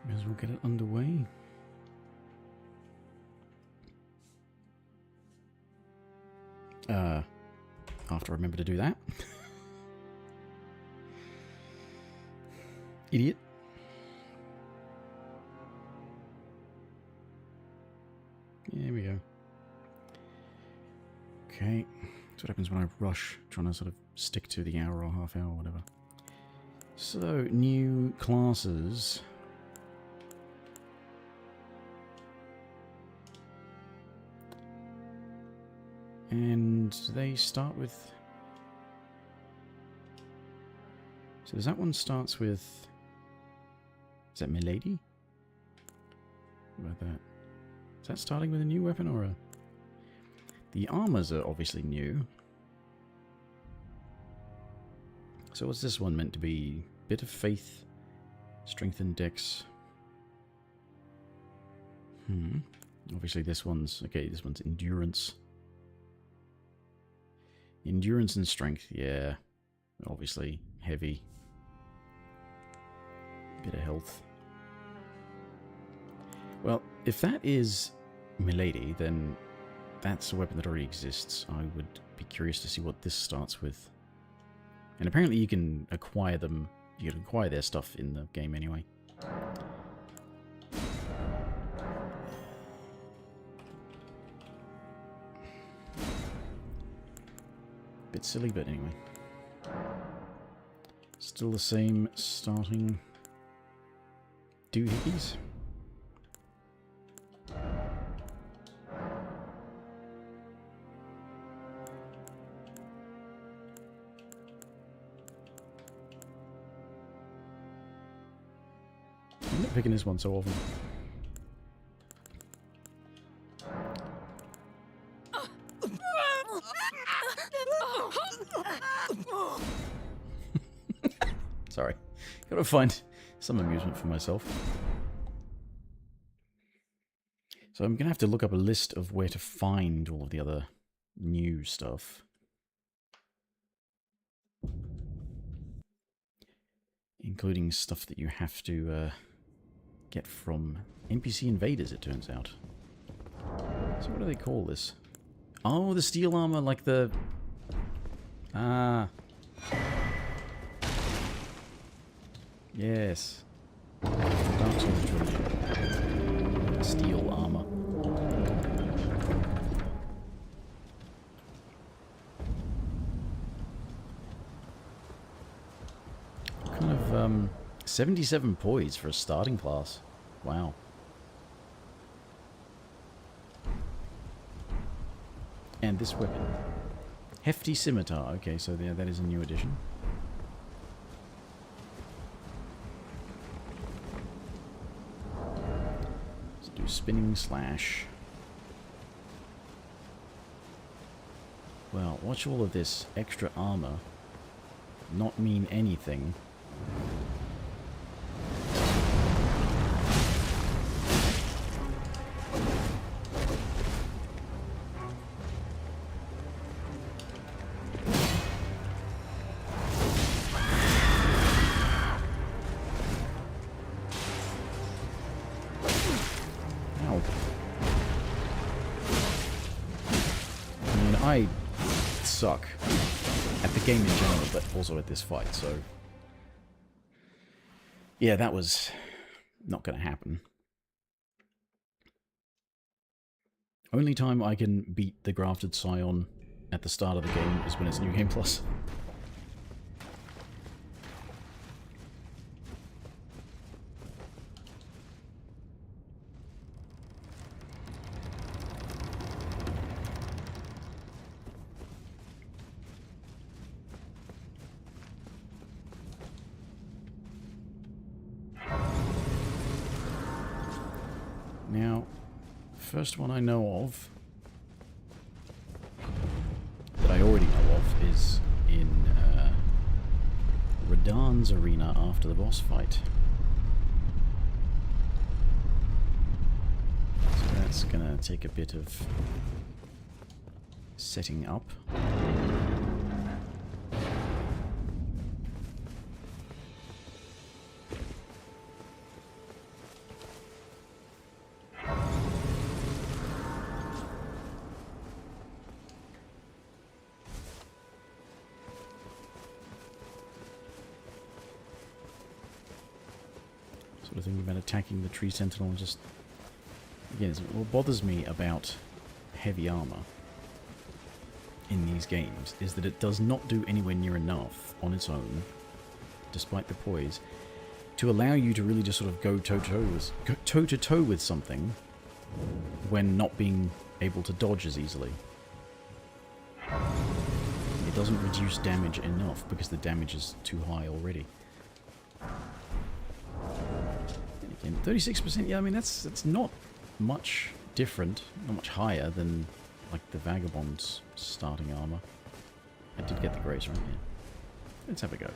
May as well get it underway. After I remember to do that. Idiot. There we go. Okay. That's what happens when I rush, trying to sort of stick to the hour or half hour or whatever. So, new classes. And they start with... So does that one starts with... Is that Milady? What about that? Is that starting with a new weapon or a... The armors are obviously new. So what's this one meant to be? Bit of faith, strength and dex. Obviously this one's... Okay, this one's endurance. Endurance and strength, yeah. Obviously heavy. Bit of health. Well, if that is Milady, then that's a weapon that already exists. I would be curious to see what this starts with. And apparently you can acquire them. You can acquire their stuff in the game anyway. Bit silly, but anyway. Still the same starting doohickeys. I'm not picking this one so often. Sorry. Gotta find some amusement for myself. So I'm gonna have to look up a list of where to find all of the other new stuff. Including stuff that you have to get from NPC invaders, it turns out. So what do they call this? Oh, the steel armor, like the... Ah. Yes. Dark Souls trilogy. Steel armor. Kind of, 77 poise for a starting class. Wow. And this weapon. Hefty Scimitar. Okay, so there, that is a new addition. Let's do Spinning Slash. Well, watch all of this extra armor not mean anything. I suck at the game in general, but also at this fight, so... Yeah, that was not going to happen. Only time I can beat the Grafted Scion at the start of the game is when it's New Game Plus. Now, first one I know of, that I already know of, is in Radahn's arena after the boss fight. So that's gonna take a bit of setting up. sort of thing about attacking the tree sentinel. And just, again, what bothers me about heavy armor in these games is that it does not do anywhere near enough on its own, despite the poise, to allow you to really just sort of go toe-to-toe with something when not being able to dodge as easily. It doesn't reduce damage enough because the damage is too high already. And again, 36%, yeah, I mean, that's not much different, not much higher than, like, the Vagabond's starting armor. I did get the Grace right here. Let's have a go.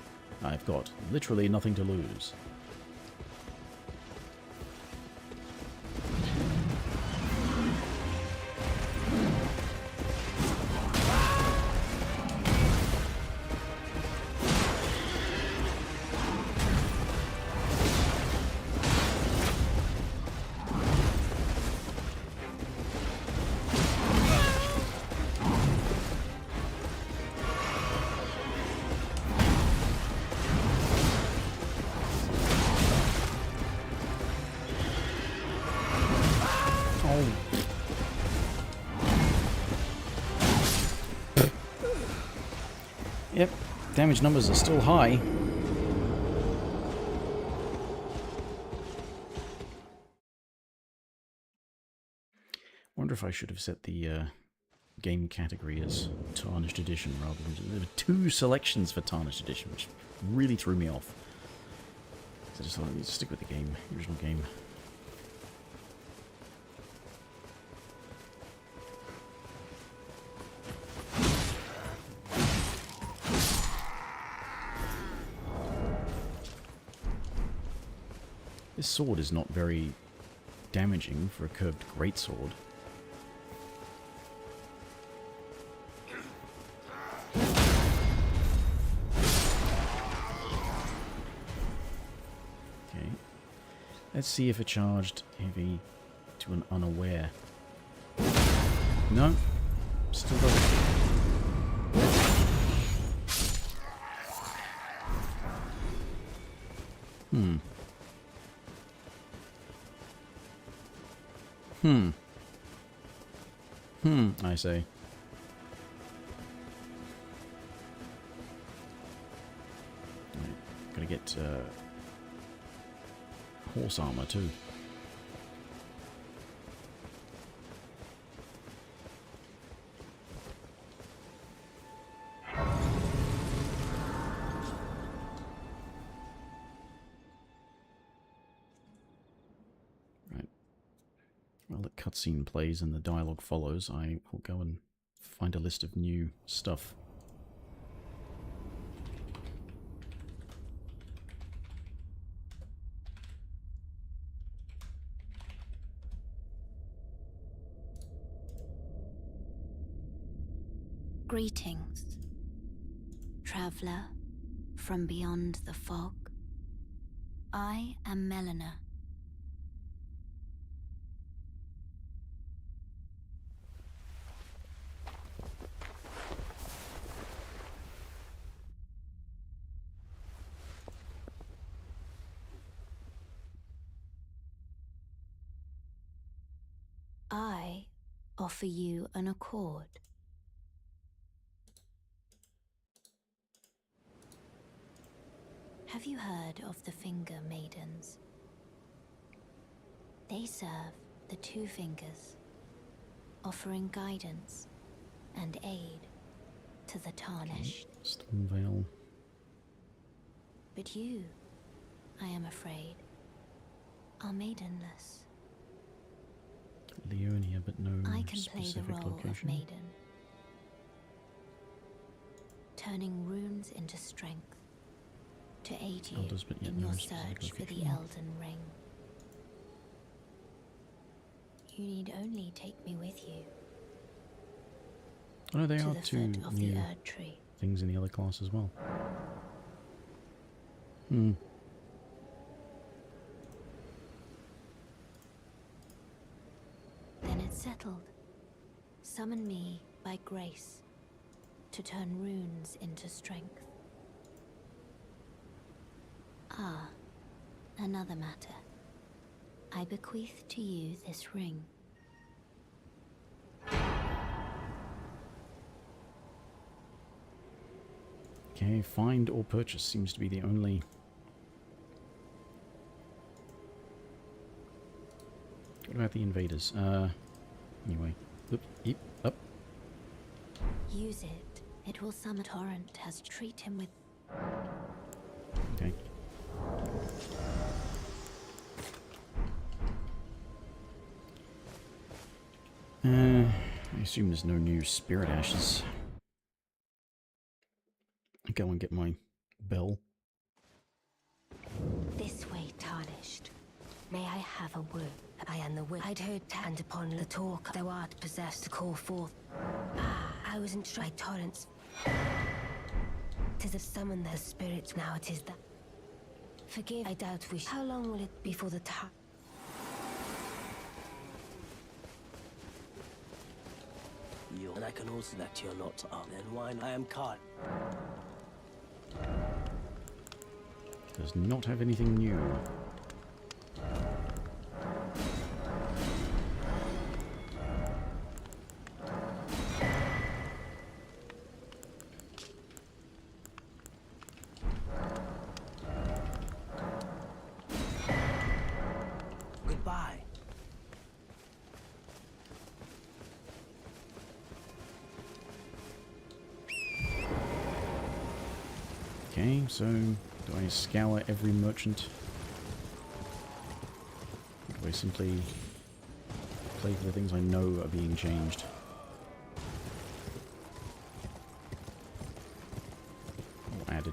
I've got literally nothing to lose. Yep, damage numbers are still high. Wonder if I should have set the game category as Tarnished Edition rather than... There were 2 selections for Tarnished Edition, which really threw me off. So I just thought I'd stick with the game, original game. This sword is not very damaging for a curved greatsword. Okay. Let's see if a charged heavy to an unaware. No. Still doesn't. I say. Right, gotta get horse armor too. While the cutscene plays and the dialogue follows, I will go and find a list of new stuff. Greetings, traveller from beyond the fog. I am Melina. I offer you an accord. Have you heard of the Finger Maidens? They serve the 2 fingers, offering guidance and aid to the Tarnished. Stormveil. But you, I am afraid, are maidenless. Leonia, but no I can play the specific role location. of maiden, turning runes into strength to aid you Elders, but yet in no your specific search for the location. Elden Ring. You need only take me with you Oh no, they to are the 2 foot of the new Erd Tree. things in the other class as well. Then it's settled. Summon me by grace to turn runes into strength. Ah, Another matter. I bequeath to you this ring. Okay, find or purchase seems to be the only... What about the invaders? Anyway. Oop, yep, up. Use it. It will summon Torrent has treat him with... Okay. I assume there's no new spirit ashes. I'll go and get my bell. This way, Tarnished. May I have a word? I am the witch. I'd heard and upon the talk thou art possessed to call forth. I was instructed by torrents. 'Tis a summon the spirits, now it is that. Forgive, I doubt we How long will it be for the time? And I can also that you're not up. Then wine I am caught. Does not have anything new. Goodbye. Okay, so do I scour every merchant? Or do I simply play for the things I know are being changed? Or added.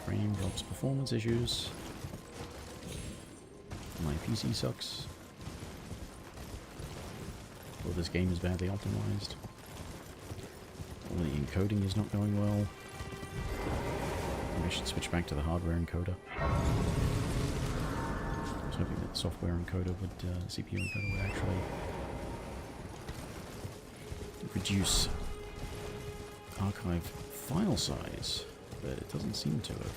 Frame drops performance issues. My PC sucks. Or this game is badly optimized. Or the encoding is not going well. Maybe I should switch back to the hardware encoder. I was hoping that the software encoder would, CPU encoder would actually reduce archive file size, but it doesn't seem to have.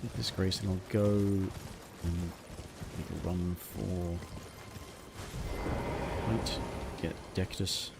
Get this grace and I'll go and make a run for height, get Dectus.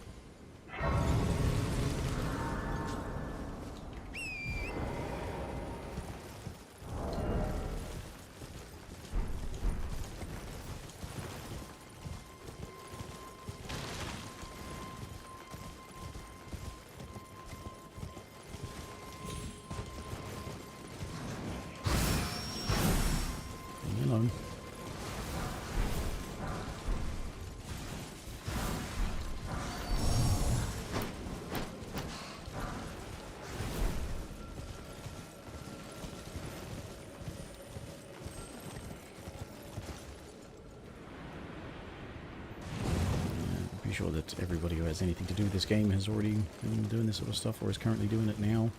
Sure that everybody who has anything to do with this game has already been doing this sort of stuff or is currently doing it now.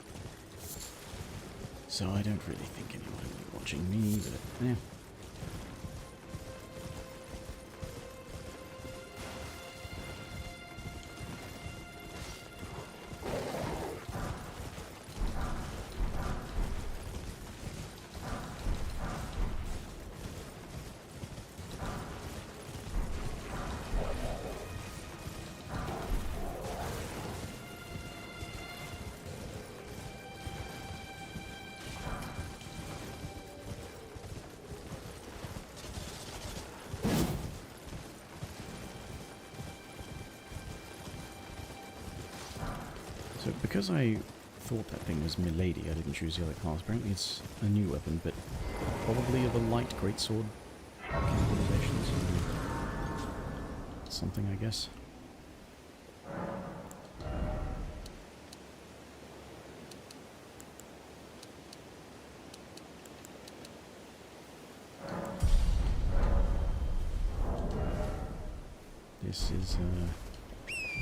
So I don't really think anyone will be watching me, but yeah. So because I thought that thing was Milady, I didn't choose the other class. Apparently it's a new weapon, but probably of a light greatsword cannibalization, so something, I guess. This is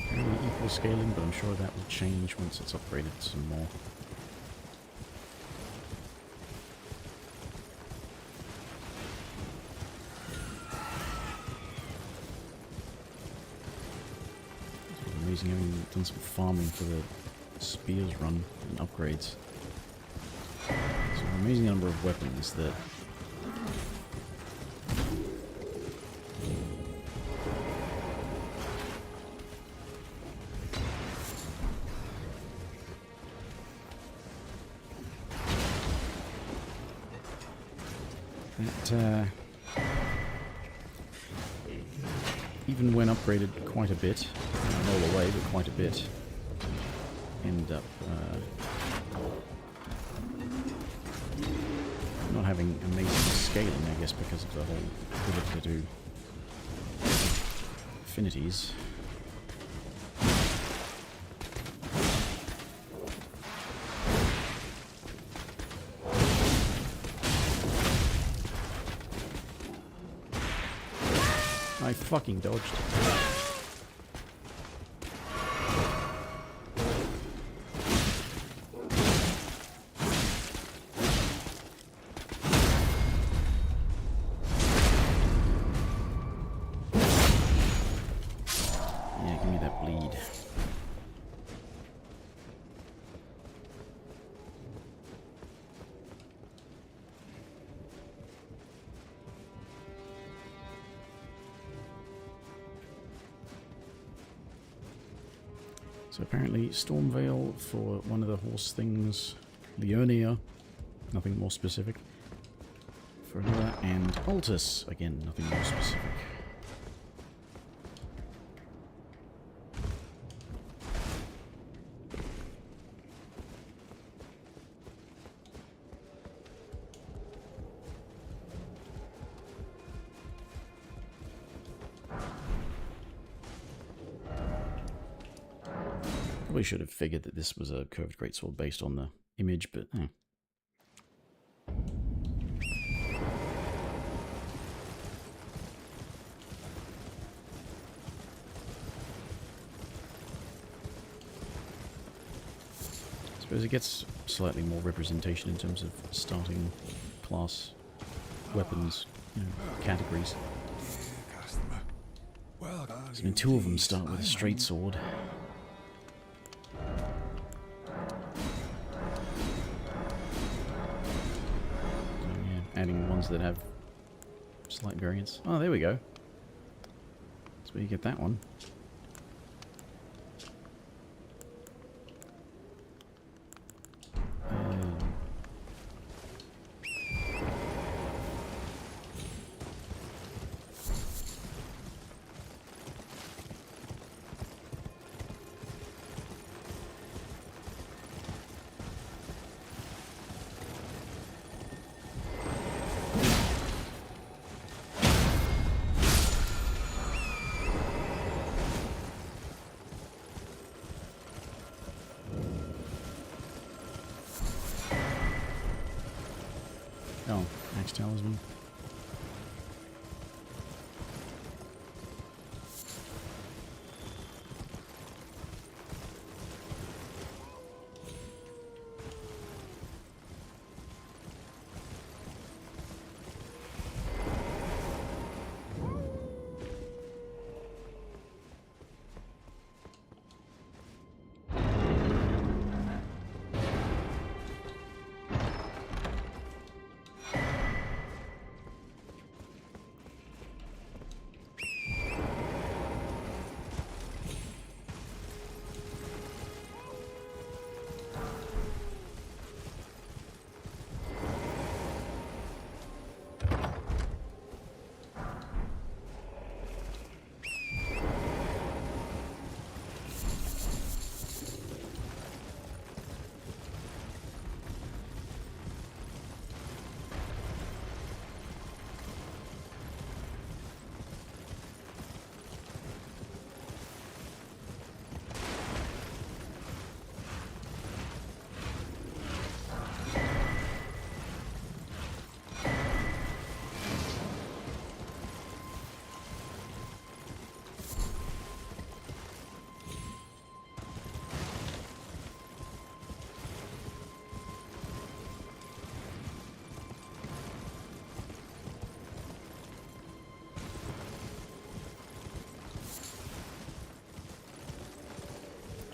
apparently equal scaling, but I'm sure that will change once it's upgraded some more. It's amazing having done some farming for the spears run and upgrades. It's an amazing number of weapons that even when upgraded quite a bit, not all the way, but quite a bit, end up not having amazing scaling, I guess, because of the whole ability to do affinities. I fucking dodged. Yeah, give me that bleed. So apparently Stormveil for one of the horse things, Leonia, nothing more specific. For another, and Altus, again, nothing more specific. Probably should have figured that this was a curved greatsword based on the image, but I suppose it gets slightly more representation in terms of starting class weapons, you know, categories. I mean, two of them start with a straight sword. Adding ones that have slight variance. Oh, there we go. That's where you get that one. Oh, Axe Talisman.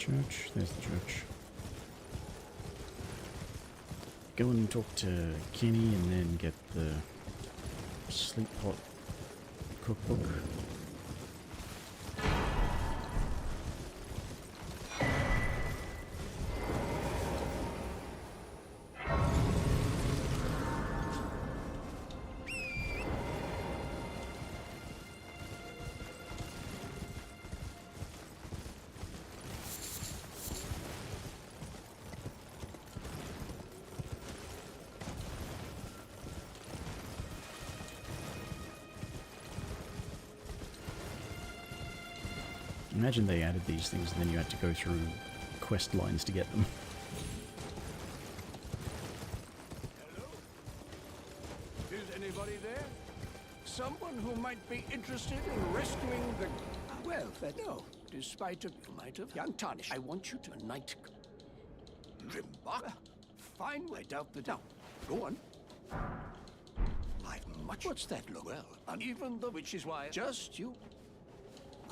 church? There's the church. Go and talk to Kenny and then get the sleep pot cookbook. Imagine they added these things and then you had to go through quest lines to get them. Hello? Is anybody there? Someone who might be interested in rescuing the... Well, no. Despite you might have... Young Tarnished, I want you to night... Remark? Fine, I doubt that... Now, go on. I've much... What's that look? Well, uneven the... Which is why... Just you...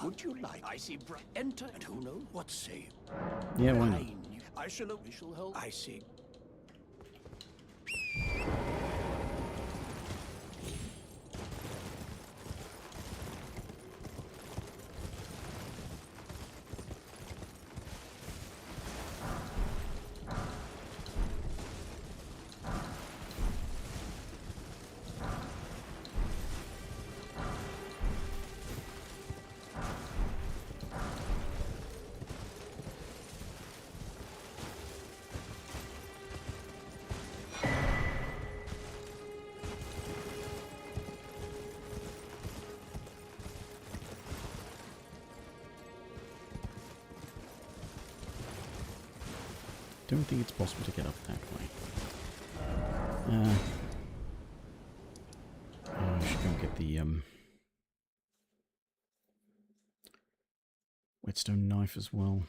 Would you like? I see. Enter, and who knows? What say you? Yeah, why not? I shall hold. I see. Don't think it's possible to get up that way. I should go and get the whetstone knife as well.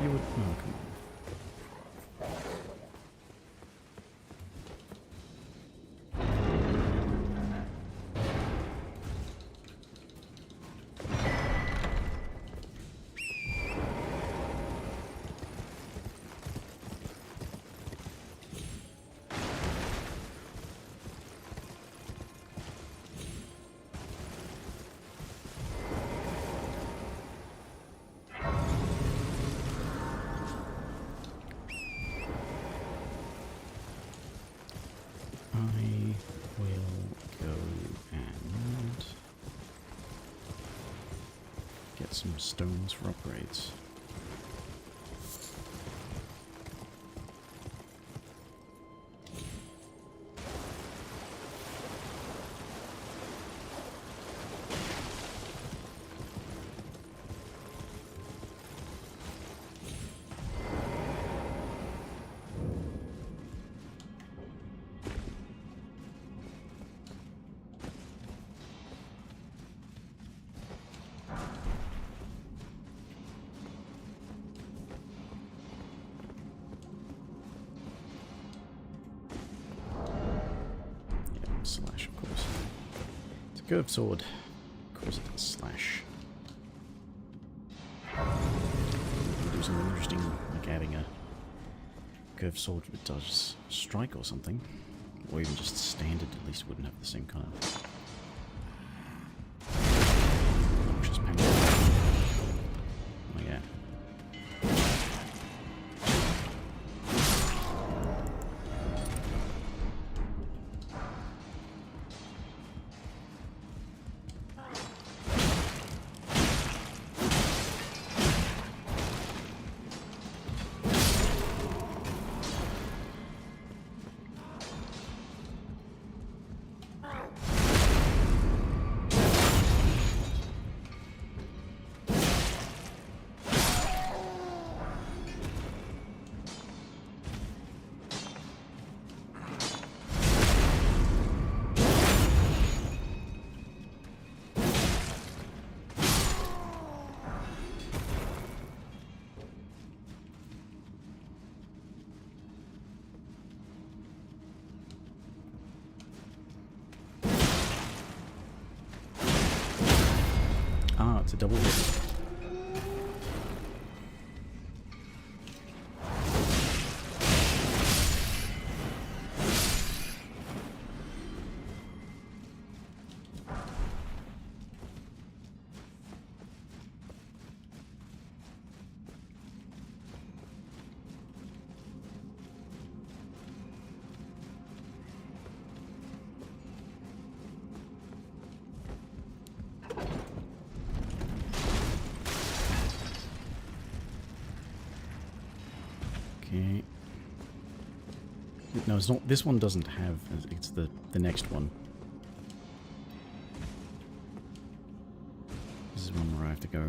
You would... No, come on. I will go and get some stones for upgrades. Slash, of course. It's a curved sword. Of course it does slash. We'll do something interesting, like adding a curved sword that does strike or something. Or even just standard, at least wouldn't have the same kind of... obnoxious pain. Oh yeah. the double hit. Okay. No, it's not. This one doesn't have. It's the next one. This is one where I have to go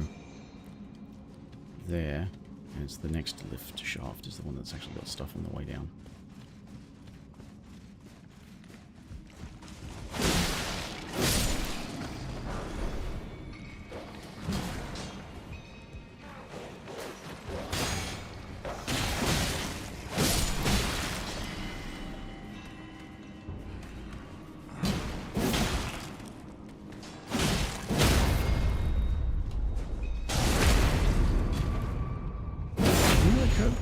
there, and it's the next lift shaft is the one that's actually got stuff on the way down.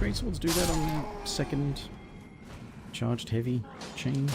Greatswords do that on their second charged heavy chain.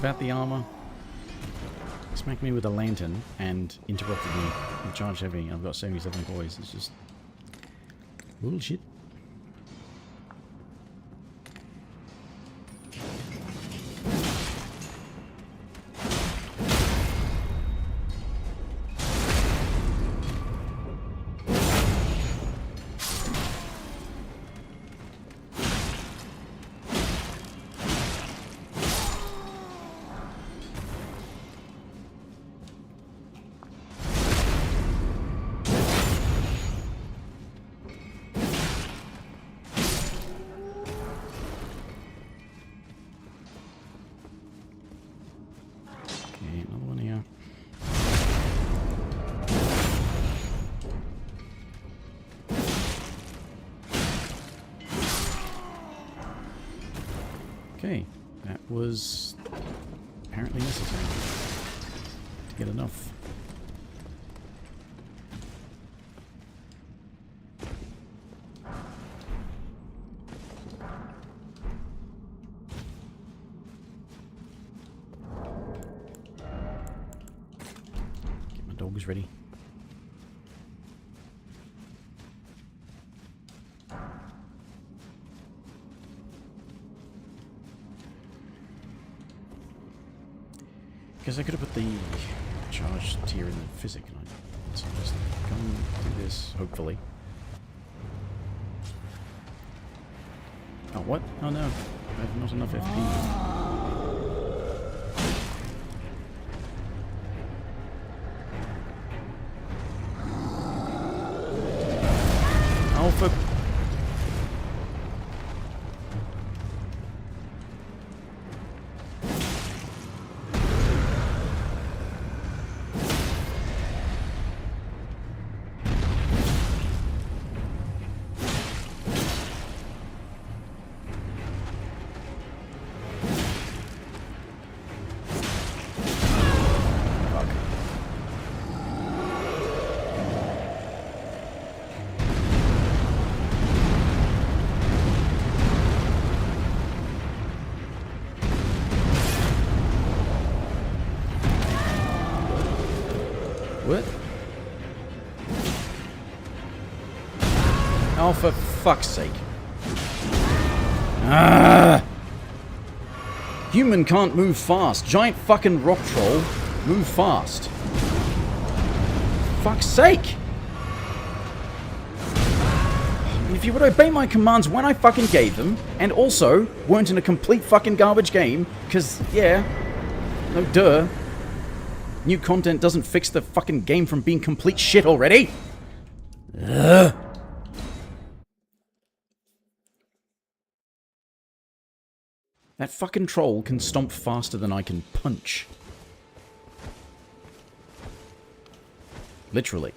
About the armor. Smacked me with a lantern and interrupted me with charge heavy. I've got 77 boys. It's just bullshit. Another one here. Okay, that was apparently necessary to get enough. Dogs ready. Guess I could have put the charge tier in the physic, and I so just come and do this, hopefully. Oh, what? Oh no, I have not enough FP. For what? Oh, for fuck's sake. Ah! Human can't move fast. Giant fucking rock troll. Move fast. Fuck's sake! If you would obey my commands when I fucking gave them, and also weren't in a complete fucking garbage game, because, yeah, no duh. New content doesn't fix the fucking game from being complete shit already. Ugh. That fucking troll can stomp faster than I can punch. Literally.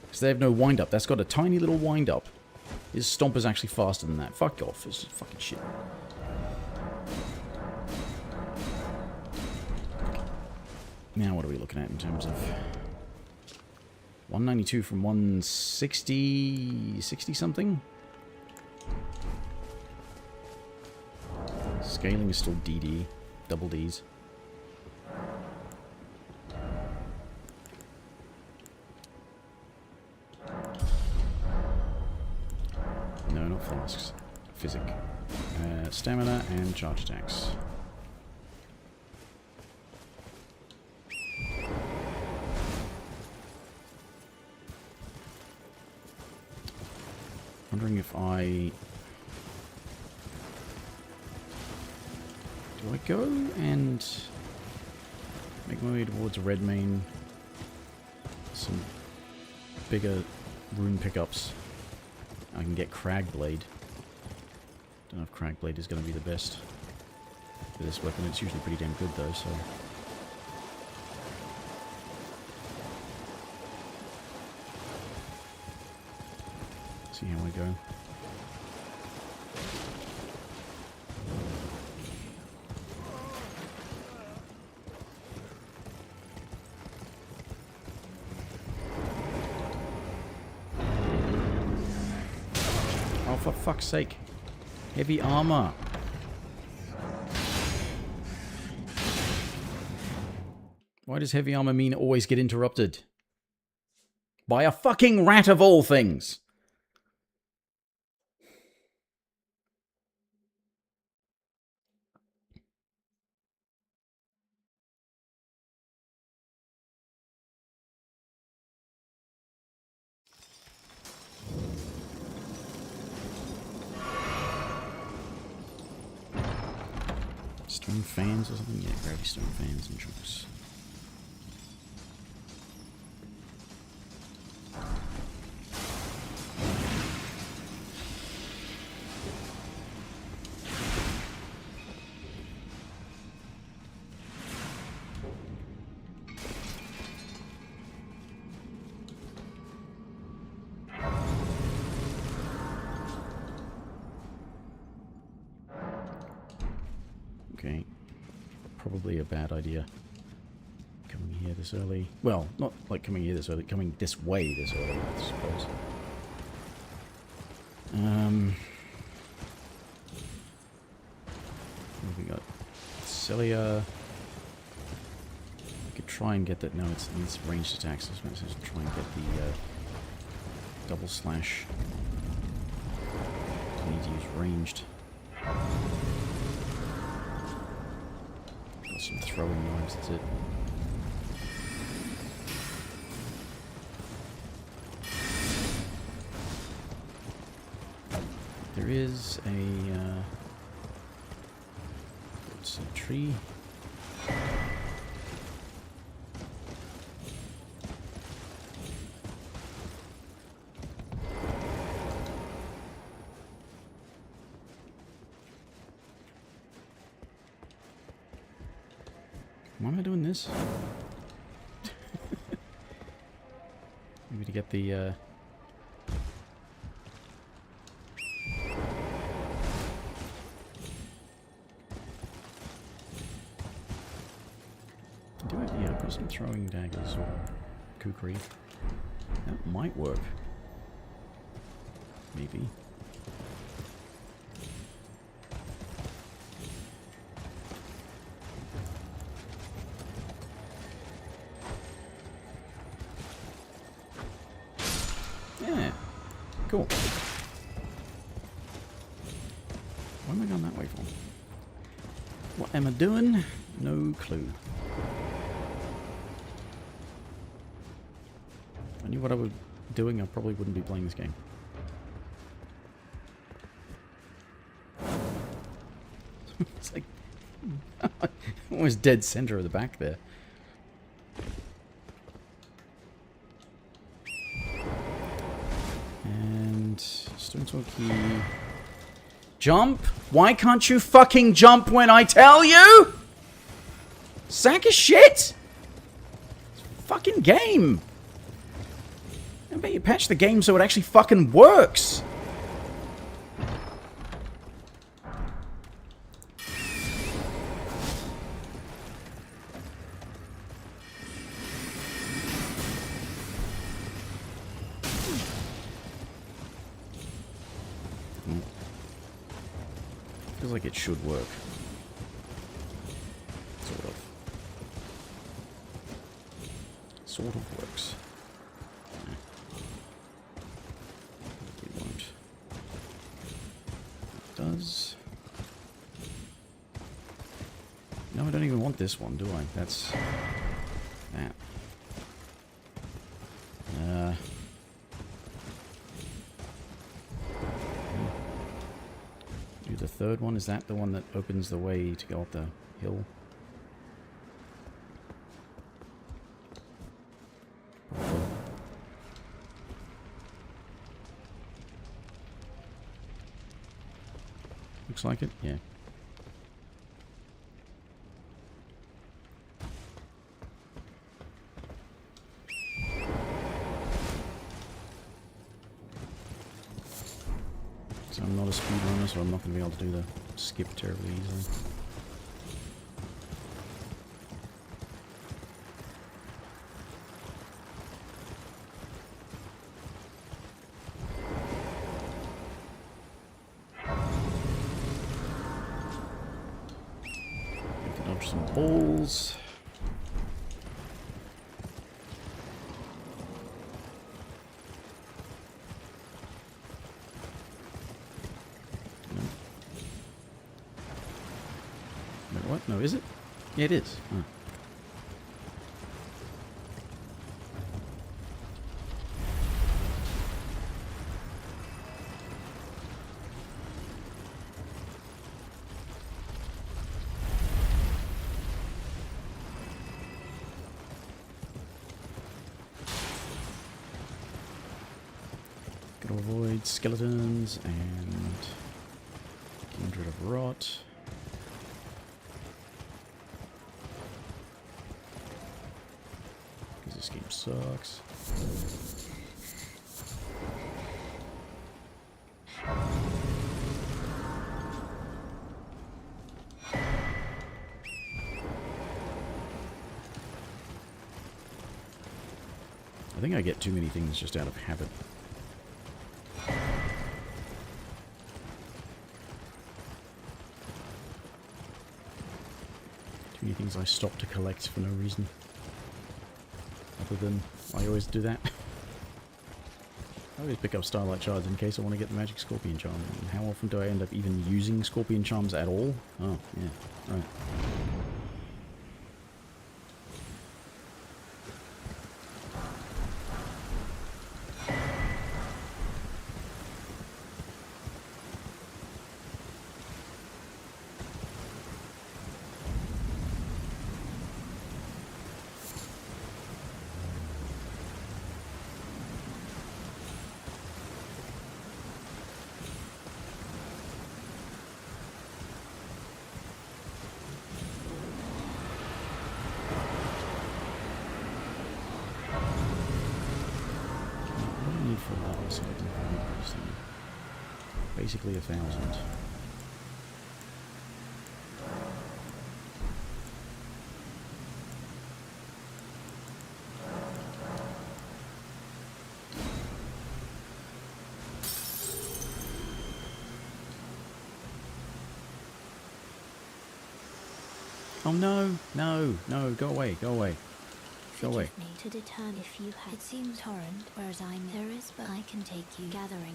Because they have no wind-up. That's got a tiny little wind-up. His stomp is actually faster than that. Fuck off. This is fucking shit. Now what are we looking at in terms of... 192 from 160... 60-something? Scaling is still DD. Double Ds. No, not flasks. Physic. Stamina and charge attacks. Wondering if I... Do I go and make my way towards Redmane? Some bigger rune pickups. I can get Cragblade. Don't know if Cragblade is going to be the best for this weapon. It's usually pretty damn good though, so... See how I go. Oh, for fuck's sake. Heavy armor. Why does heavy armor mean always get interrupted? By a fucking rat of all things! Stone fans or something? Yeah, gravity stone fans and chunks. Okay, probably a bad idea. Coming here this early. Well, not like coming here this early, coming this way this early, I suppose. What have we got? Celia. We could try and get that. No, it needs ranged attacks. I was going to try and get the double slash. I need to use ranged. Some throwing knives, that's it. There is a let's see, tree. Why am I doing this? Maybe to get the, do it? Yeah, I've got some throwing daggers or kukri. That might work. Maybe. Cool. Why am I going that way for? for? What am I doing? No clue. If I knew what I was doing, I probably wouldn't be playing this game. It's like almost dead center of the back there. And stone sword key. Jump? Why can't you fucking jump when I tell you? Sack of shit! It's a fucking game. I bet you patch the game so it actually fucking works. Feels like it should work. Sort of. Sort of works. It won't. It does. No, I don't even want this one, do I? That's that. Do the third one. Is that the one that opens the way to go up the hill? Looks like it, yeah. So I'm not a speedrunner, so I'm not going to be able to do the skip terribly easily. Have to dodge some balls. What? No, is it? Yeah, it is. Oh. Gotta avoid skeletons and Kindred of Rot. This game sucks. I think I get too many things just out of habit. Too many things I stop to collect for no reason. Other than, I always do that. I always pick up Starlight Shards in case I want to get the Magic Scorpion Charm. And how often do I end up even using Scorpion Charms at all? Oh, yeah, right. For that, so I can increase them. Basically 1,000. Oh no, no, no, go away, go away. Go away. Forgive me to determine if you have. It seems torrent, whereas there is, but I can take you gathering.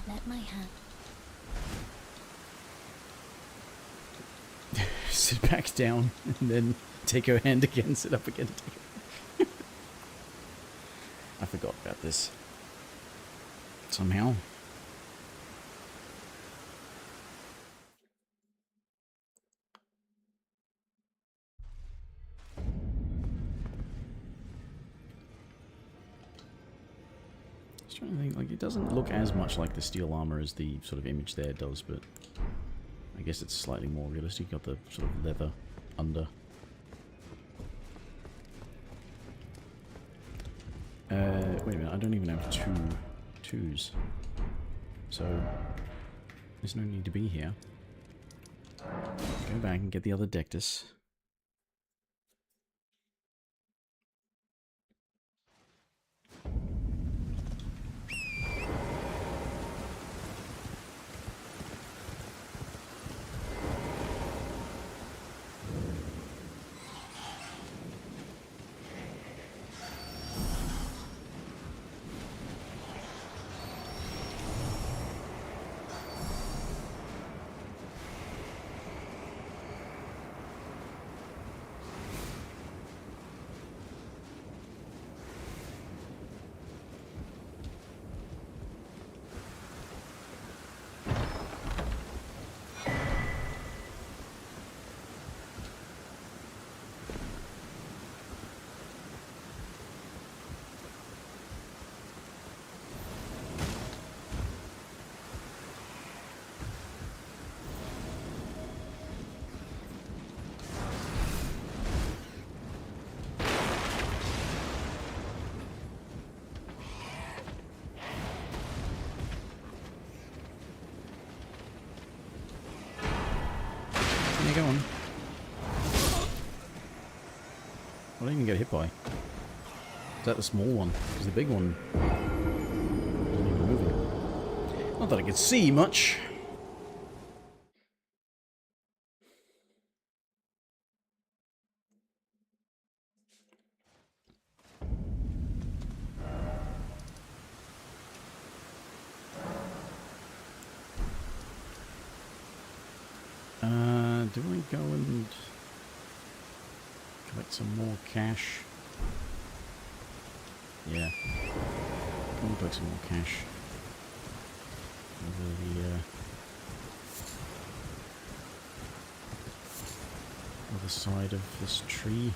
Let my hand. Sit back down and then take her hand again, sit up again. I forgot about this. Somehow. Just trying to think, like, it doesn't look as much like the steel armor as the sort of image there does, but I guess it's slightly more realistic. Got the sort of leather under. Wait a minute, I don't even have twos. So, there's no need to be here. Go back and get the other Dectus. Go on. What did I even get hit by? Is that the small one? Because the big one isn't even moving. Not that I could see much. Do I go and collect some more cash? Yeah. Go and collect some more cash. Over the other side of this tree.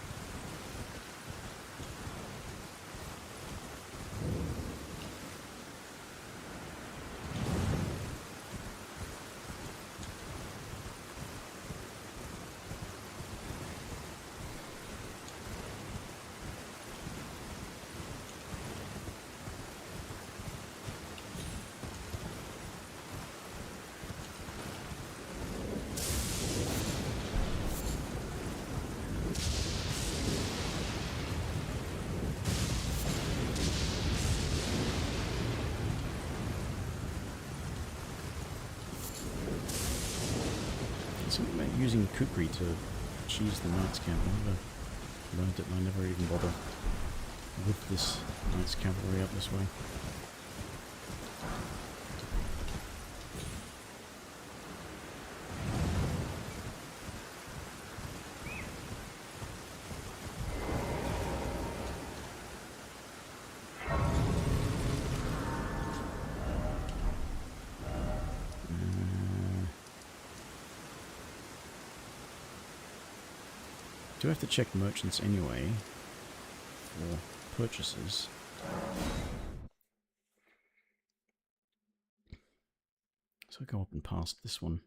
Something about using kukri to cheese the Knights Camp. I never learned it and I never even bother with this Knights Cavalry up this way. Do have to check merchants anyway for purchases. So I go up and past this one.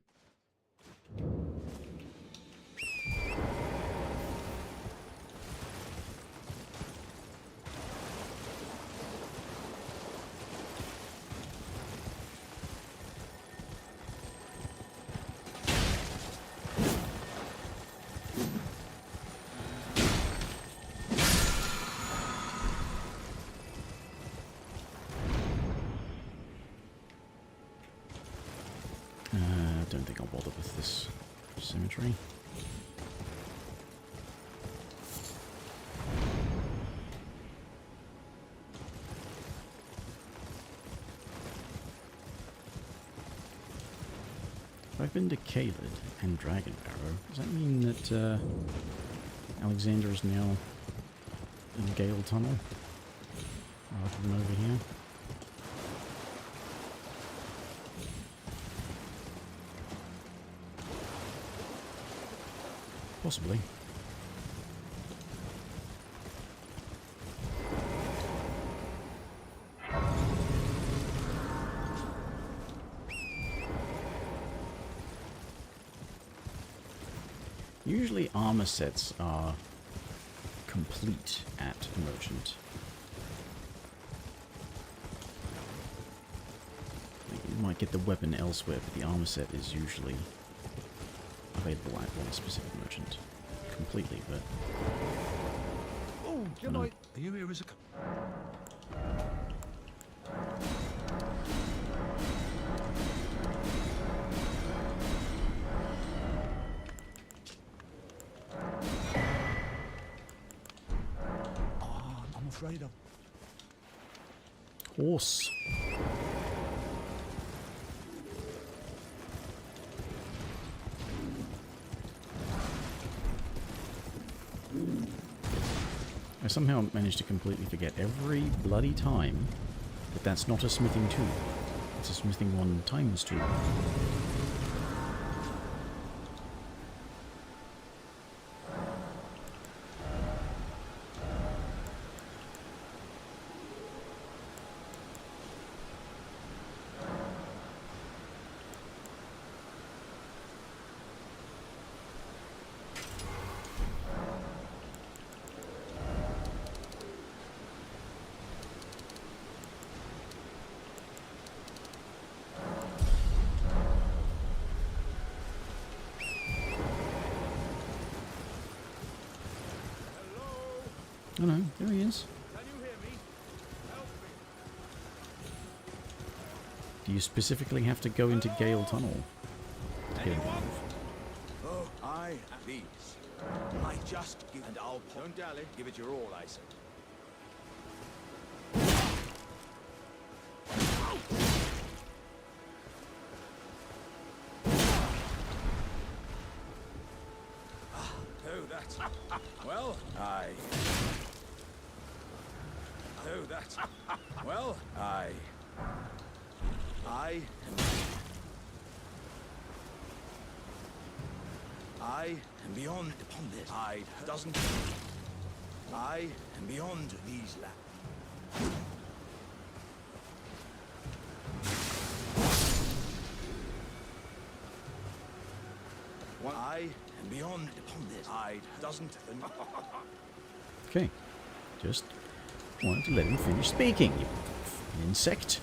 I don't think I'll bother with this symmetry. I've been to Caelid and Dragon Barrow. Does that mean that Alexander is now in Gale Tunnel rather than over here? Possibly. Usually armor sets are complete at a merchant. You might get the weapon elsewhere, but the armor set is usually available at one specific merchant. Completely, but... Oh, good night. Are you here as a... I'm afraid of... Horse. I somehow managed to completely forget every bloody time that that's not a smithing tool. It's a smithing one times tool. Oh no, there he is. Can you hear me? Help me. Do you specifically have to go into Gale Tunnel? to get involved? Oh, aye, please. I just give... And I'll... Don't dally. Give it your all, I say. Oh, that's... Well, aye. Oh, that's... Well, aye. I am beyond upon this. I doesn't. I am beyond these lands. I am beyond upon this. I doesn't. Okay. Just wanted to let him finish speaking, you insect.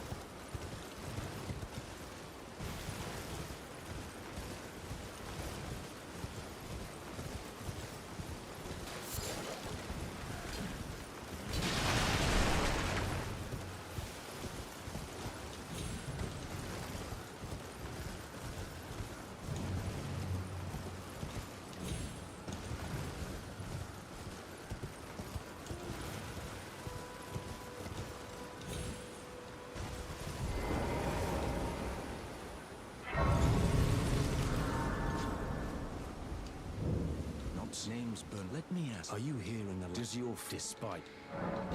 Name's Burn. Let me ask. Are you here in the... Does your despite?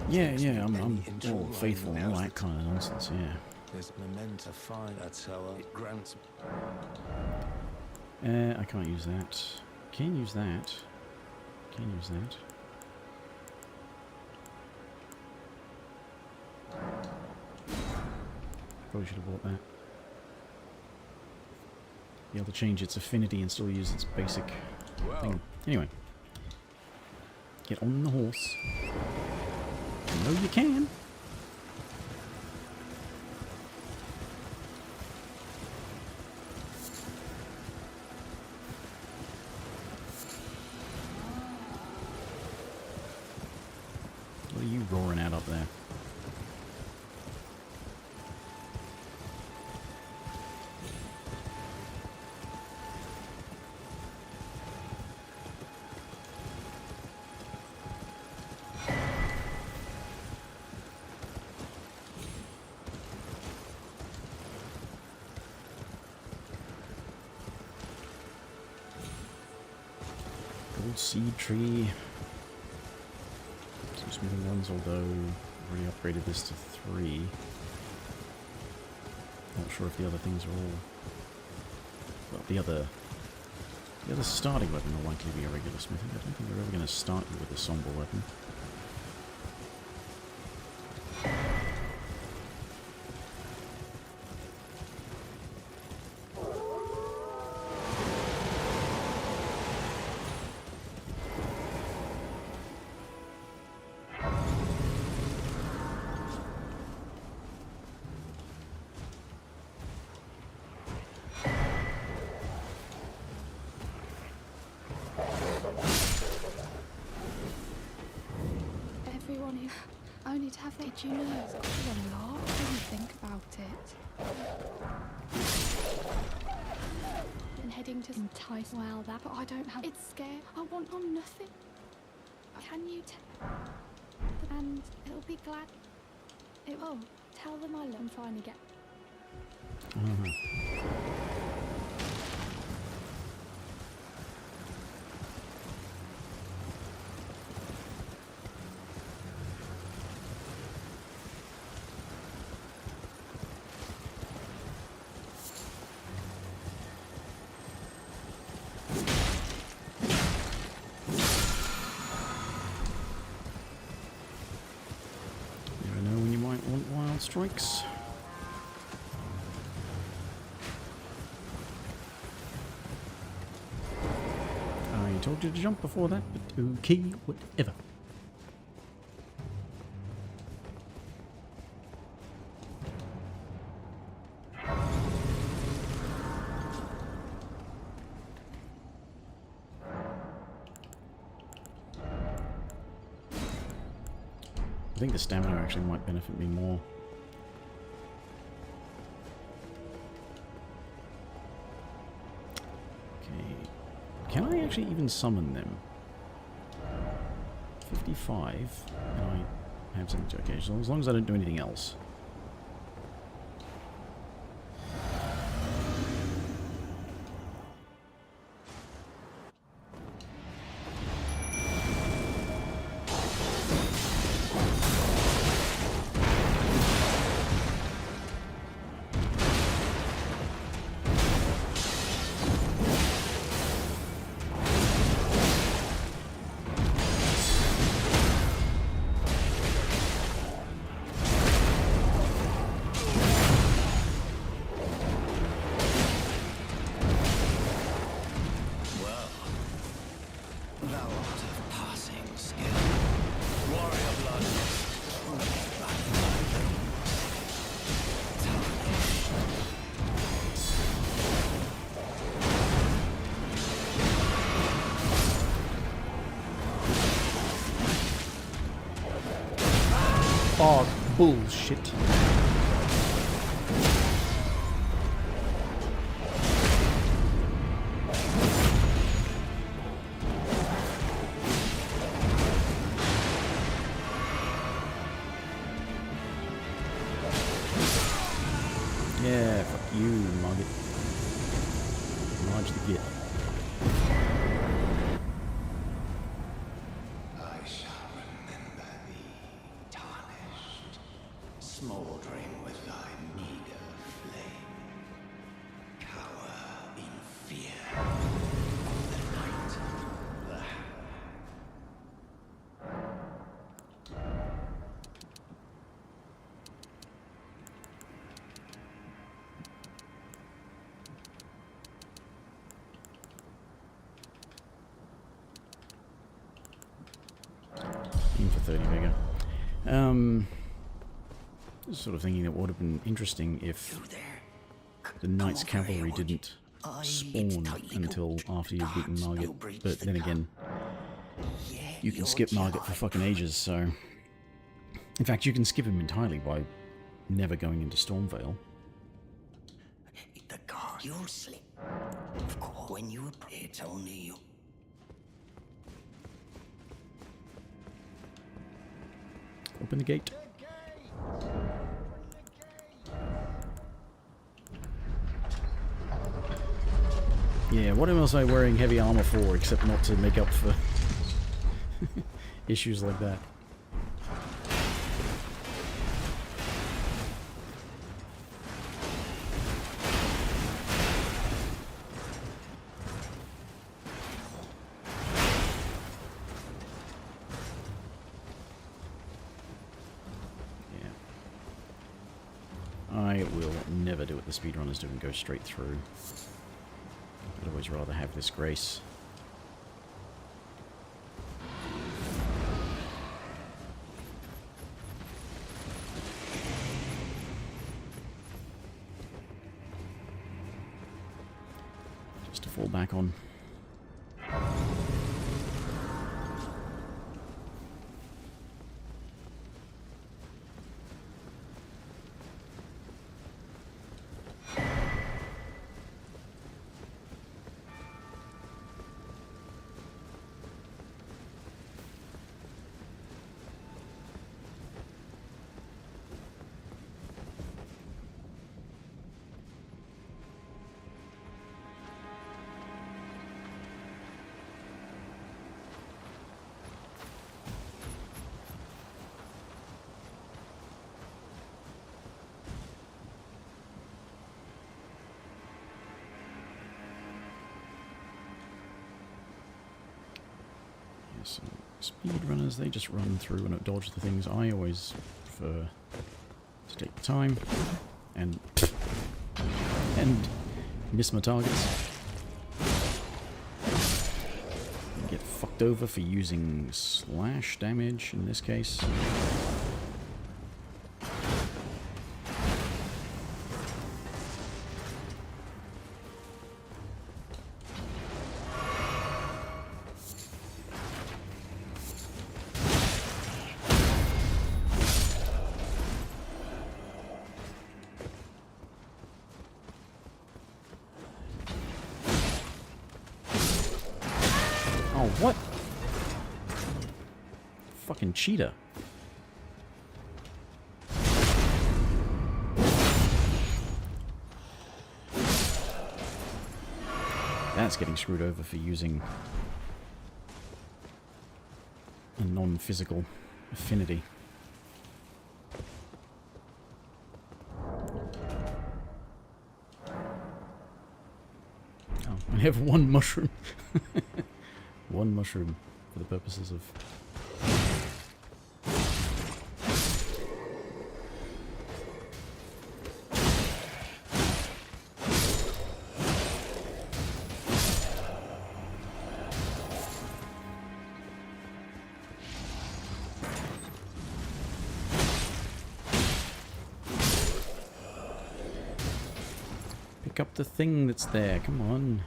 Yeah, I'm all faithful and all that kind of nonsense, yeah. There's memento fine. That's how it grants. I can't use that. Can use that. Can use that. Probably should have bought that. Be able to change its affinity and still use its basic thing. Anyway. Get on the horse. You know you can. What are you roaring at up there? Old seed tree. Some smithing ones, although I've already upgraded this to 3. Not sure if the other things are all... Well, the other starting weapon will likely be a regular smithing. I don't think they're ever going to start you with a somber weapon. Only to have that, did you know? It's quite a lot. What do you think about it? And heading to entice, well, that, but I don't have. It's scared. I want on nothing. Can you tell? And it'll be glad. It will. Tell them I love and finally get. Strikes. I told you to jump before that, but okay, whatever. I think the stamina actually might benefit me more. Can I actually even summon them? 55, and I have something to occasional, as long as I don't do anything else. Oh, bullshit. Yeah, fuck you, Margit. Enlarge the git. I shall remember thee, tarnished, smouldering with thy meager flame. Cower in fear of the night, the Aim for 30 vigor. Sort of thinking that would have been interesting if the Knight's Cavalry didn't spawn until after you've beaten Margit. But then again, you can skip Margit for fucking ages, so... In fact, you can skip him entirely by never going into Stormvale. The guard, you'll slip. Of course, when you approach, it's only you. Open the gate. Yeah, what else am I wearing heavy armor for, except not to make up for issues like that? I will never do what the speedrunners do and go straight through. I'd always rather have this grace. Just to fall back on. So speedrunners, they just run through and dodge the things. I always prefer to take the time and miss my targets. And get fucked over for using slash damage in this case. Oh, what? Fucking cheater. That's getting screwed over for using a non-physical affinity. Oh, I have one mushroom. One mushroom for the purposes of... Pick up the thing that's there, come on.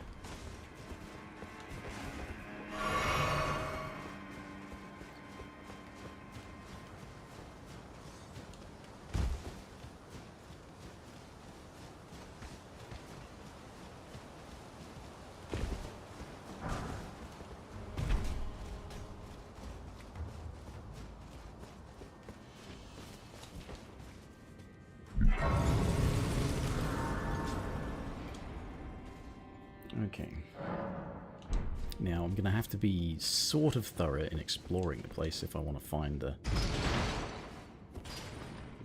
Okay. Now, I'm going to have to be sort of thorough in exploring the place if I want to find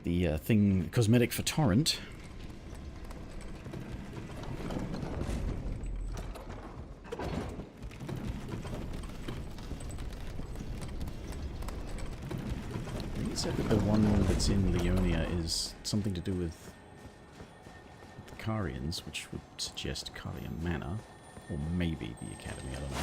the thing, cosmetic for Torrent. I think it said that the one that's in Leonia is something to do with Carians, which would suggest Carian Manor, or maybe the Academy, I don't know.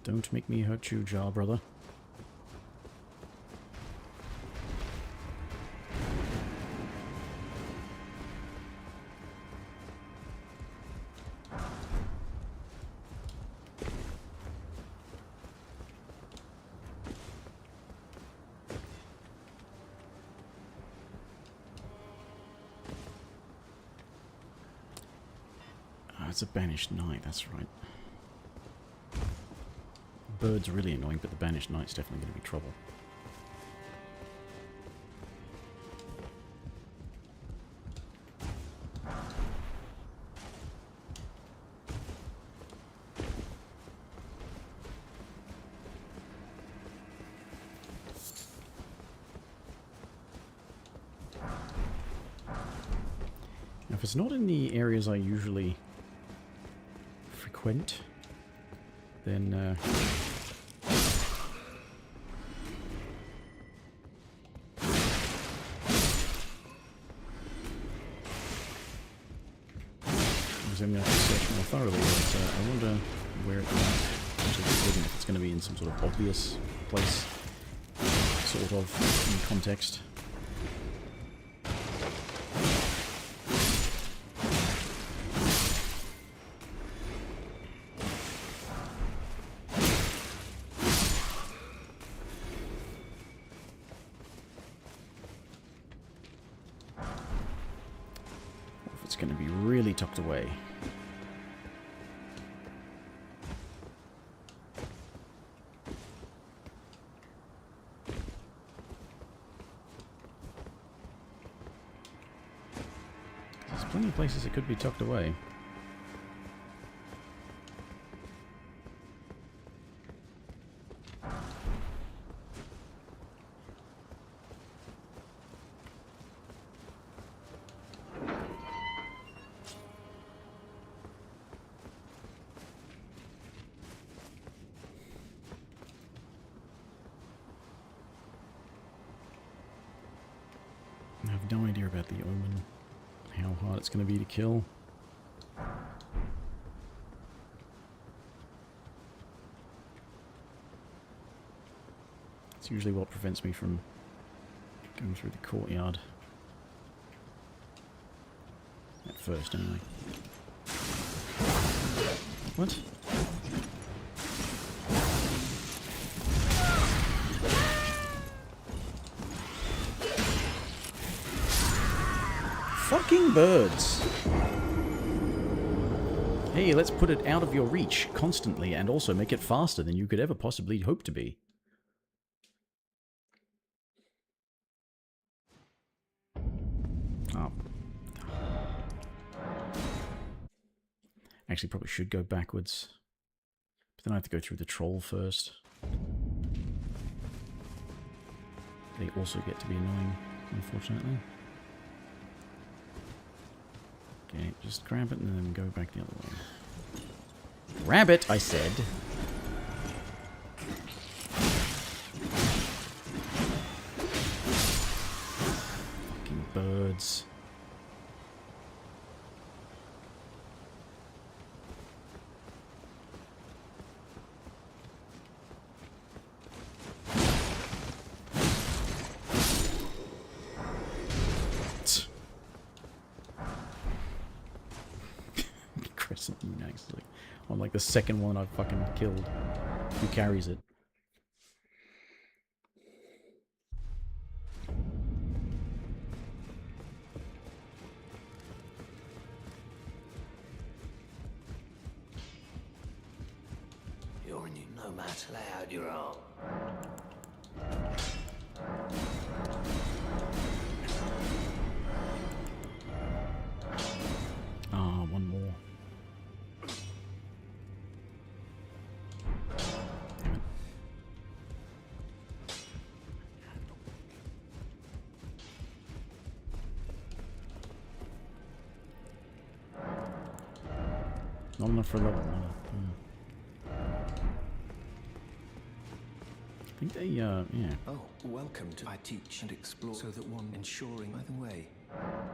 Don't make me hurt you, Jar brother. It's a banished knight, that's right. Bird's really annoying, but the banished knight's definitely going to be trouble. Now, if it's not in the areas I usually frequent, then I'm going to have to search more thoroughly, but I wonder where it might actually be hidden, if it's going to be in some sort of obvious place, sort of, in context. It's going to be really tucked away. There's plenty of places it could be tucked away. I have no idea about the Omen, how hard it's going to be to kill. It's usually what prevents me from going through the courtyard. At first, anyway. What? Fucking birds! Hey, let's put it out of your reach constantly and also make it faster than you could ever possibly hope to be. Oh. Actually, probably should go backwards. But then I have to go through the troll first. They also get to be annoying, unfortunately. Okay, just grab it and then go back the other way. Grab it, I said! Fucking birds. Crescent moon, actually. On like the second one I've fucking killed. Who carries it? You're in your no matter lay out your arm. Ah, one more. Damn it. Not enough for a level. I think they, yeah. Oh, welcome to I teach and explore so that one ensuring by the way.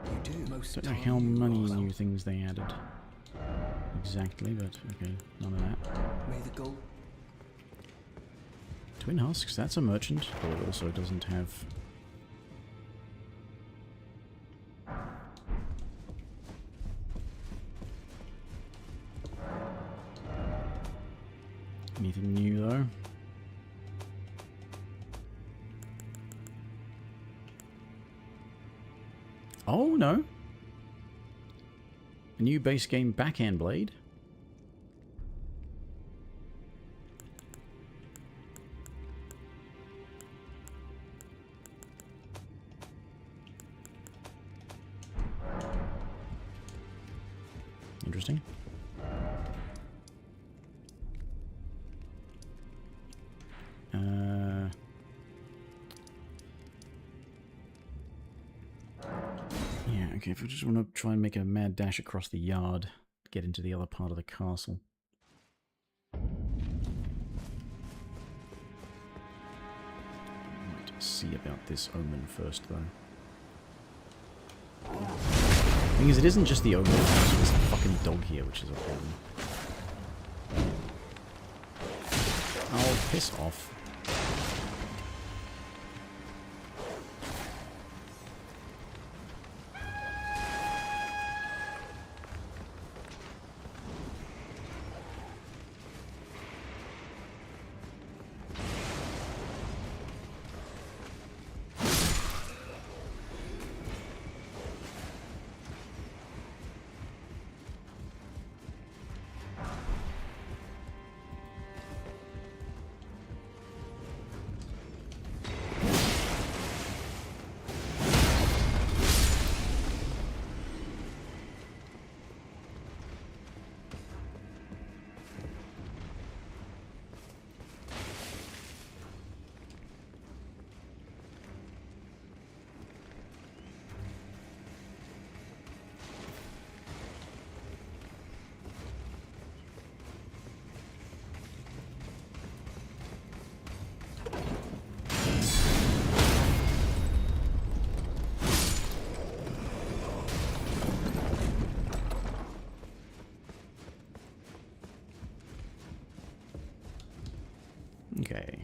You do most Don't know how many new things they added exactly, but okay, none of that. May the goal Twin husks, that's a merchant, but it also doesn't have... anything new, though? Oh, no. A new base game backhand blade. Interesting. Yeah, okay, if we just want to try and make a mad dash across the yard, get into the other part of the castle. Might see about this omen first, though. The thing is, it isn't just the omen, there's this fucking dog here, which is a problem. Oh, piss off. Okay.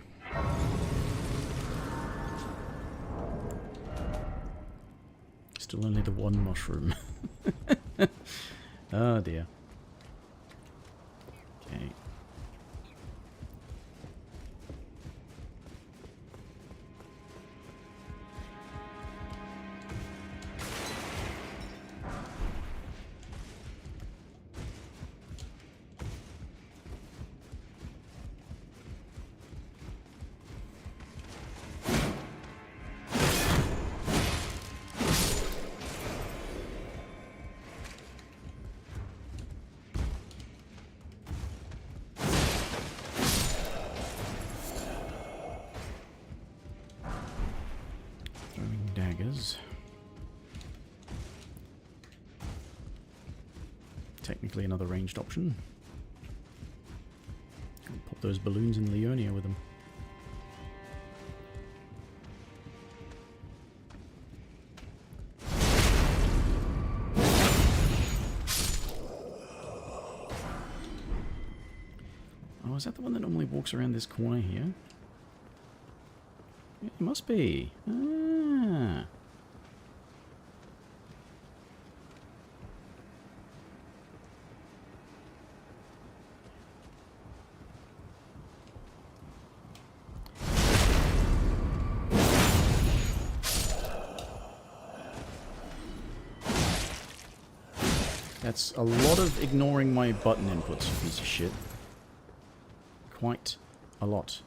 Still only the one mushroom. Oh dear. Okay. Daggers. Technically another ranged option. Pop those balloons in Leonia with them. Oh, is that the one that normally walks around this corner here? It must be. Ah. That's a lot of ignoring my button inputs, you piece of shit. Quite a lot.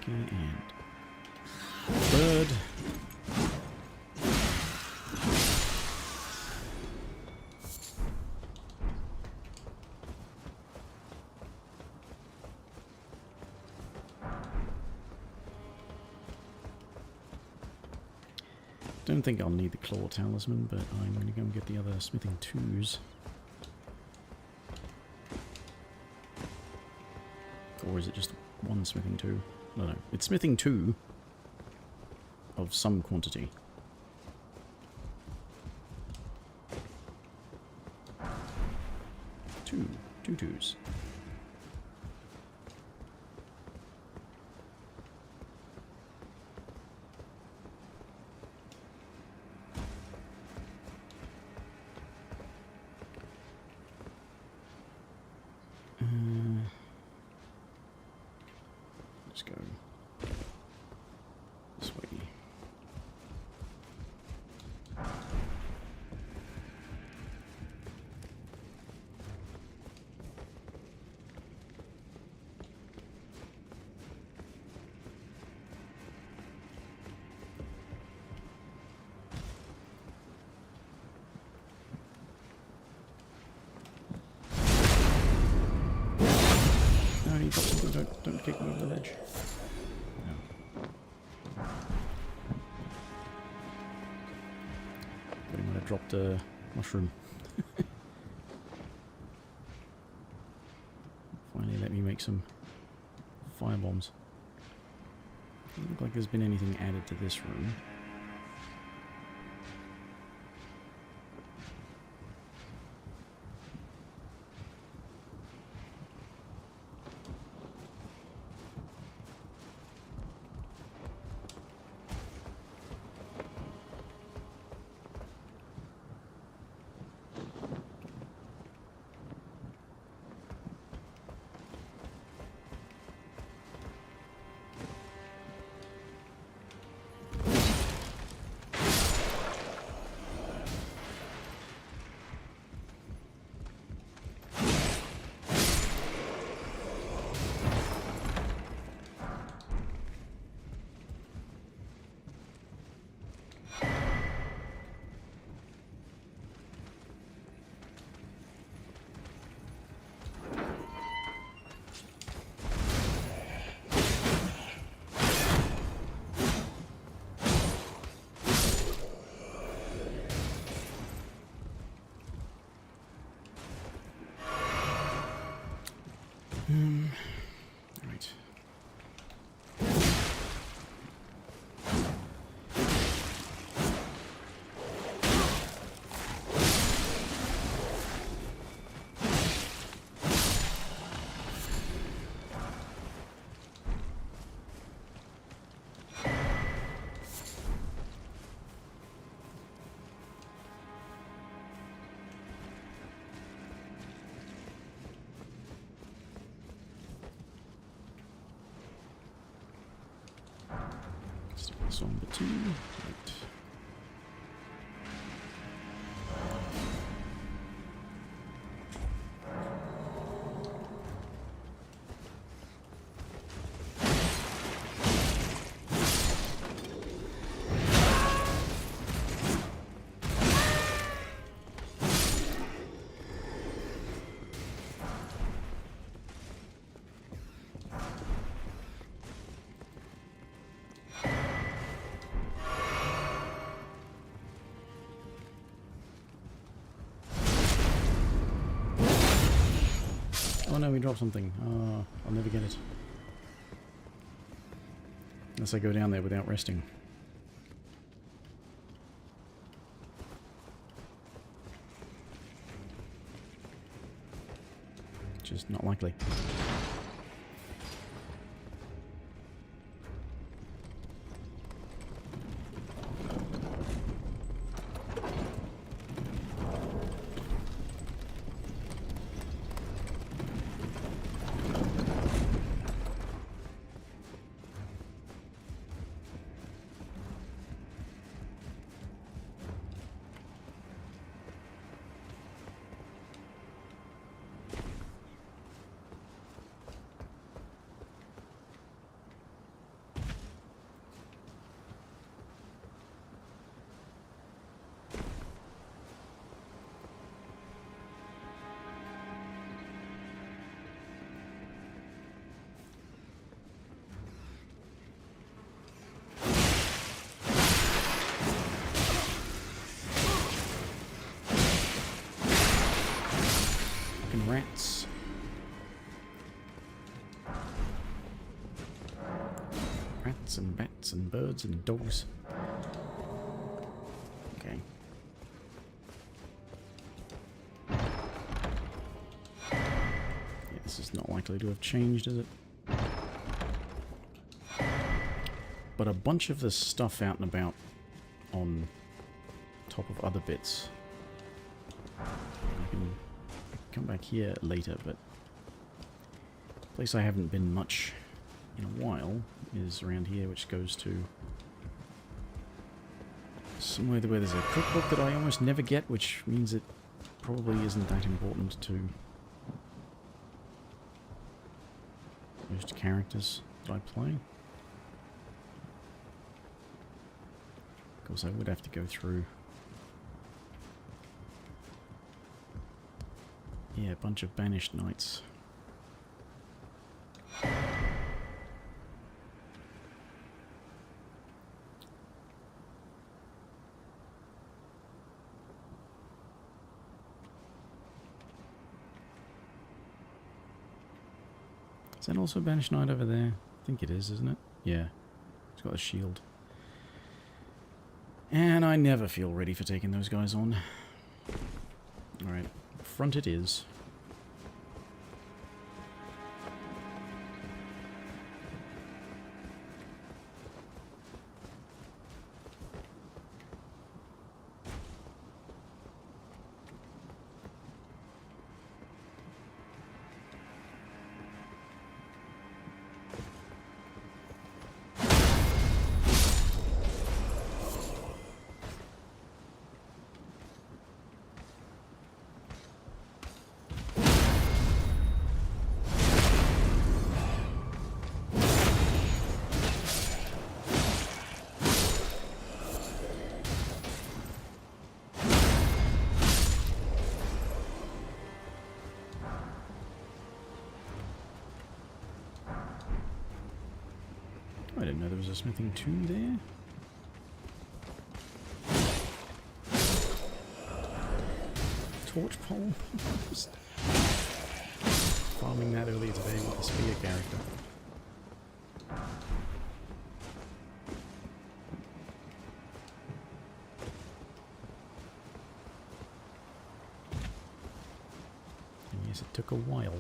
And bird. Don't think I'll need the claw talisman, but I'm going to go and get the other smithing 2s. Or is it just one smithing 2? I don't know. It's smithing 2 of some quantity. Two 2s. Let's go this way. No, you got something. Don't kick me over the ledge. But he might have dropped a mushroom. Finally let me make some firebombs. Doesn't look like there's been anything added to this room. Right. Stick this on the 2. Right. Oh no, we dropped something. Oh, I'll never get it. Unless I go down there without resting. Which is not likely. rats. Rats and bats and birds and dogs. Okay. Yeah, this is not likely to have changed, is it? But a bunch of the stuff out and about on top of other bits. I can come back here later, but the place I haven't been much in a while is around here, which goes to somewhere where there's a cookbook that I almost never get, which means it probably isn't that important to most characters that I play. Of course, I would have to go through... yeah, a bunch of banished knights. Is that also a banished knight over there? I think it is, isn't it? Yeah. It's got a shield. And I never feel ready for taking those guys on. Alright, front it is. I didn't know there was a smithing tomb there. Torch pole? Just farming that earlier today with the spear character. And yes, it took a while.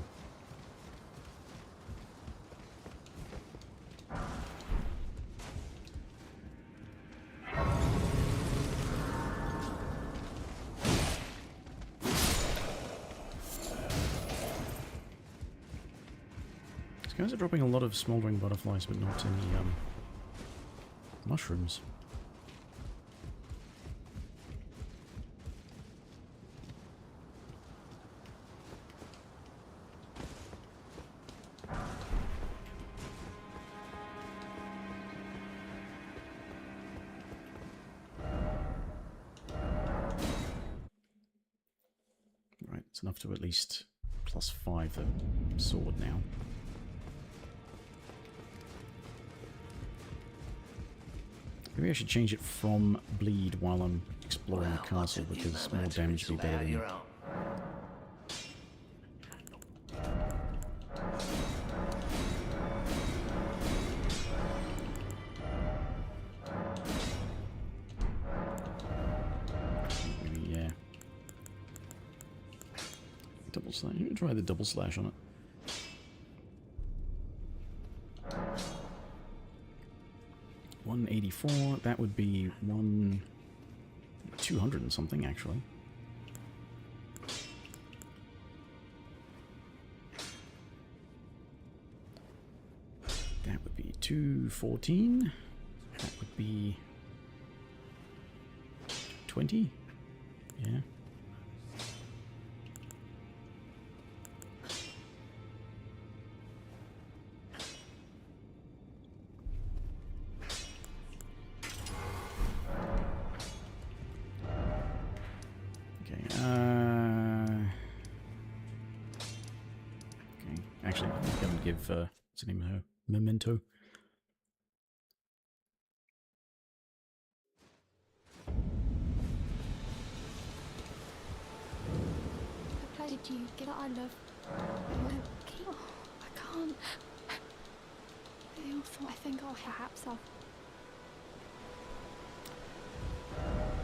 Guys are dropping a lot of smouldering butterflies, but not any mushrooms. Right, it's enough to at least +5 the sword now. Maybe I should change it from bleed while I'm exploring the castle, because more damage would be better than... yeah. Double slash. Try the double slash on it. 184, that would be 200 and something, actually. That would be 214. That would be 20. Yeah. Actually, I'm going to give, what's the name of her? Memento. Did did you get it? I love... Oh, I can't... I think, oh, perhaps I'll...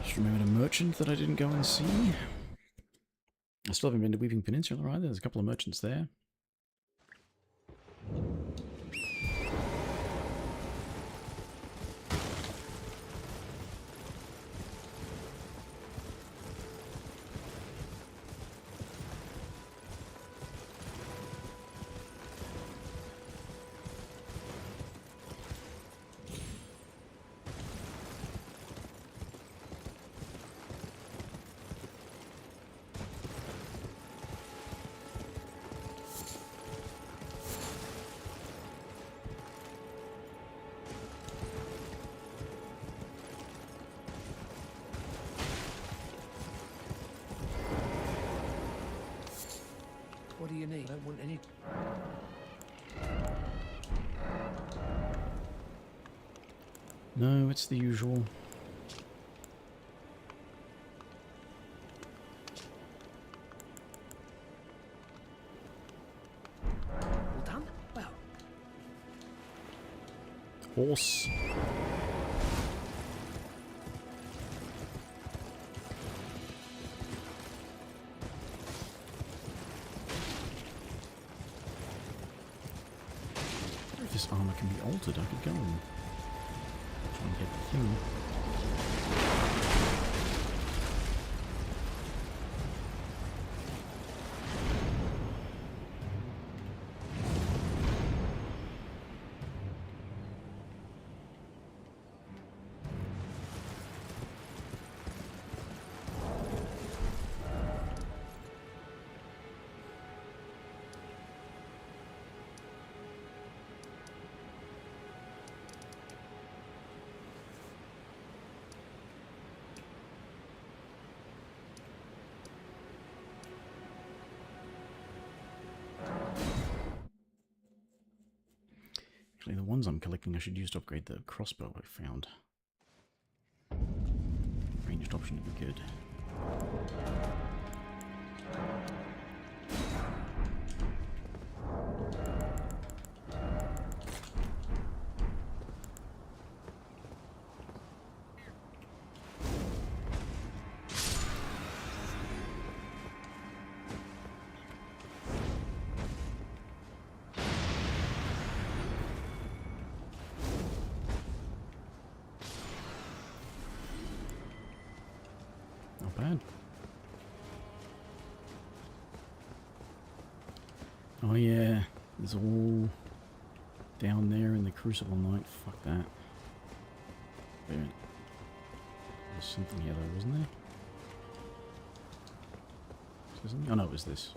Just remembered a merchant that I didn't go and see. I still haven't been to Weeping Peninsula either. There's a couple of merchants there. What do you need? I don't want any... No, it's the usual. All done? Well... Horse. If this armor can be altered, I could go and try and get the thing. Actually, the ones I'm collecting I should use to upgrade the crossbow I found. Ranged option would be good. Not bad. Oh yeah, there's all down there in the Crucible Knight. Fuck that. There was something here though, wasn't there? Oh no, it was this.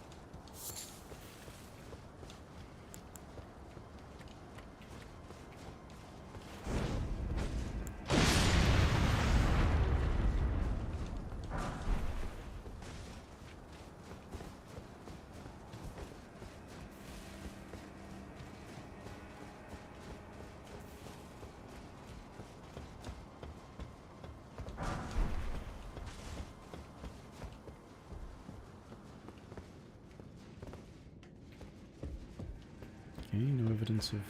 Okay, no evidence of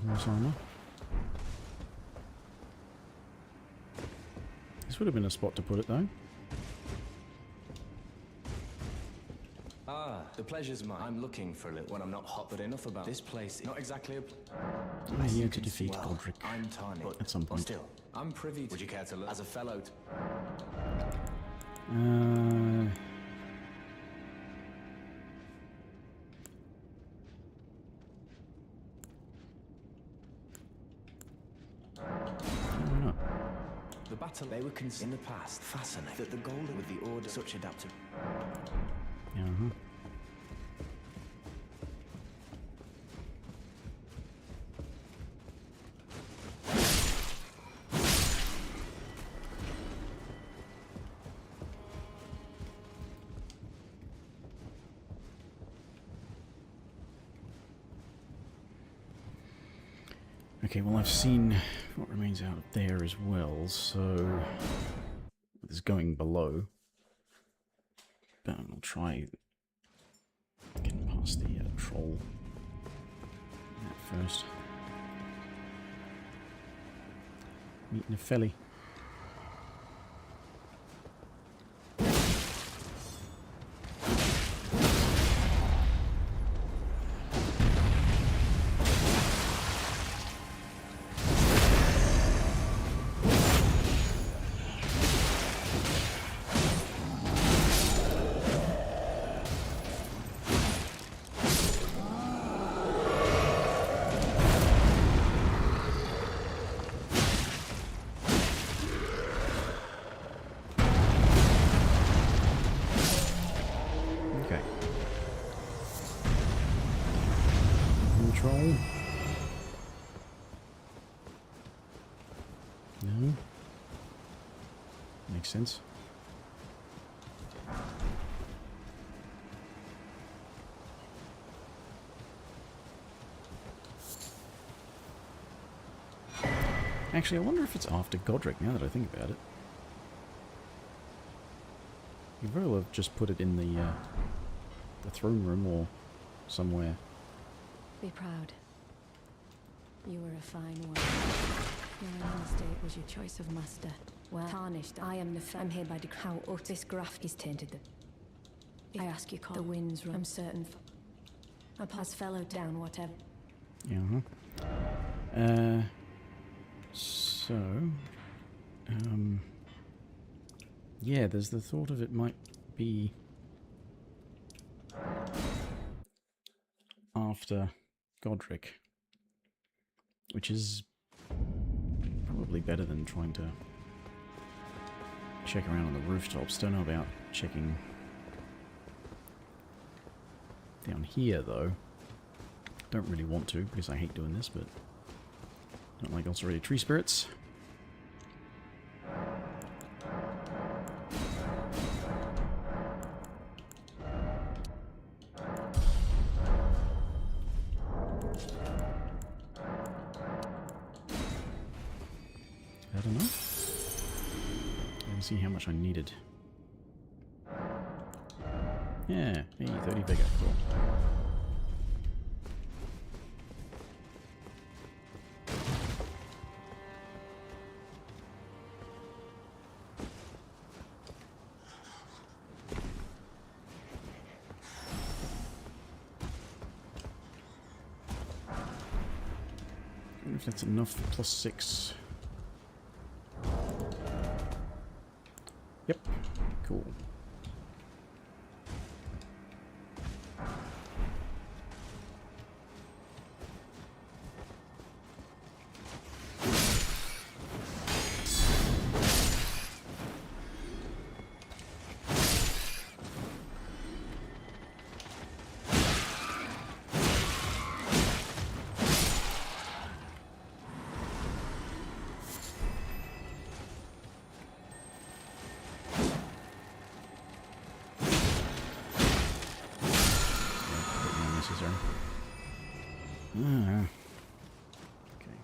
horse armor. This would have been a spot to put it though. Ah, the pleasure's mine. I'm looking for a little when I'm not hot, but enough about this place. Not exactly a... I'm here to defeat Godric I'm Tarnished. at some point. Still, I'm privy to... Would you care to look? As a fellow... Why not? The battle they were in the past. Fascinating. That the golden with the order such adaptive. Uh-huh. Okay, well I've seen what remains out there as well, so There's going below. But I'll try getting past the troll at first. Meeting a filly. Control. No. Makes sense. Actually, I wonder if it's after Godric, now that I think about it. You very well have just put it in the throne room or somewhere. Be proud. You were a fine one. Your own mistake was your choice of master. Well, Tarnished, I am the I'm hereby declare how this graft is tainted them. I ask you, call the winds run. I'm certain. I pass fellow down, whatever. Yeah. So, yeah, there's the thought of it might be after Godric, which is probably better than trying to check around on the rooftops. Don't know about checking down here, though. Don't really want to, because I hate doing this, but don't like ulcerated tree spirits. I don't know. Let me see how much I needed. Yeah, hey, 30 bigger, cool. I wonder if that's enough for +6. Yep, cool. Okay.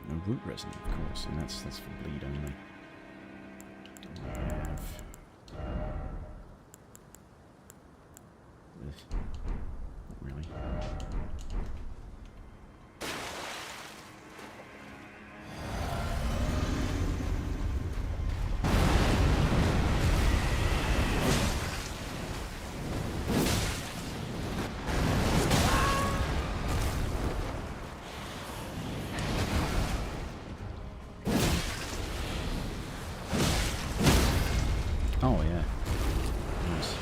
No root resin, of course, and that's for bleed only. Do I have this? Not really. Oh, yeah. Nice.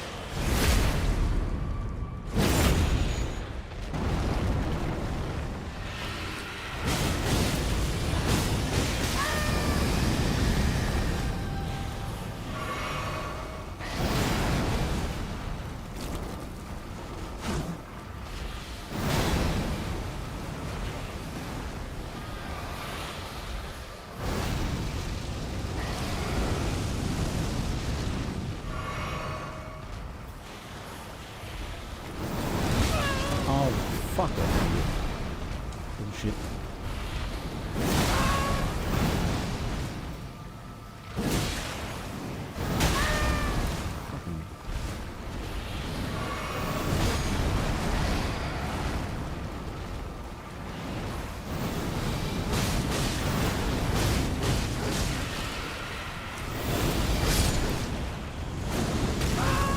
Fuck off. Bullshit. Fucking...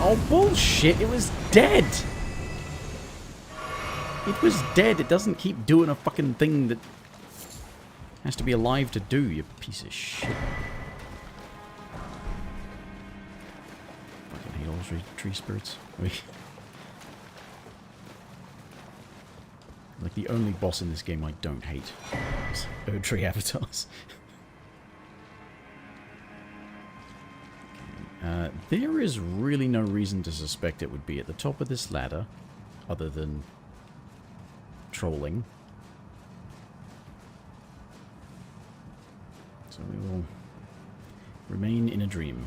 Oh, bullshit! It was dead! It was dead. It doesn't keep doing a fucking thing that has to be alive to do, you piece of shit. Fucking hate all those tree spirits. Like, the only boss in this game I don't hate is Erdtree avatars. There is really no reason to suspect it would be at the top of this ladder, other than trolling. So we will remain in a dream.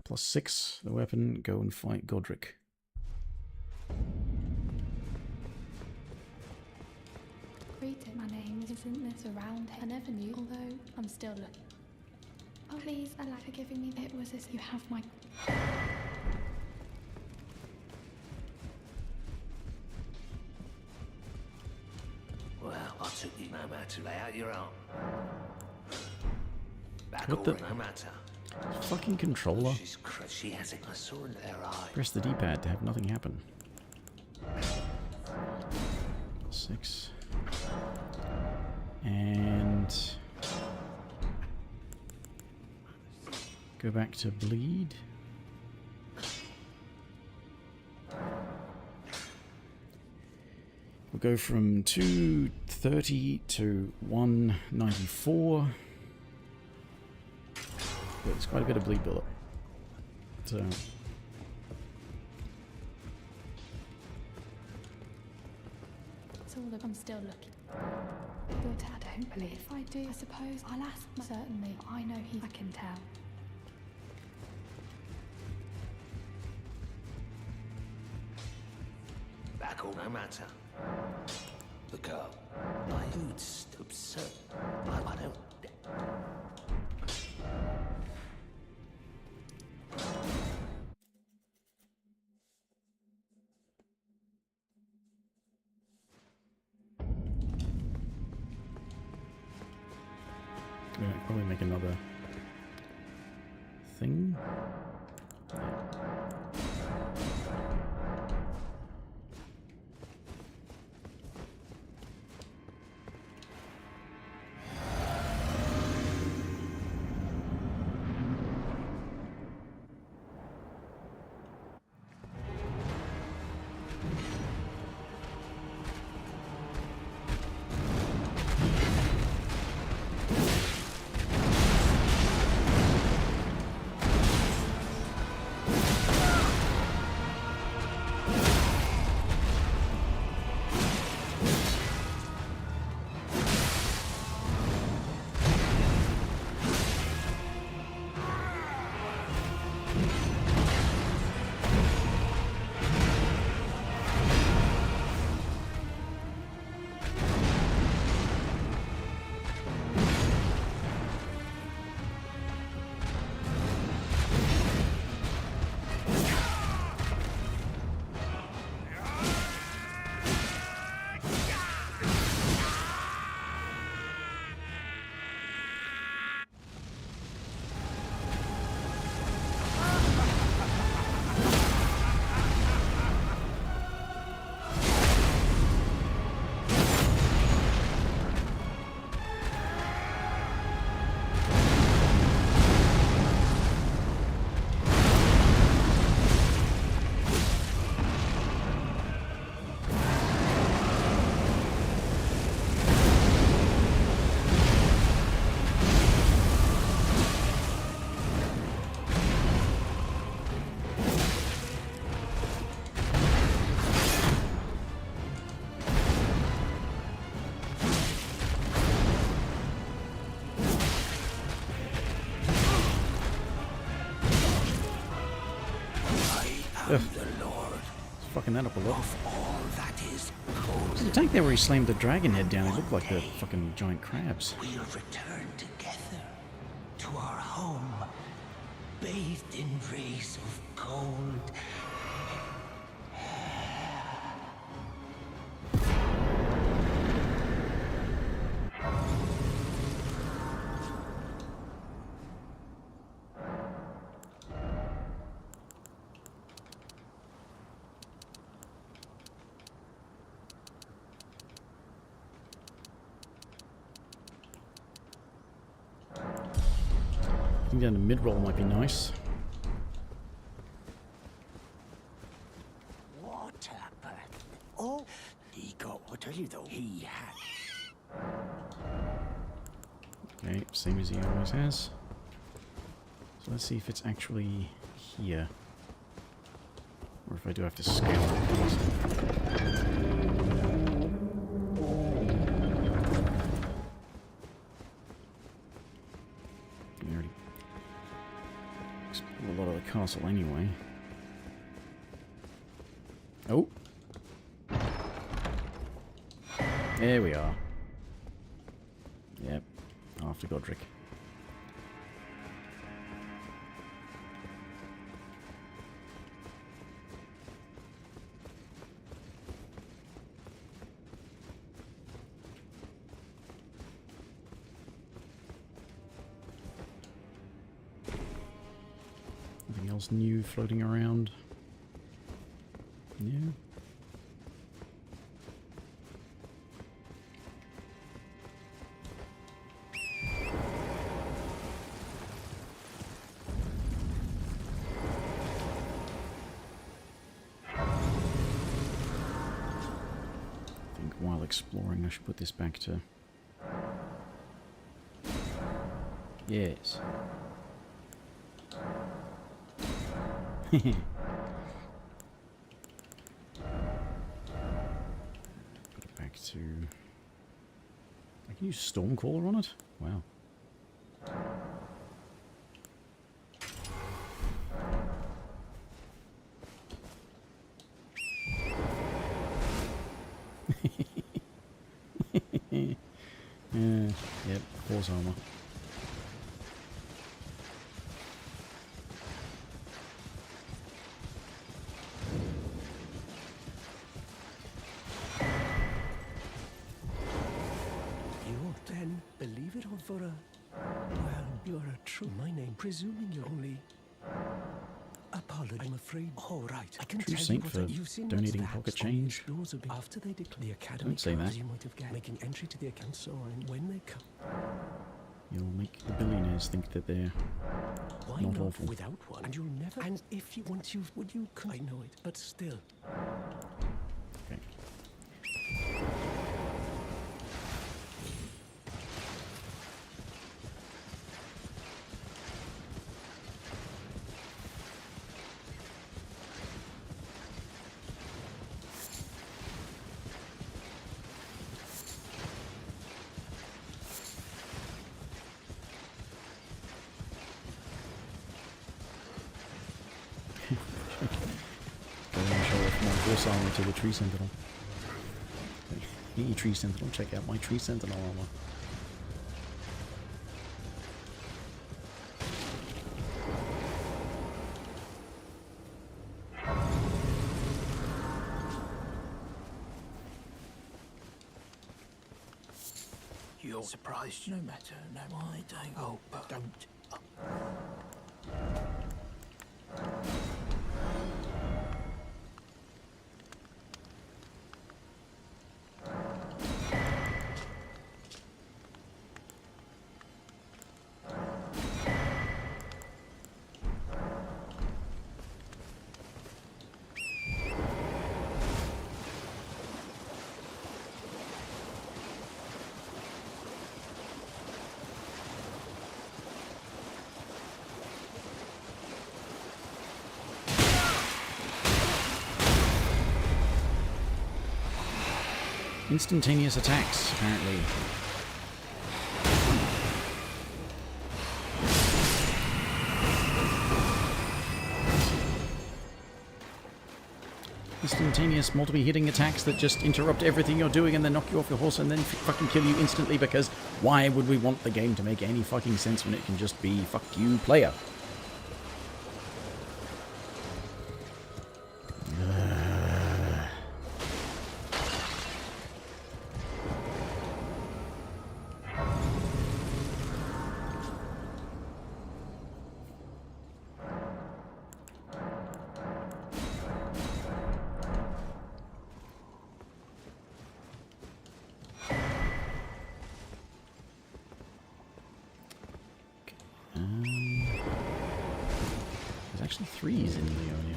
+6, the weapon, go and fight Godric. Greeting. My name isn't this around here. I never knew, although I'm still looking. Oh, please, I'd like for giving me it was this. You have my... Well, I took you no matter to lay out your arm. Back What the... no matter. Fucking controller. She has it. I saw in their eye. Press the D-pad to have nothing happen. 6. And... go back to bleed. We'll go from 230 to 194. But there's quite a bit of bleed build up. So... I'm still looking. But I don't believe. If I do, I suppose I'll ask. Certainly, I know I can tell. Back all no matter. The girl. My dude's absurd. I don't. Yeah, probably make another thing. fucking that up a lot. Of all that is cold, There's a tank there where he slammed the dragon head down. It looked like the fucking giant crabs. we'll return together to our home, bathed in rays of gold. I think down the mid-roll might be nice. What happened? Oh, he got what are you though? He had. Okay, same as he always has. So let's see if it's actually here. Or if I do have to scale it. We already explored a lot of the castle anyway. Oh! There we are. Yep, after Godric. Anything else new floating around? Yeah. I think while exploring I should put this back to... Yes. Put it back to... I can use Stormcaller on it? Wow. Yep, horse armor. Then believe it or for a... Well, you're a true... My name, presuming you're only... Apology. I'm afraid... Oh, right. I can True tell saint you for what you've seen donating what's pocket perhaps only change. explosive. After they declare the academy Don't say that. you might have gained, making entry to the account, so when they come... You'll make the billionaires think that they're Why not not awful. without one? And you'll never... And if you... Once you... Would you... I know it, but still... Okay. Go and show off my horse armor to the tree sentinel. Hey, tree sentinel, check out my tree sentinel armor. You're surprised, no matter. No, why don't? Oh, but don't. Instantaneous attacks, apparently. instantaneous multiple hitting attacks that just interrupt everything you're doing and then knock you off your horse and then fucking kill you instantly, because why would we want the game to make any fucking sense when it can just be fuck you player? There's actually 3s in Leonia.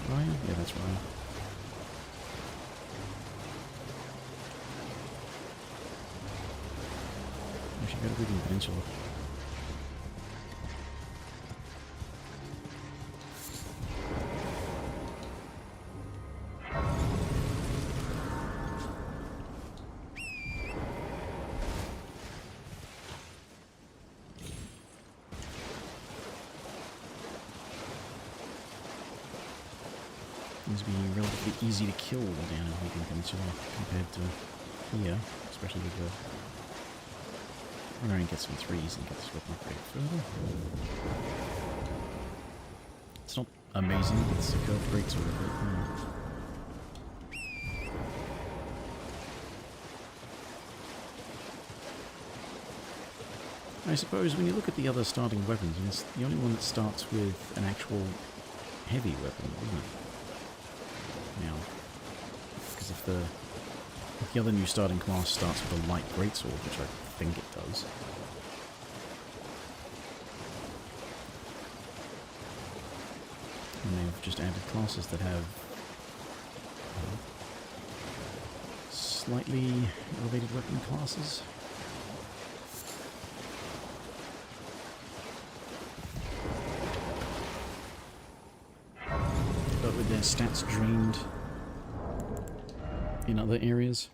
Ryan? Yeah, that's Ryan. We should go to Weeping Peninsula. Seems to be relatively easy to kill down in Weeping Peninsula compared to here, especially with the... We're going to get some 3s and get this weapon upgrade further. It's not amazing, it's a curved greatsword, but I suppose when you look at the other starting weapons, it's the only one that starts with an actual heavy weapon, isn't it? Now, because if the other new starting class starts with a light greatsword, which I think it does, and they've just added classes that have slightly elevated weapon classes. But with their stats drained in other areas.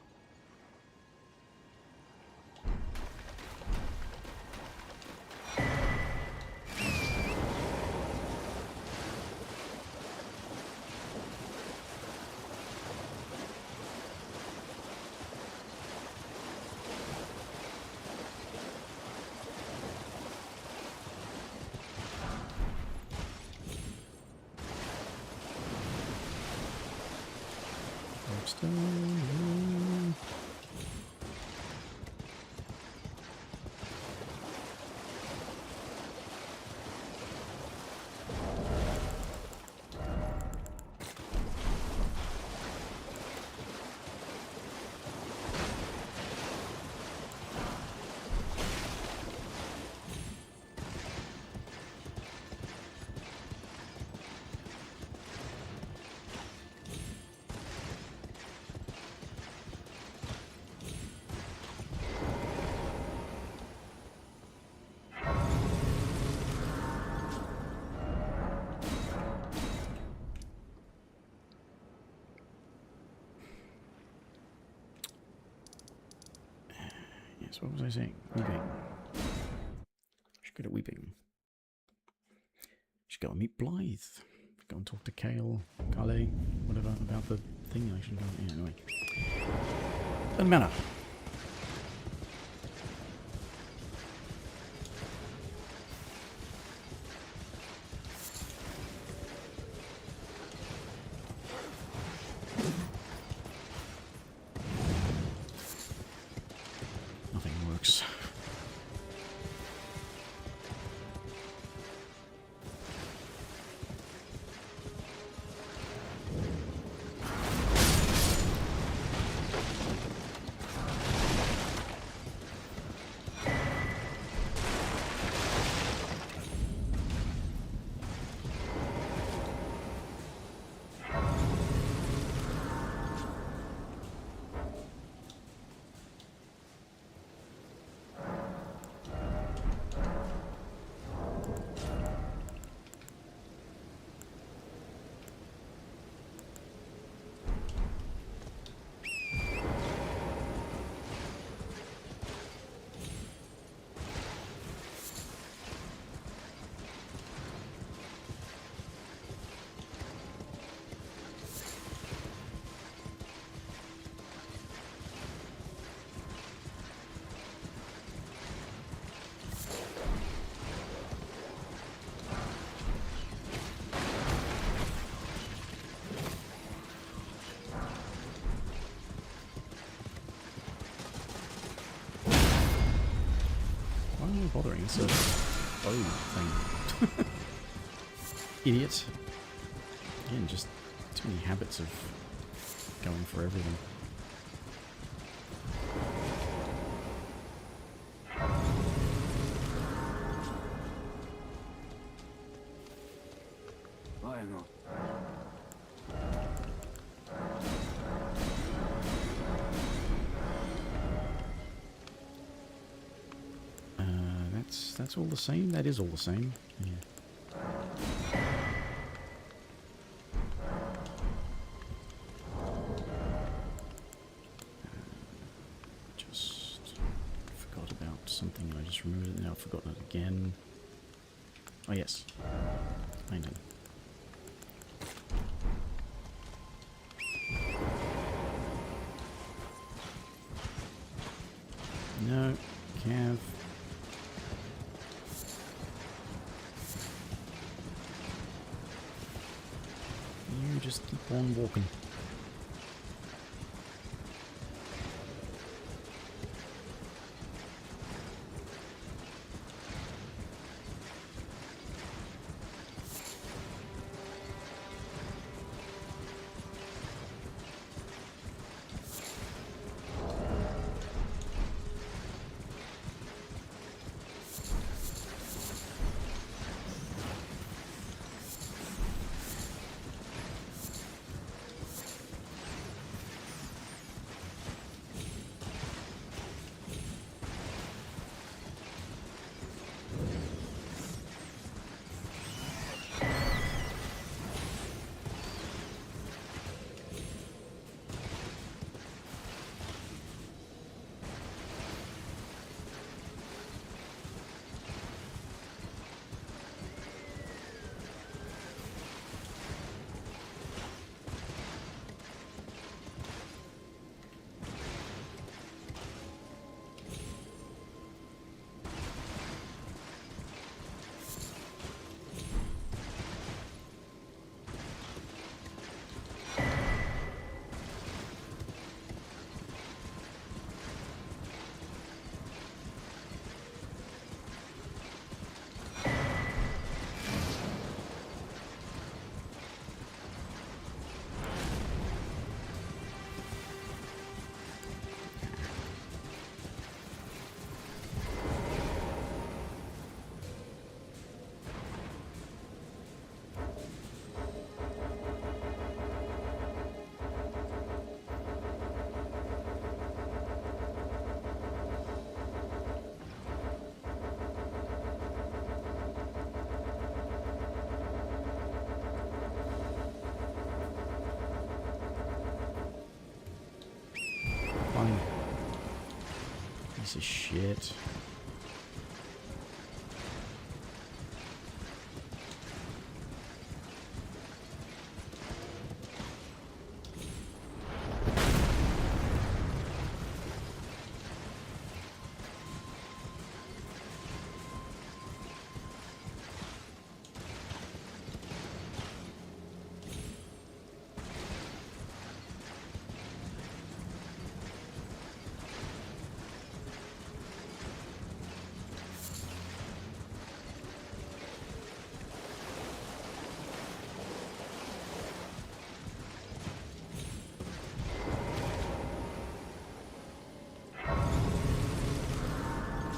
What was I saying? Weeping. Should go to Weeping. Should go and meet Blythe. Go and talk to Kale, whatever, about the thing I should go. Yeah, anyway. Doesn't matter. bothering? It's a bow thing. Idiot. Again, just too many habits of going for everything. That's all the same? That is all the same. Yeah. Just forgot about something. I just remembered it now. I've forgotten it again. Oh yes. I know. No. Cav. You just keep on walking. Fine. Piece of shit.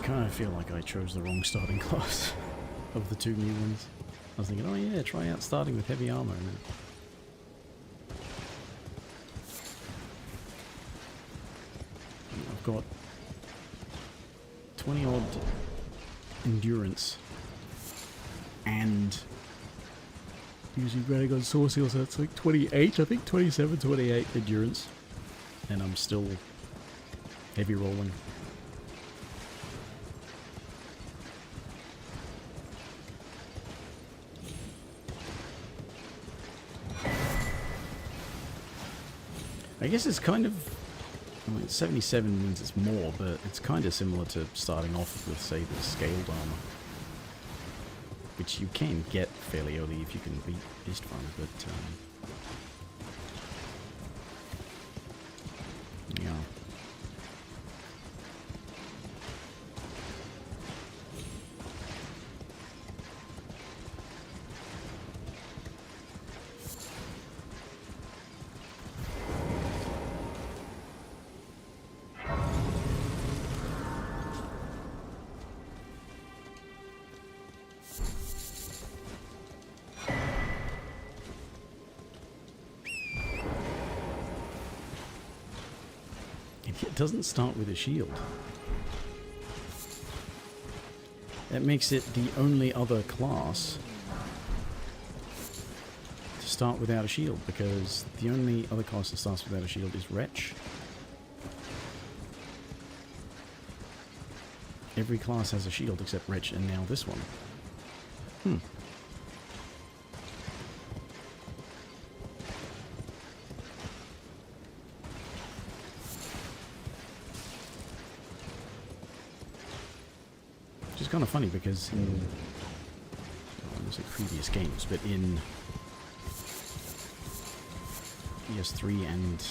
Kind of feel like I chose the wrong starting class of the two new ones. I was thinking, oh yeah, try out starting with heavy armor. And then I've got 20 odd endurance and using Dragon Sword Seal, so it's like 28, I think 27, 28 endurance, and I'm still heavy rolling. I guess it's kind of, I mean, 77 means it's more, but it's kind of similar to starting off with, say, the scaled armor, which you can get fairly early if you can beat Istvan, but yeah. It doesn't start with a shield. That makes it the only other class to start without a shield, because the only other class that starts without a shield is Wretch. Every class has a shield except Wretch, and now this one. Which is kind of funny because in, I won't say previous games, but in DS3 and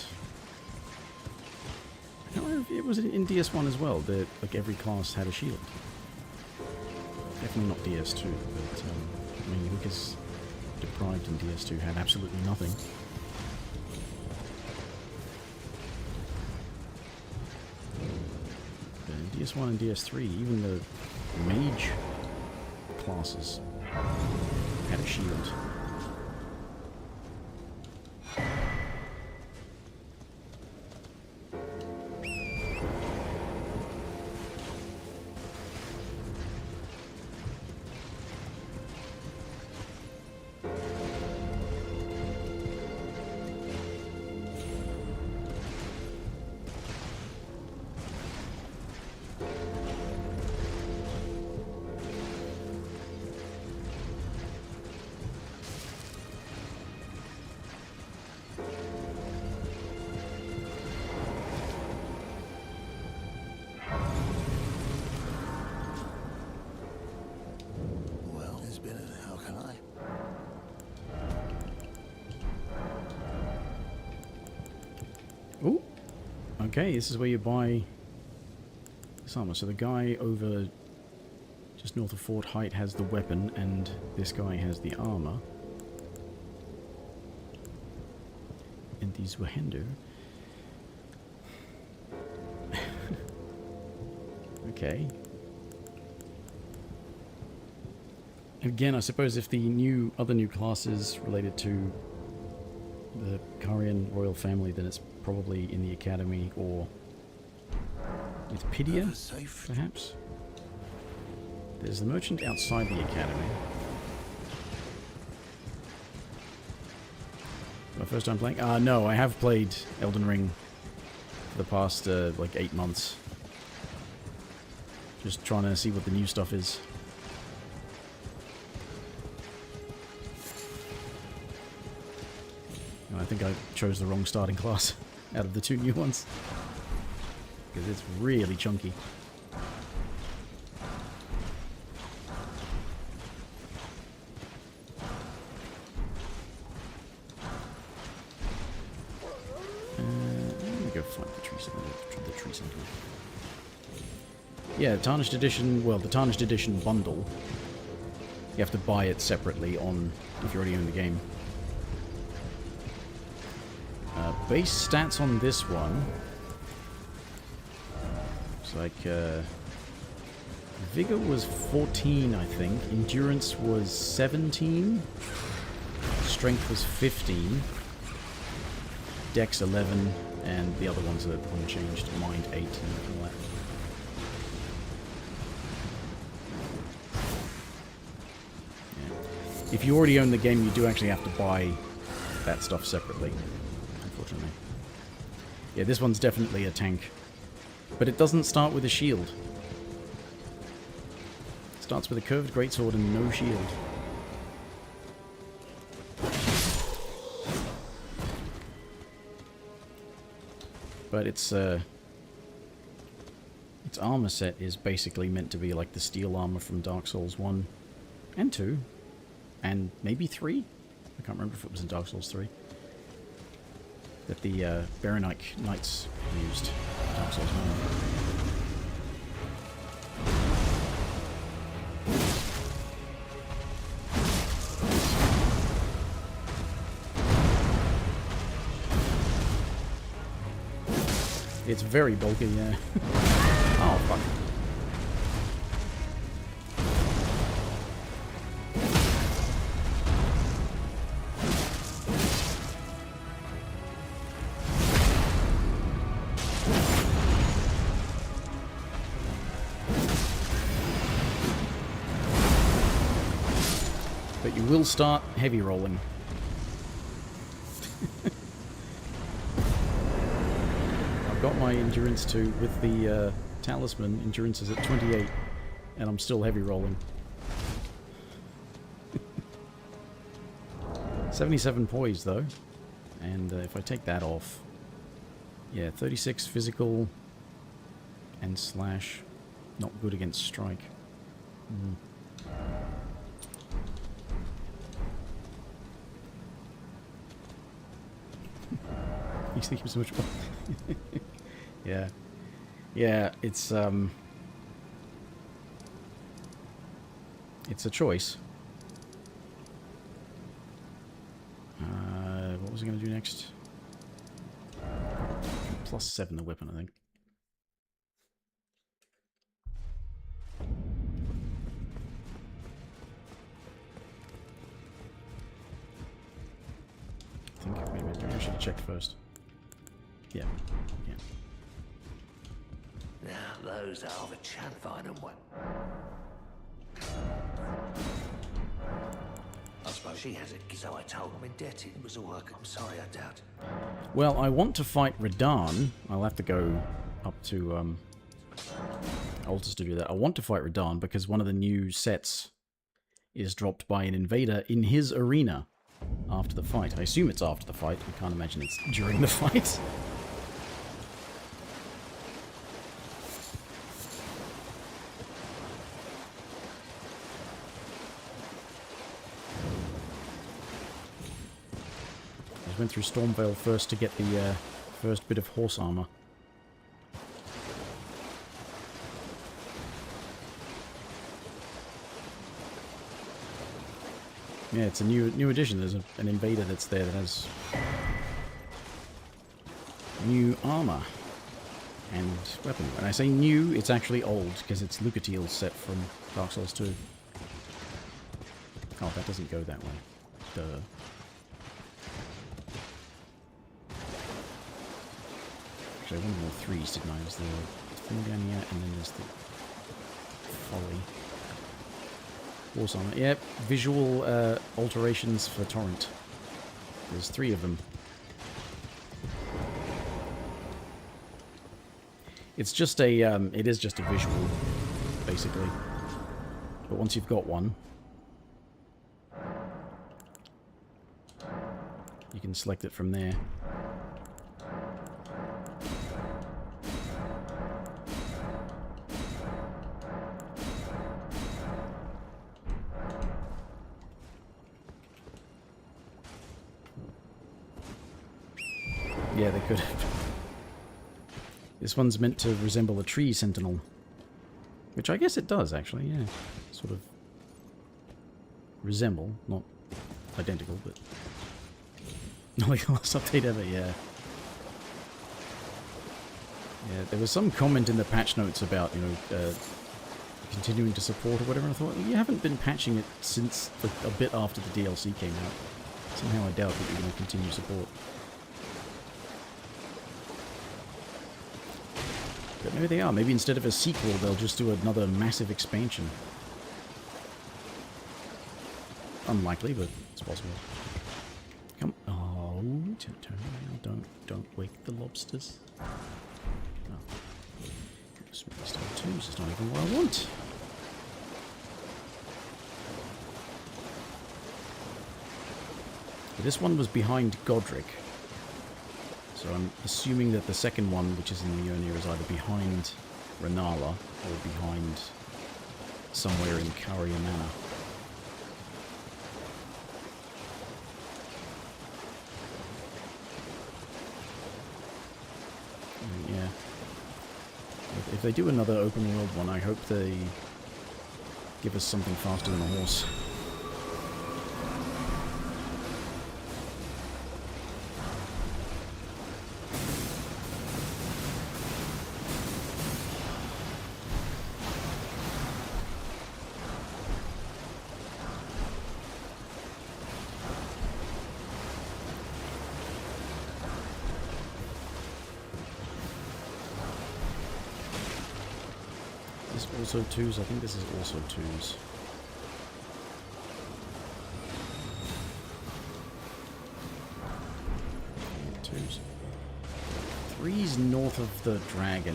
I don't know if it was in DS1 as well, that like every class had a shield. Definitely not DS2, but I mean, Lucas Deprived in DS2 had absolutely nothing. But in DS1 and DS3, even the mage classes had a shield. Well, it's been a... How can I? Ooh. Okay, this is where you buy this armor. So the guy over just north of Fort Height has the weapon, and this guy has the armor. And these Wahendo. Okay. Again, I suppose if the other new classes related to the Karian royal family, then it's probably in the academy or with Pidia, Safe. perhaps. There's the merchant outside the academy. My first time playing? No, I have played Elden Ring for the past like 8 months. Just trying to see what the new stuff is. I think I chose the wrong starting class out of the 2 new ones. Because it's really chunky. Let me go find the tree center. Yeah, Tarnished Edition, well, the Tarnished Edition bundle. You have to buy it separately on if you already own the game. Base stats on this one. It's like, Vigor was 14, I think. Endurance was 17. Strength was 15. Dex 11. And the other ones are unchanged. Mind 8 and all that. Yeah. If you already own the game, you do actually have to buy that stuff separately. Unfortunately. Yeah, this one's definitely a tank. But it doesn't start with a shield. It starts with a curved greatsword and no shield. But its armor set is basically meant to be like the steel armor from Dark Souls 1 and 2. And maybe 3? I can't remember if it was in Dark Souls 3. That the Baronite Knights used in Dark Souls 1. It's very bulky, yeah. Oh, fuck. but you will start heavy rolling. I've got my endurance 2 with the talisman. Endurance is at 28, and I'm still heavy rolling. 77 poise though, and if I take that off, yeah, 36 physical and slash, not good against strike. You think so much fun? Yeah, yeah, it's a choice. What was I going to do next? +7 the weapon, I think. Maybe I should have checked first. Yeah, yeah. Now those are the Chanfine and one. I suppose she has it, so I told him indebted. It was all I could. I'm sorry, I doubt. Well, I want to fight Radahn. I'll have to go up to altars to do that. I want to fight Radahn because one of the new sets is dropped by an invader in his arena after the fight. I assume it's after the fight. I can't imagine it's during the fight. I went through Stormvale first to get the first bit of horse armor. Yeah, it's a new addition. There's an invader that's there that has new armor and weapon. When I say new, it's actually old, because it's Lucatiel's set from Dark Souls 2. Oh, that doesn't go that way. Duh. Actually, I wanted more threes, didn't I? There's the thing down here, and then there's the folly. Horse armor. Yep, visual alterations for Torrent. There's 3 of them. It's just a, it is just a visual, basically. But once you've got one, you can select it from there. Yeah, they could have. This one's meant to resemble a tree sentinel. Which I guess it does, actually, yeah. Sort of resemble, not identical, but not like the last update ever, yeah. Yeah, there was some comment in the patch notes about, you know, continuing to support or whatever, and I thought, well, you haven't been patching it since a bit after the DLC came out. Somehow I doubt that you're going to continue support. But maybe they are. Maybe instead of a sequel, they'll just do another massive expansion. Unlikely, but it's possible. Come. Oh, turn around. Don't wake the lobsters. Oh. Star 2s is not even what I want. But this one was behind Godric. So I'm assuming that the second one, which is in the Mjolnir, is either behind Renala or behind somewhere in Caria Manor. Yeah. If they do another open world one, I hope they give us something faster than a horse. Also 2s? I think this is also 2s. trees north of the dragon.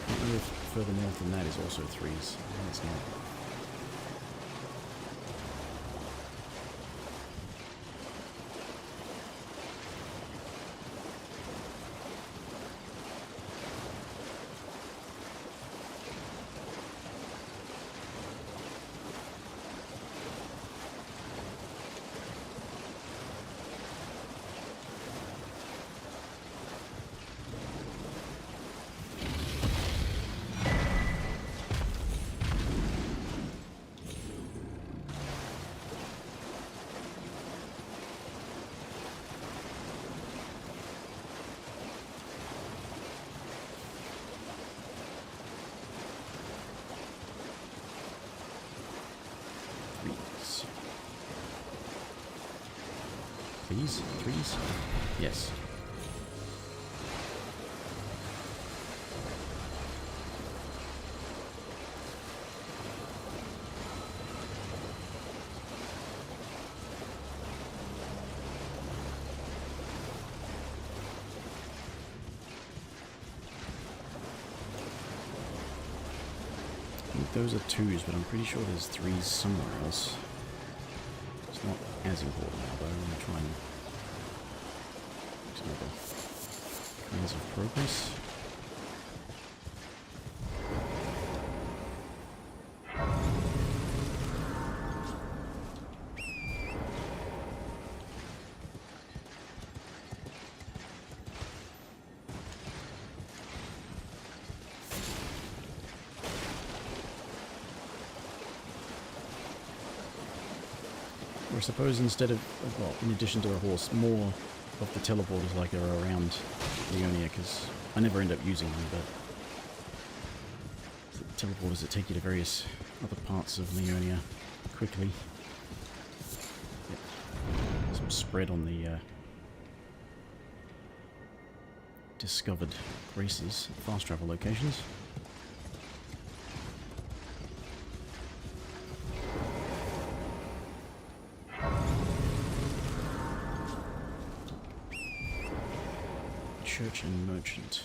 I don't know if further north than that is also trees. No, it's not. Please? Trees? Yes. I think those are twos, but I'm pretty sure there's threes somewhere else. It's not as important now, though. I'm going to try and some other kinds of progress. Or I suppose instead of, well, in addition to the horse, more of the teleporters like are around Leonia, because I never end up using them, but the teleporters that take you to various other parts of Leonia quickly. Yep. Some spread on the discovered races, fast travel locations. Church and merchant.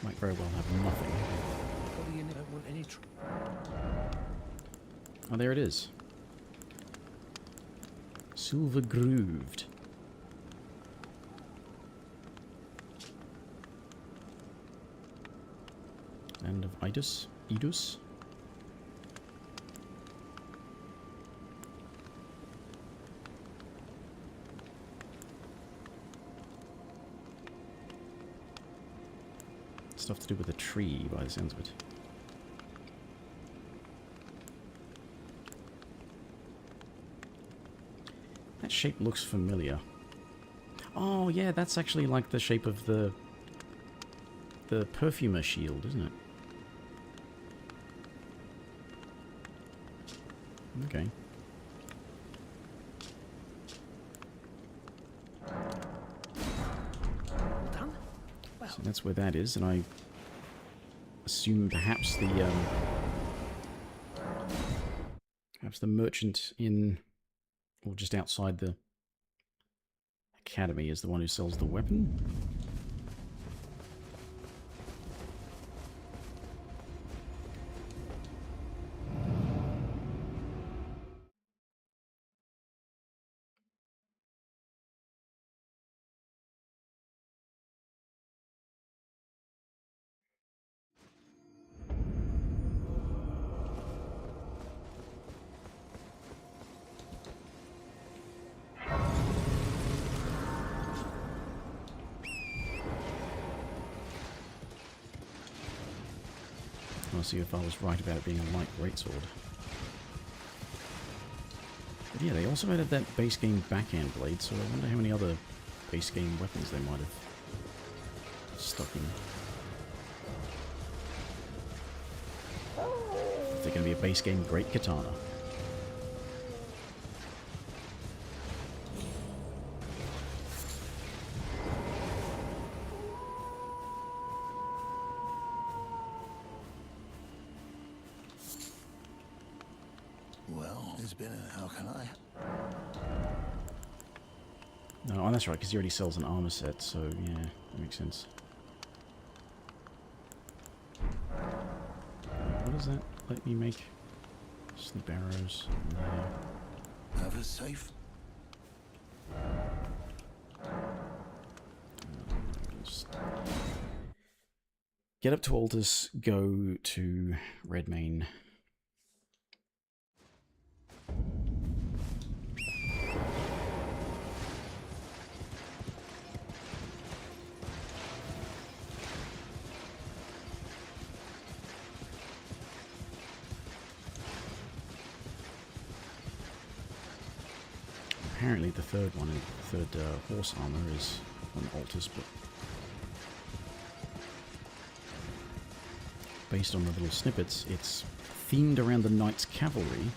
Might very well have nothing. Oh, there it is. Silver grooved. Land of Idus? Idus? Stuff to do with a tree, by the sounds of it. That shape looks familiar. Oh, yeah, that's actually like the shape of the perfumer shield, isn't it? Okay. So that's where that is, and I assume perhaps the merchant in, or just outside the academy is the one who sells the weapon. to see if I was right about it being a light greatsword. But yeah, they also added that base game backhand blade, so I wonder how many other base game weapons they might have stuck in. If they're going to be a base game great katana. Well, it's been how can I? No, oh, that's right, because he already sells an armor set, so yeah, that makes sense. What does that let me make? Sleep arrows. No. Have a safe. Just get up to Altus, go to Redmane. Apparently the third one, the third horse armor is on Altus, but based on the little snippets, it's themed around the Knight's Cavalry,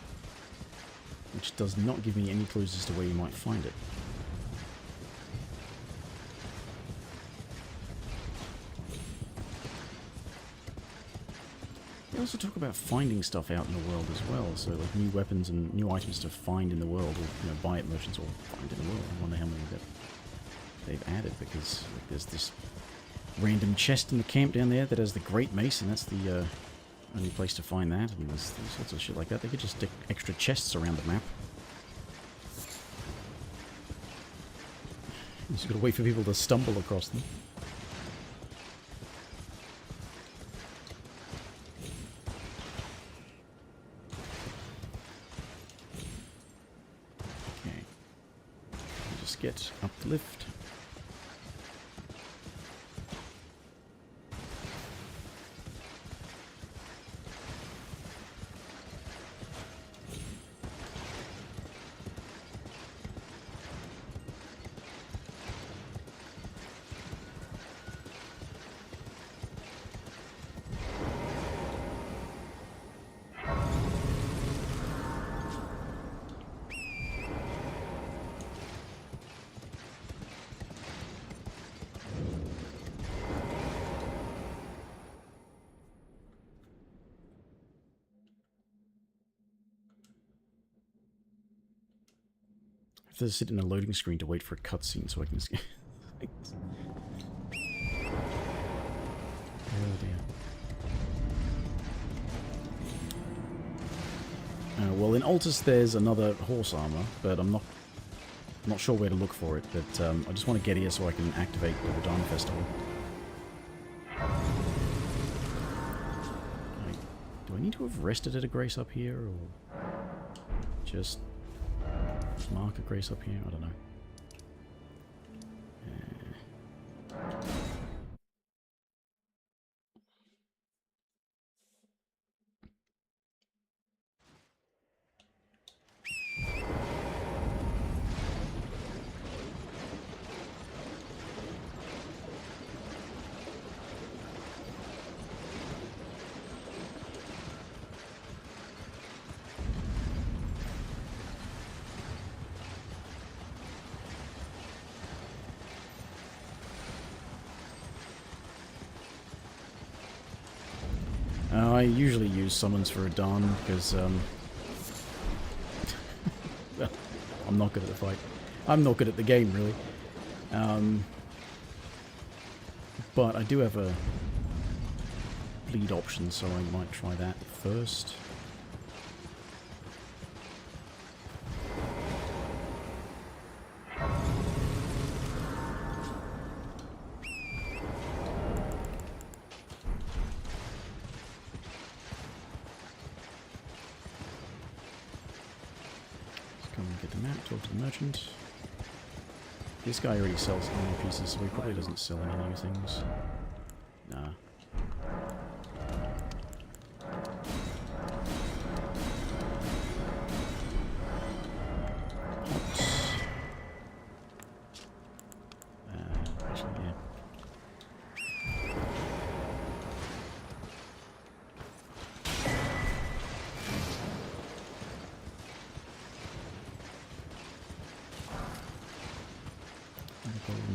which does not give me any clues as to where you might find it. They also talk about finding stuff out in the world as well, so like new weapons and new items to find in the world, or buy at merchants or find in the world. I wonder how many that they've added, because like, there's this random chest in the camp down there that has the Great Mace, and that's the only place to find that, and there's lots of shit like that. They could just stick extra chests around the map. You just gotta wait for people to stumble across them. Get up the lift. I have to sit in a loading screen to wait for a cutscene so I can see. Oh dear. Well, in Altus there's another horse armor, but I'm not sure where to look for it. But I just want to get here so I can activate the Radahn Festival. Do I need to have rested at a grace up here, or just mark a grace up here? I don't know. I usually use summons for Radahn because, well, I'm not good at the fight. I'm not good at the game, really. But I do have a bleed option, so I might try that first. Talk to the merchant. This guy already sells armor pieces, so he probably doesn't sell any new things. Nah.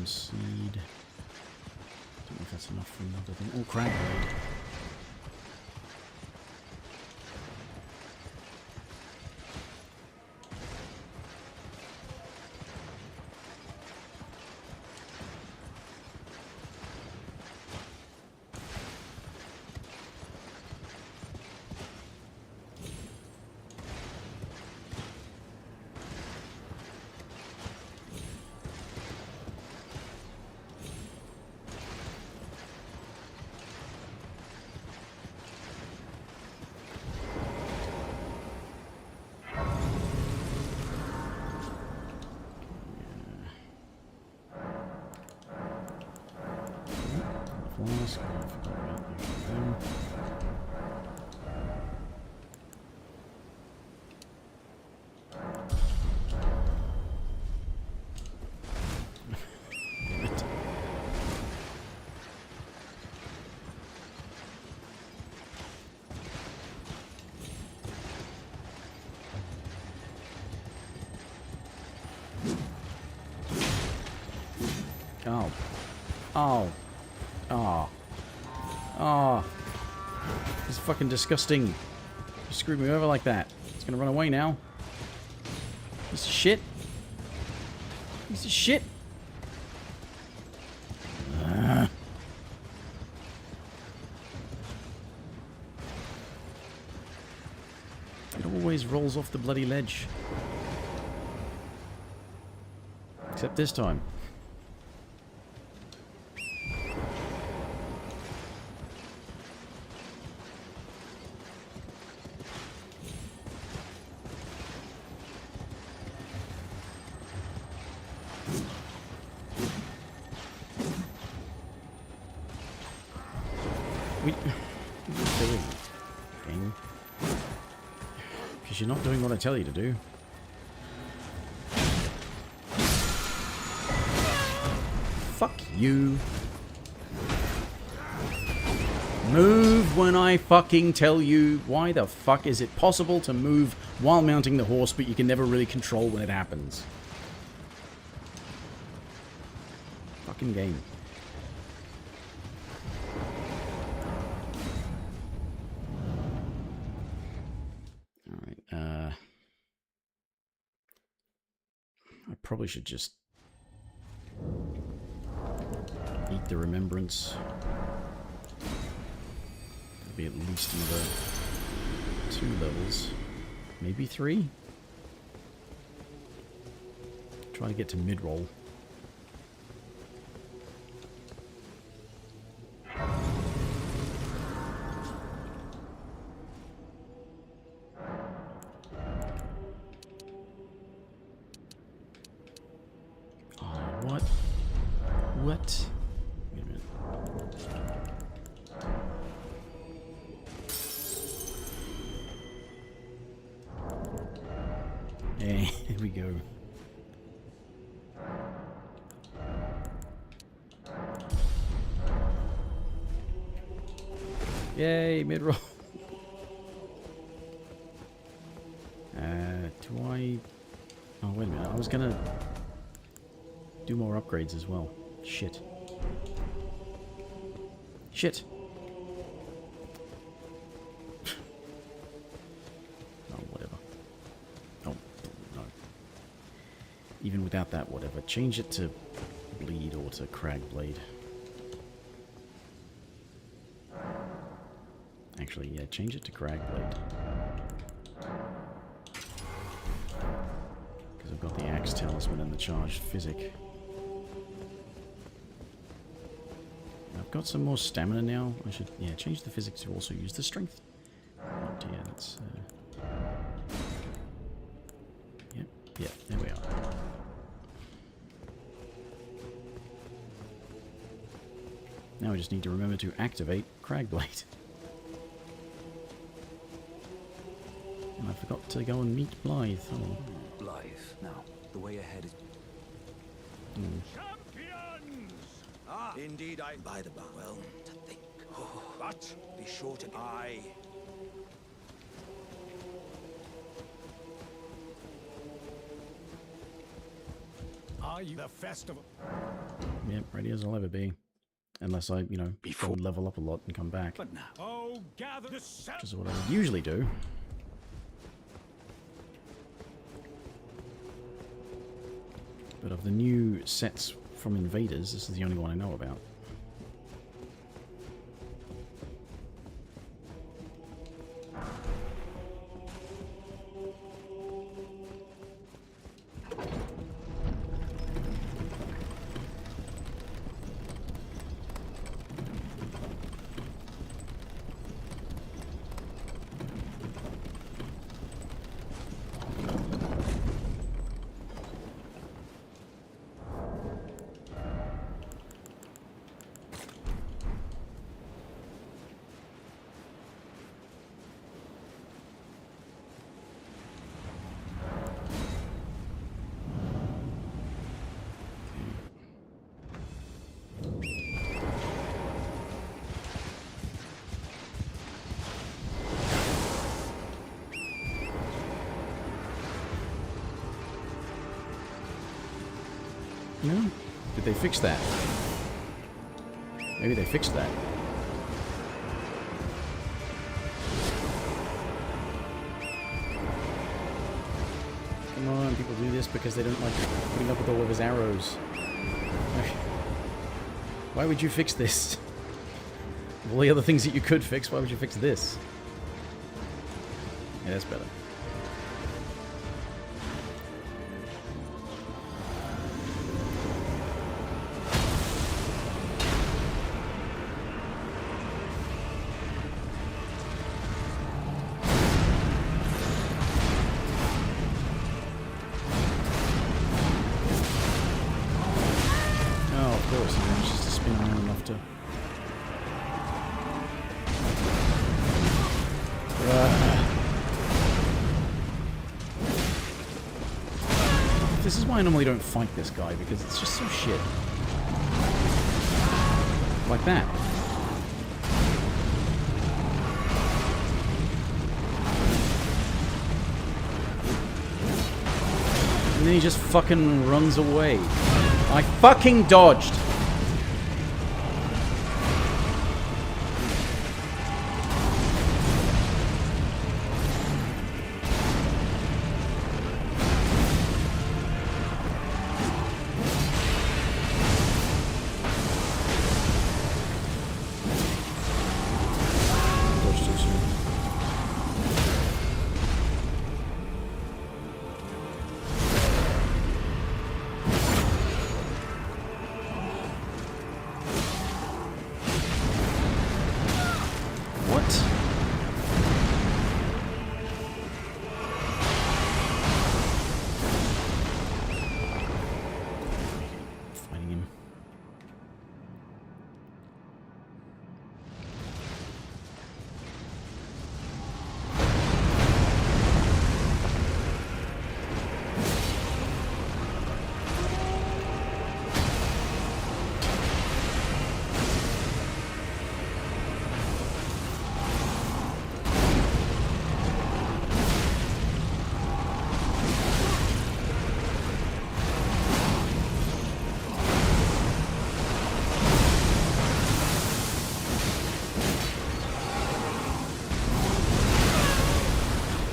Wisdom Seed. Don't know if that's enough for another thing. Oh, Crag Blade. Flask. I forgot about them. Damn it. Oh. Oh. Oh. Oh. This is fucking disgusting. You screwed me over like that. It's gonna run away now. Piece of shit. Piece of shit. It always rolls off the bloody ledge. Except this time. What are you doing, game? Because you're not doing what I tell you to do. Fuck you. Move when I fucking tell you. Why the fuck is it possible to move while mounting the horse, but you can never really control when it happens? Fucking game. I probably should just eat the remembrance. There'll be at least another 2 levels. Maybe 3? Try to get to mid-roll. What? What? Wait a minute. Hey, here we go. Yay, mid-roll. Do I... Oh, wait a minute. I was gonna do more upgrades as well. Shit. Shit. Oh, whatever. Oh, no. Even without that, whatever. Change it to bleed or to crag blade. Actually, yeah, change it to crag blade. Because I've got the axe talisman and the charged physic. I've got some more stamina now. I should, yeah, change the physics to also use the strength. Oh dear, that's... Yep, there we are. Now we just need to remember to activate Cragblade. And I forgot to go and meet Blythe. Oh. Blythe. Now, the way ahead is... Champions! Ah, indeed, I... By the bar. Well, to think. Oh, but be sure to... Are you the festival? Yep, ready as I'll ever be. Unless I, you know, go and level up a lot and come back. But now, oh, gather the Which is what I would usually do. But of the new sets from Invaders, this is the only one I know about. No? Did they fix that? Maybe they fixed that. Come on, people do this because they don't like putting up with all of his arrows. Why would you fix this? Of all the other things that you could fix, why would you fix this? Yeah, that's better. This is why I normally don't fight this guy, because it's just so shit. Like that. And then he just fucking runs away. I fucking dodged!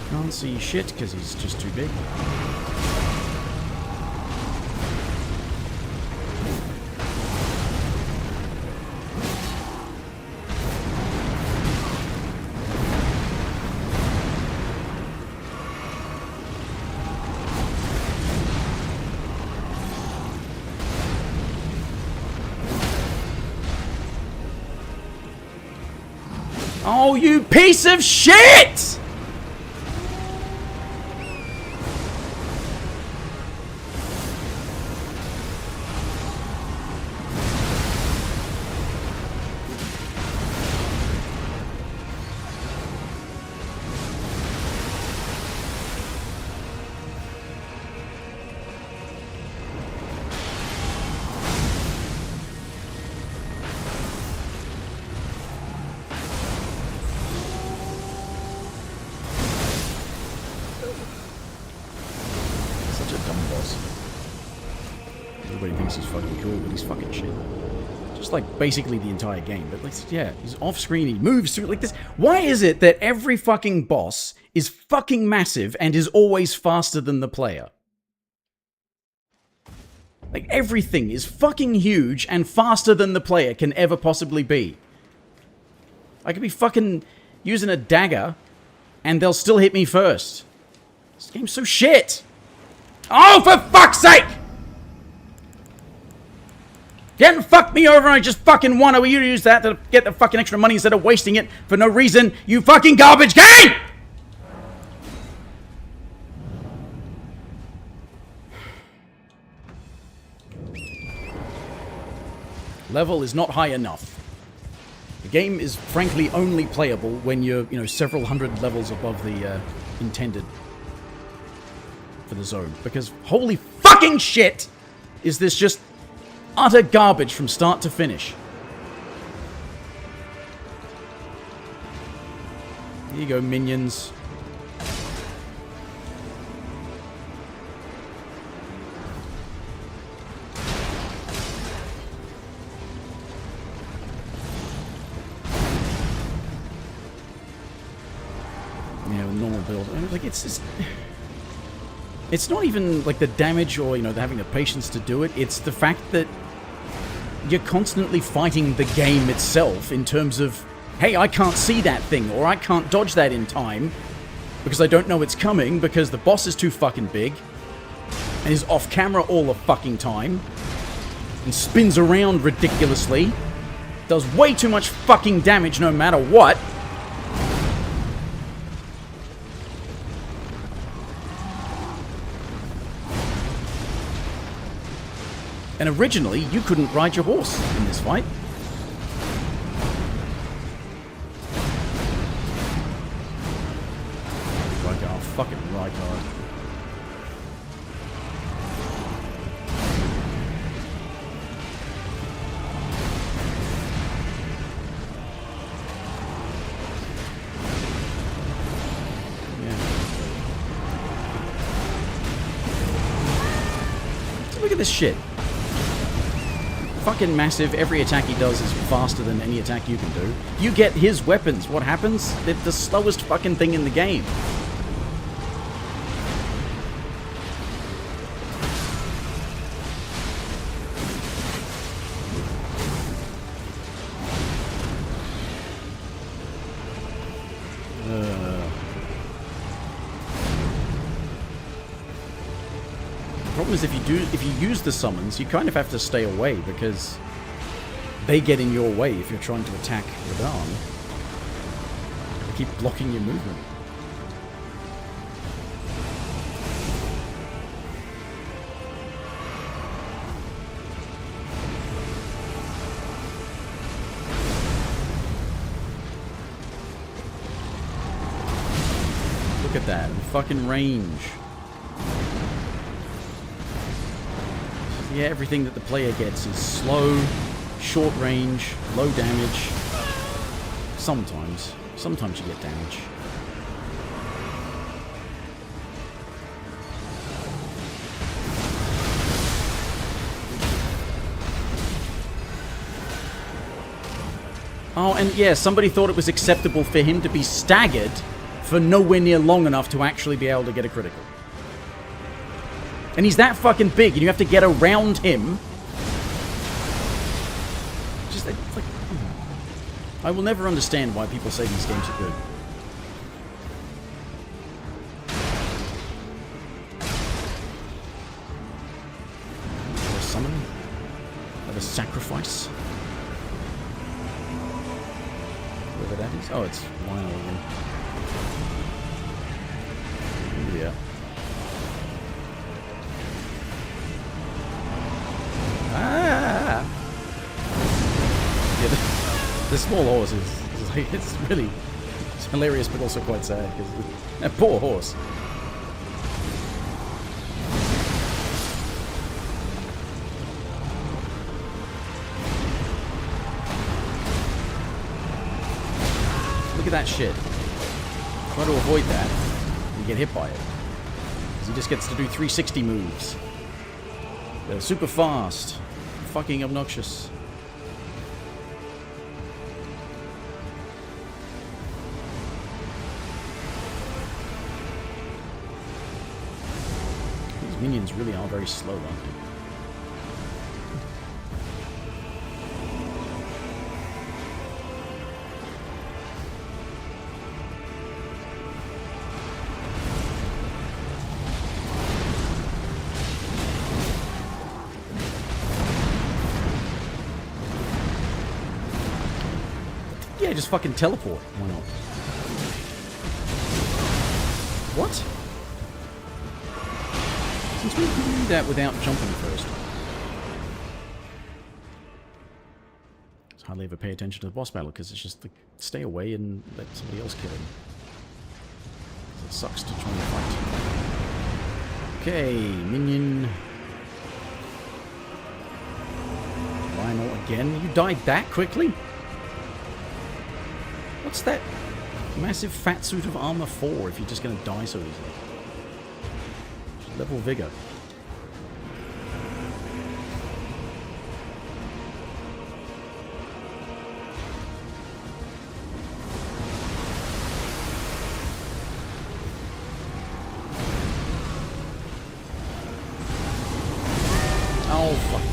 Can't see shit because he's just too big. Oh, you piece of shit! everybody thinks he's fucking cool, but he's fucking shit. Just like basically the entire game. But like, yeah, he's off screen, he moves through like this. Why is it that every fucking boss is fucking massive and is always faster than the player? Like everything is fucking huge and faster than the player can ever possibly be. I could be fucking using a dagger and they'll still hit me first. This game's so shit. Oh, for fuck's sake! You hadn't fucked me over and I just fucking wanted you to use that to get the fucking extra money instead of wasting it for no reason, you fucking garbage game! Level is not high enough. The game is frankly only playable when you're, you know, several hundred levels above the intended for the zone. Because holy fucking shit is this just utter garbage from start to finish. Here you go, minions. Yeah, normal build. Like, it's just... It's not even, like, the damage or, you know, having the patience to do it. It's the fact that you're constantly fighting the game itself in terms of, hey, I can't see that thing, or I can't dodge that in time because I don't know it's coming because the boss is too fucking big and is off camera all the fucking time and spins around ridiculously, does way too much fucking damage no matter what. And originally, you couldn't ride your horse in this fight. Rygar, fucking Rygar. Yeah. So look at this shit. Fucking massive. Every attack he does is faster than any attack you can do. You get his weapons. What happens? They're the slowest fucking thing in the game. The problem is if you use the summons, you kind of have to stay away because they get in your way if you're trying to attack Radahn. They keep blocking your movement. Look at that, fucking range. Yeah, everything that the player gets is slow, short range, low damage. Sometimes. Sometimes you get damage. Oh, and yeah, somebody thought it was acceptable for him to be staggered for nowhere near long enough to actually be able to get a critical. And he's that fucking big, and you have to get around him. Just like, I will never understand why people say these games are good. Another summon? Another sacrifice? Whoever that is? Oh, it's Lionel again. Yeah. Ah! Yeah, the small horse is like, it's really hilarious, but also quite sad because that poor horse. Look at that shit. Try to avoid that and get hit by it. Because he just gets to do 360 moves. They're super fast. Fucking obnoxious. These minions really are very slow, aren't they? Yeah, just fucking teleport. Why not? What? Since we can do that without jumping first. Just hardly ever pay attention to the boss battle because it's just like, stay away and let somebody else kill him. It sucks to try and fight. Okay, minion. Lionel again. You died that quickly? What's that massive fat suit of armor for if you're just going to die so easily? Level vigor. Oh, fuck you.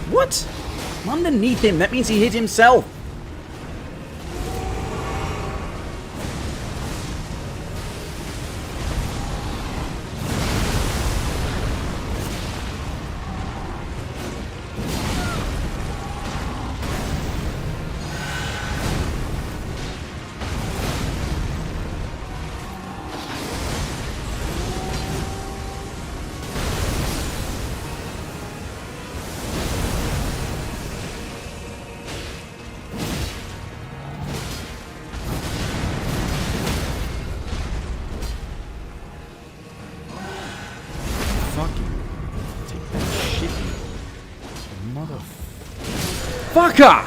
What? I'm underneath him. That means he hit himself. Fucker!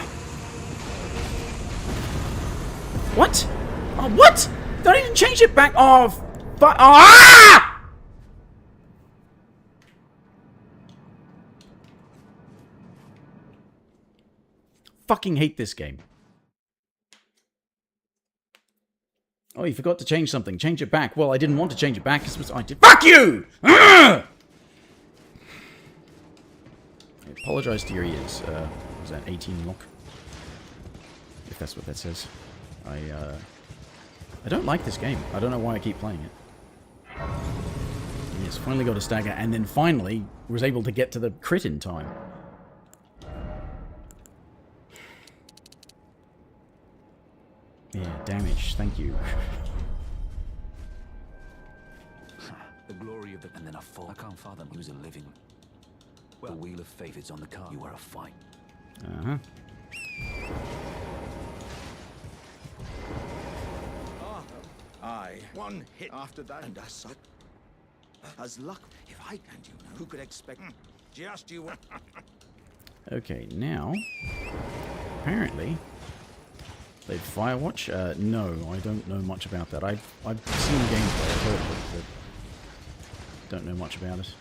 What? Oh, what? Don't even change it back. Oh, fuck. Oh, ah! Fucking hate this game. Oh, you forgot to change something. Change it back. Well, I didn't want to change it back because I did. Fuck you! I apologize to your ears. Was that 18 lock? If that's what that says. I don't like this game. I don't know why I keep playing it. Yes, finally got a stagger, and then finally was able to get to the crit in time. Yeah, damage. Thank you. The glory of the... And then a fall. I can't fathom who's a living... Well, the wheel of fate is on the card. You are a fight. Uh-huh. Aye. One hit after that, and as such, as luck. If I can't, you know, who could expect? Just you. Okay, now apparently they've Firewatch. No, I don't know much about that. I've seen gameplay, I've heard of it, but don't know much about it.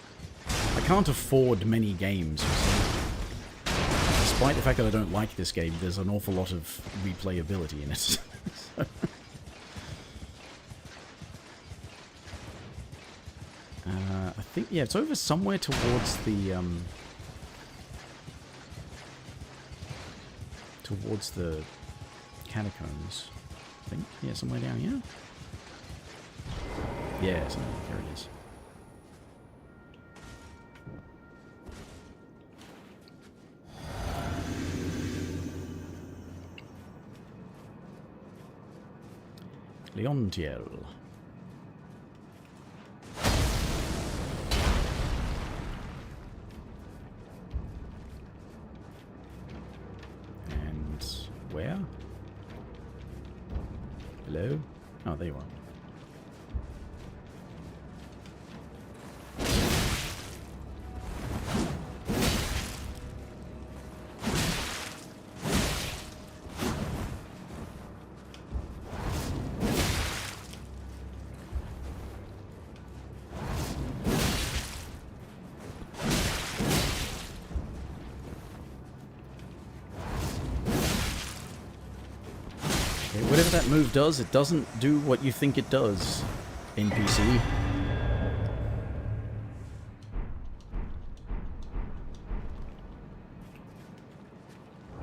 I can't afford many games. Despite the fact that I don't like this game, there's an awful lot of replayability in it. I think, yeah, it's over somewhere towards the, catacombs. I think, yeah, somewhere down here. Yeah, somewhere, there it is. Leontiel. And where? Hello? Oh, there you are. whatever that move does, it doesn't do what you think it does, NPC.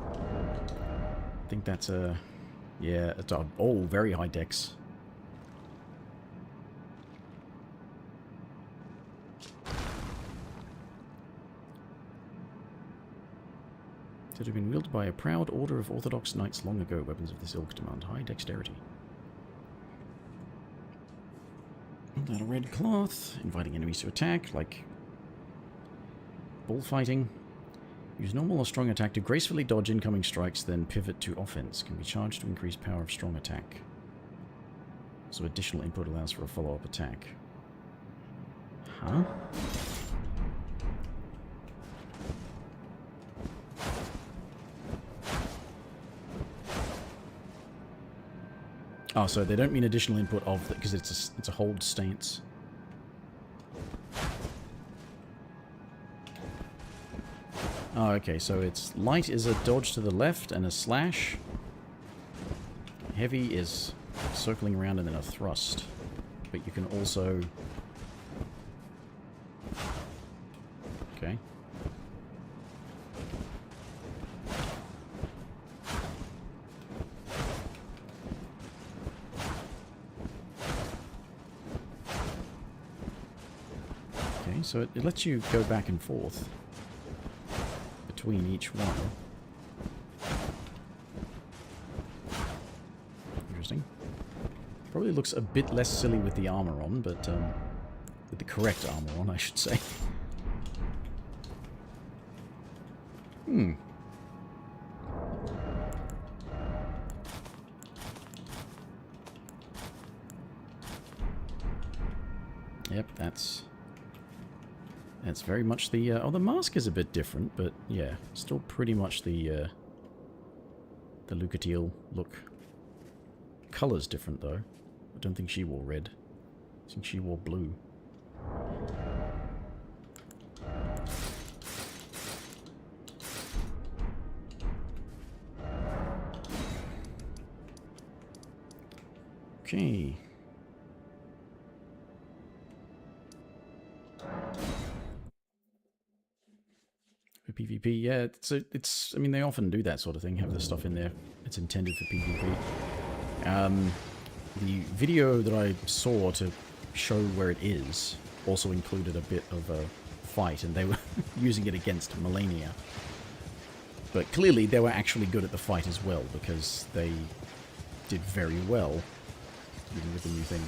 I think that's a... yeah, it's a... oh, very high dex. It had been wielded by a proud order of Orthodox knights long ago. Weapons of this ilk demand high dexterity. Without a red cloth, inviting enemies to attack, like bullfighting. Use normal or strong attack to gracefully dodge incoming strikes, then pivot to offense. Can be charged to increase power of strong attack. So additional input allows for a follow-up attack. Huh? Oh, so they don't mean additional input of because it's a hold stance. Oh, okay, so it's light is a dodge to the left and a slash. Heavy is circling around and then a thrust. But you can also... okay. Okay, so it lets you go back and forth between each one. Interesting. Probably looks a bit less silly with the armor on, but with the correct armor on, I should say. Hmm. Yep, that's very much the... oh, the mask is a bit different, but yeah, still pretty much the Lucatiel look. Color's different, though. I don't think she wore red. I think she wore blue. Okay. For PvP, yeah, it's I mean, they often do that sort of thing, have this stuff in there. It's intended for PvP. The video that I saw to show where it is also included a bit of a fight, and they were using it against Melania. But clearly they were actually good at the fight as well, because they did very well even with the new thing.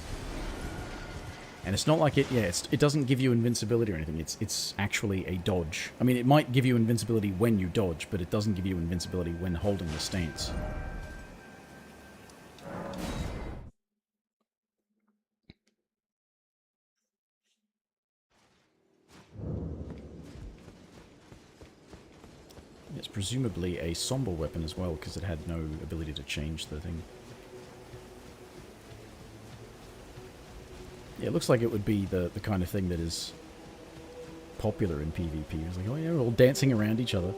And it's not like it doesn't give you invincibility or anything. It's actually a dodge. I mean, it might give you invincibility when you dodge, but it doesn't give you invincibility when holding the stance. It's presumably a somber weapon as well, because it had no ability to change the thing. Yeah, it looks like it would be the kind of thing that is popular in PvP. It's like, oh yeah, we're all dancing around each other.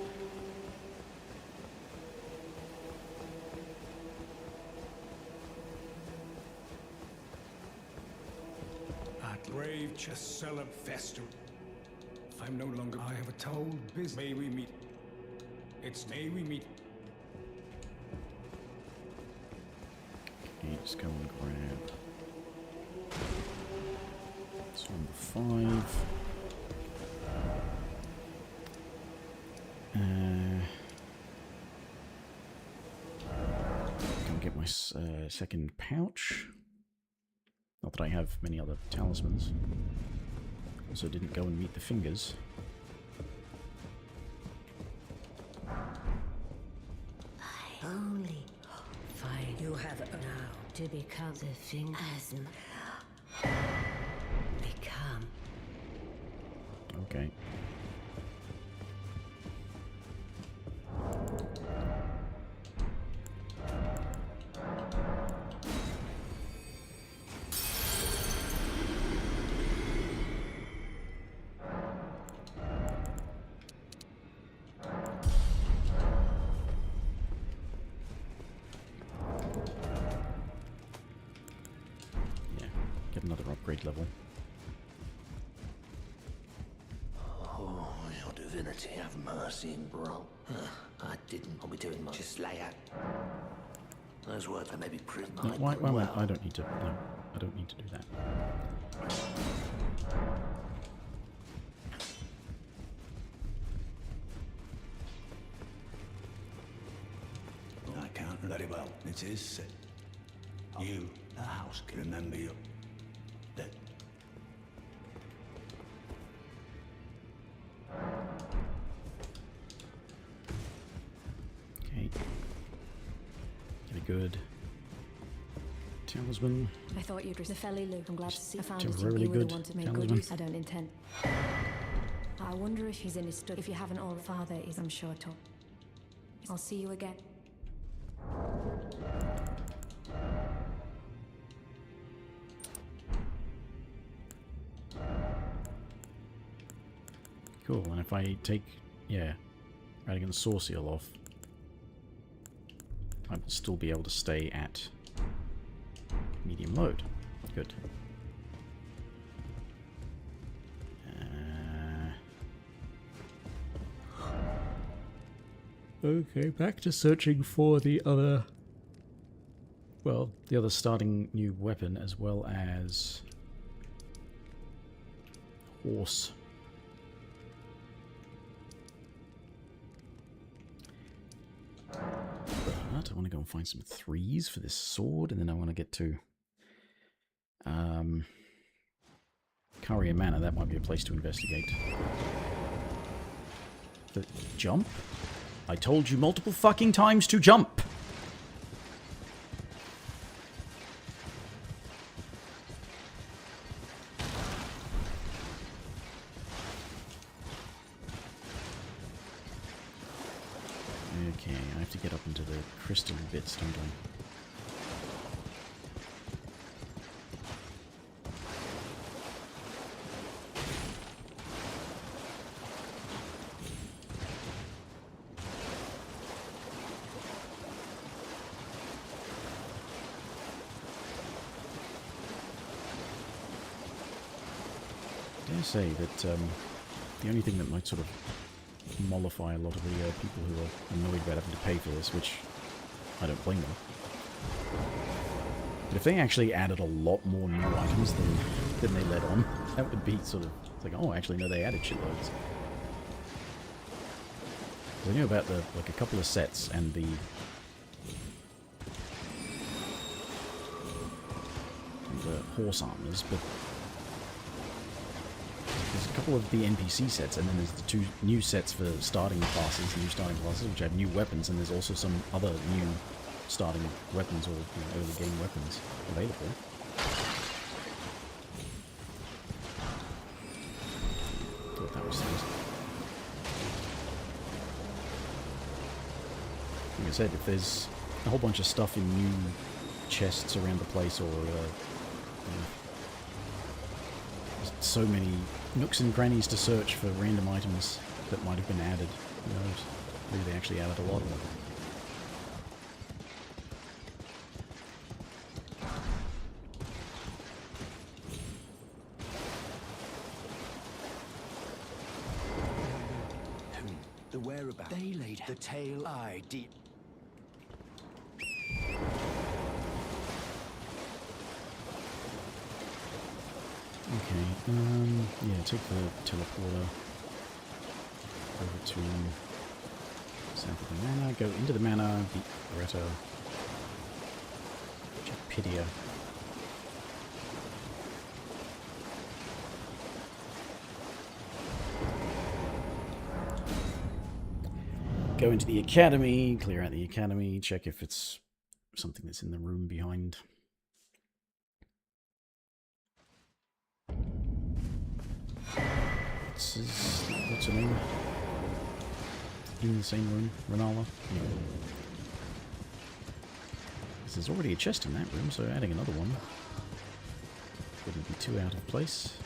At grave Cheselub Fester. I'm no longer. I have a told business. May we meet? It's may we meet. Okay, just go and grab. It's number 5. Go get my second pouch. Not that I have many other talismans. Also didn't go and meet the fingers. Only fine. You have now to become the thing as become. Okay. upgrade level. Oh, your divinity, have mercy and bro. I didn't. I'll be doing much. Just lay out. Those words are maybe prison. No, why I don't need to. No, I don't need to do that. I count very well. It is said. You, the house, can remember you. Dead. Okay. Get a good talisman. I thought you'd the felly Luke. I'm glad to see. I found it. Temporarily You were the good one to make good talisman. use. I don't intend. I wonder if he's in his study. If you haven't already, father is, I'm sure, to. I'll see you again. Cool, and if I take, Radigan the Source Seal off, I will still be able to stay at medium load. Good. Okay, back to searching for the other... Well, the other starting new weapon, as well as... Horse. But I want to go and find some 3s for this sword, and then I want to get to... Caria Manor, that might be a place to investigate. The jump? I told you multiple fucking times to jump! Okay, I have to get up into the crystal bits, don't I? I dare say that the only thing that might sort of mollify a lot of the people who are annoyed about having to pay for this, which I don't blame them. But if they actually added a lot more new items than they let on, that would be sort of like, oh, actually, no, they added shitloads. I knew about like a couple of sets and the horse armors, but there's a couple of the NPC sets, and then there's the 2 new sets for starting classes, which have new weapons, and there's also some other new starting weapons or early game weapons available. Thought that was nice. Like I said, if there's a whole bunch of stuff in new chests around the place, or so many nooks and crannies to search for random items that might have been added. Who knows? Maybe they actually added a lot of them. The whereabouts. They laid the tale I did. Okay, yeah, take the teleporter over to south of the manor, go into the manor, beat Beretta, Japidia. Go into the academy, clear out the academy, check if it's something that's in the room behind. What's her name? In the same room, Renala. Yeah. There's already a chest in that room, so adding another one wouldn't be too out of place.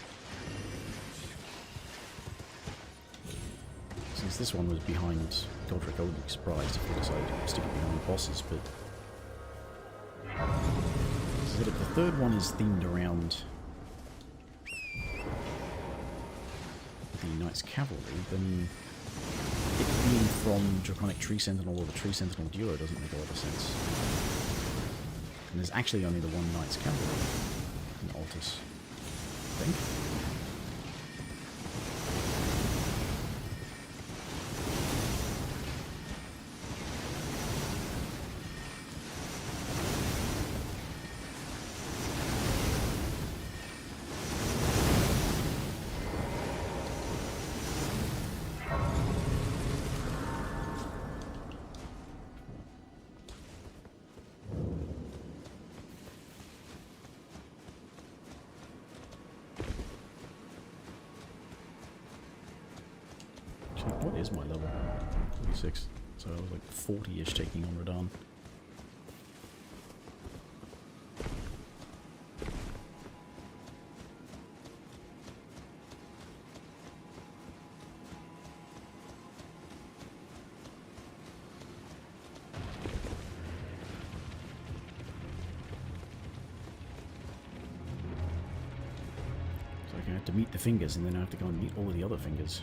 Since this one was behind Godric, I wouldn't be surprised if they decided to stick it behind bosses, but... So the 3rd one is themed around the Knights Cavalry, then it being from Draconic Tree Sentinel or the Tree Sentinel duo doesn't make a lot of sense. And there's actually only the one Knights Cavalry in Altus, I think. What is my level? 46. So I was like 40-ish taking on Radahn. So I have to meet the fingers and then I have to go and meet all of the other fingers.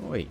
Wait.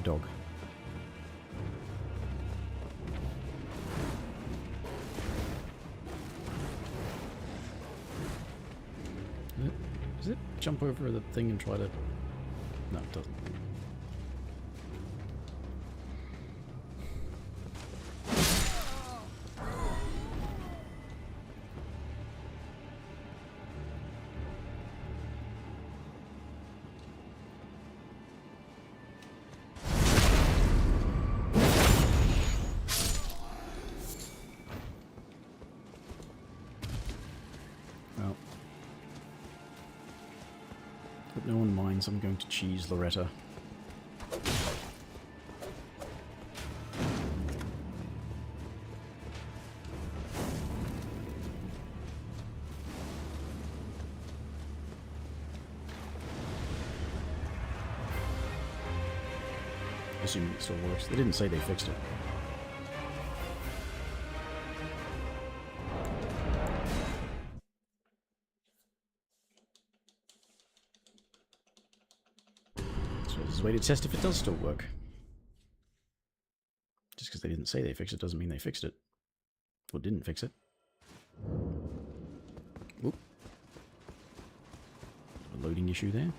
Dog. Does it jump over the thing and try to... No, it doesn't. No one minds, I'm going to cheese Loretta. Assuming it still works. They didn't say they fixed it. There's a way to test if it does still work. Just because they didn't say they fixed it doesn't mean they fixed it. Or didn't fix it. Whoop. A loading issue there.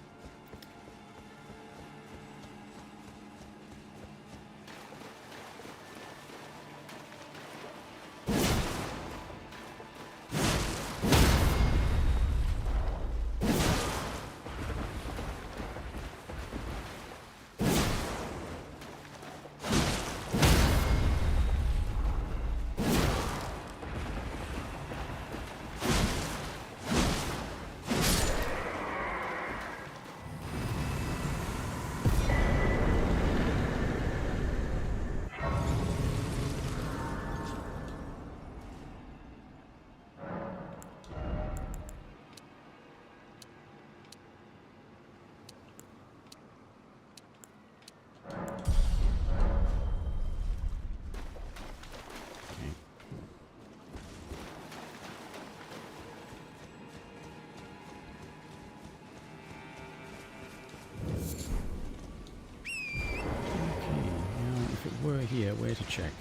we're here, where to check?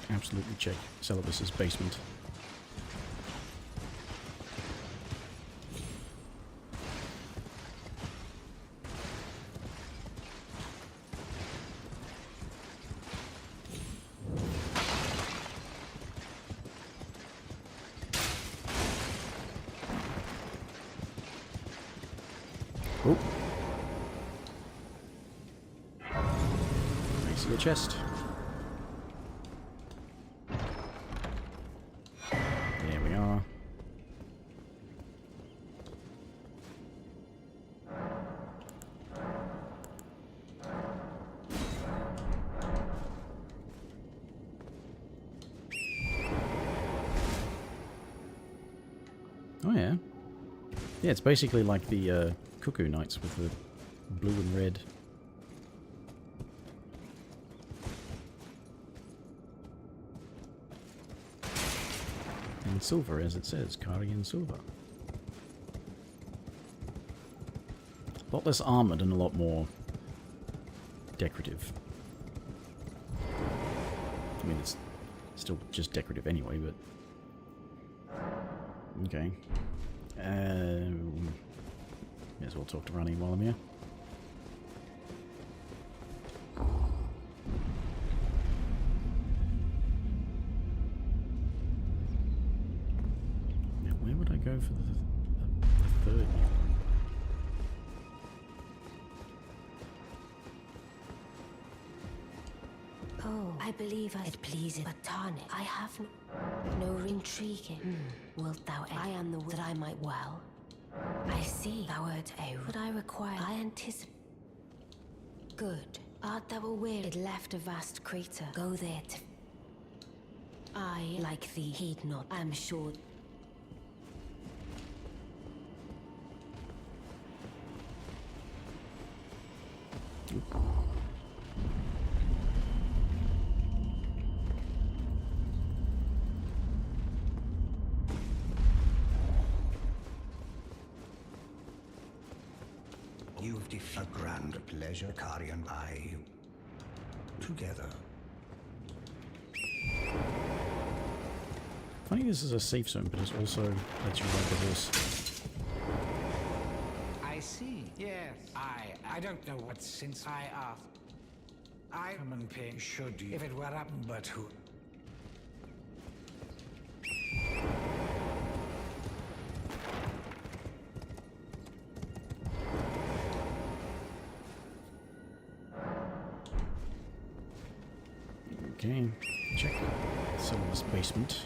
Absolutely check Celibus's basement. Oh. I see a chest. There we are. Oh yeah. Yeah, it's basically like the Cuckoo Knights with the blue and red. And silver, as it says, Carian silver. A lot less armored and a lot more decorative. I mean, it's still just decorative anyway, but... Okay. May as well talk to Ronnie while I'm here. Now, where would I go for the third one? Oh, I believe it pleases, but Tarnished, I have no intriguing. Wilt thou? I am the that I might well. I see. Thou art a. What I require. I anticipate. Good. Art thou aware it left a vast crater? Go there to. I, like thee, heed not. I am sure. You've defeated a grand pleasure, Kari and I. Together. Funny this is a safe zone, but it also lets you ride the horse. I see. Yes. I don't know what since I asked. I am in pain. Should you? If it were up, but who? Okay, check Celibus basement.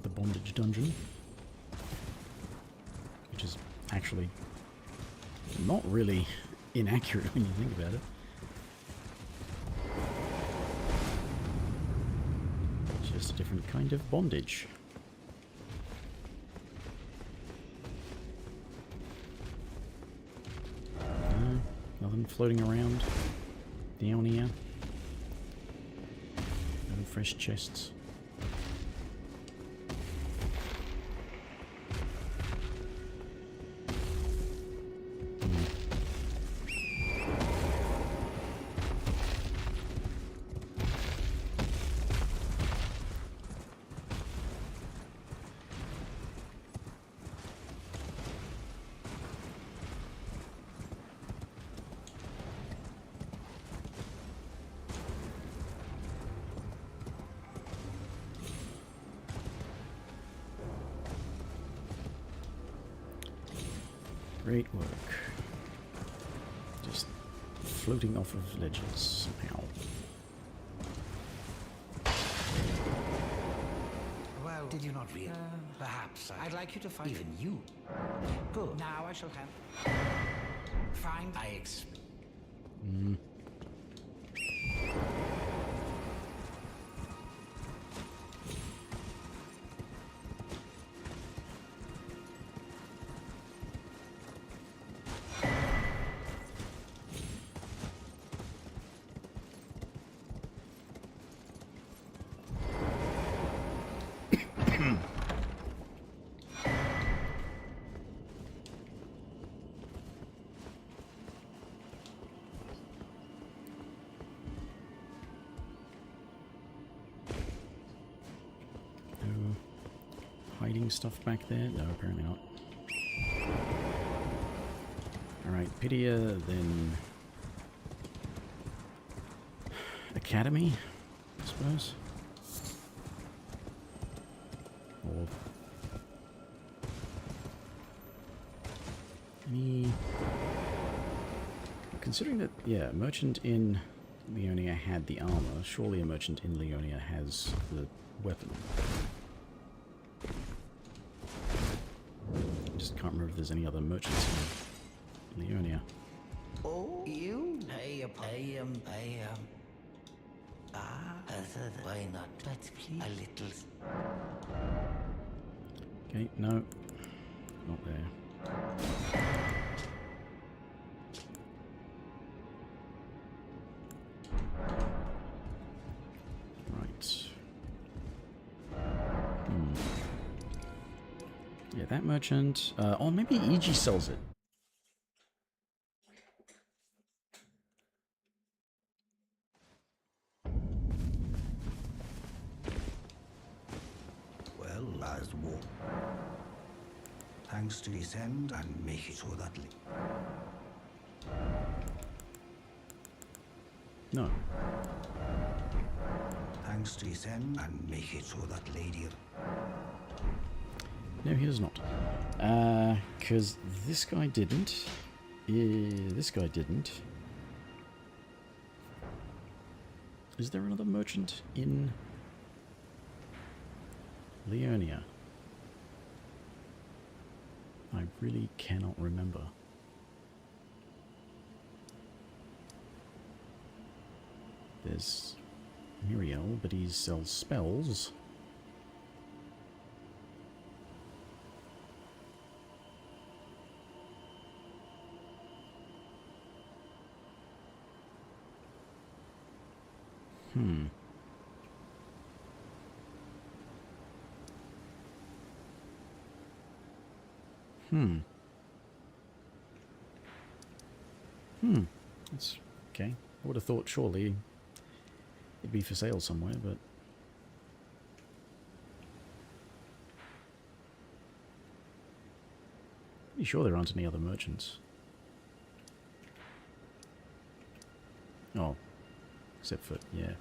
The bondage dungeon. Which is actually not really inaccurate when you think about it. Just a different kind of bondage. Nothing floating around down here. No fresh chests. Great work. Just floating off of ledges somehow. Well, did you not read? Perhaps I'd like you to find even you. Good. Now I shall have. Find I expect. trading stuff back there? No, apparently not. Alright, Pitia, then... Academy, I suppose? Or... any... Considering that, yeah, a merchant in Leonia had the armor, surely a merchant in Leonia has the weapon. I just can't remember if there's any other merchants in Leonia. Oh, you? Why not? But please. A little. Okay, no. Not there. Right. Yeah, that merchant. Or maybe EG sells it. Well, as war. Thanks to his end and make it so that... No. Thanks to his end and make it so that lady... No, he does not. Because this guy didn't. This guy didn't. Is there another merchant in Leonia? I really cannot remember. There's Muriel, but he sells spells. That's okay. I would have thought surely it'd be for sale somewhere, but... Pretty sure there aren't any other merchants. Oh. Except for, yeah.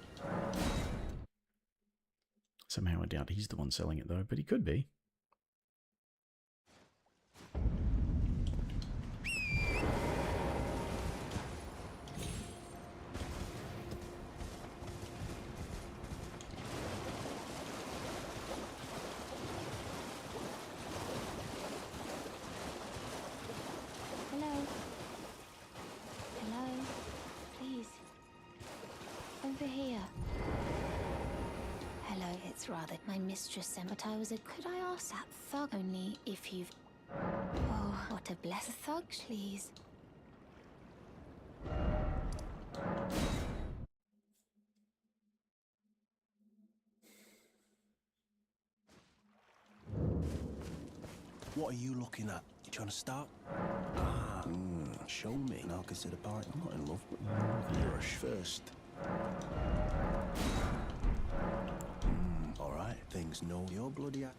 Somehow I doubt he's the one selling it though, but he could be. Rather, my mistress sent, but I was a... Could I ask that thug only if you've... Oh, what a blessed thug, please. What are you looking at? You trying to start? Show me, and I'll consider part. I'm not in love with you. You're a first. Alright, things know you're bloody at.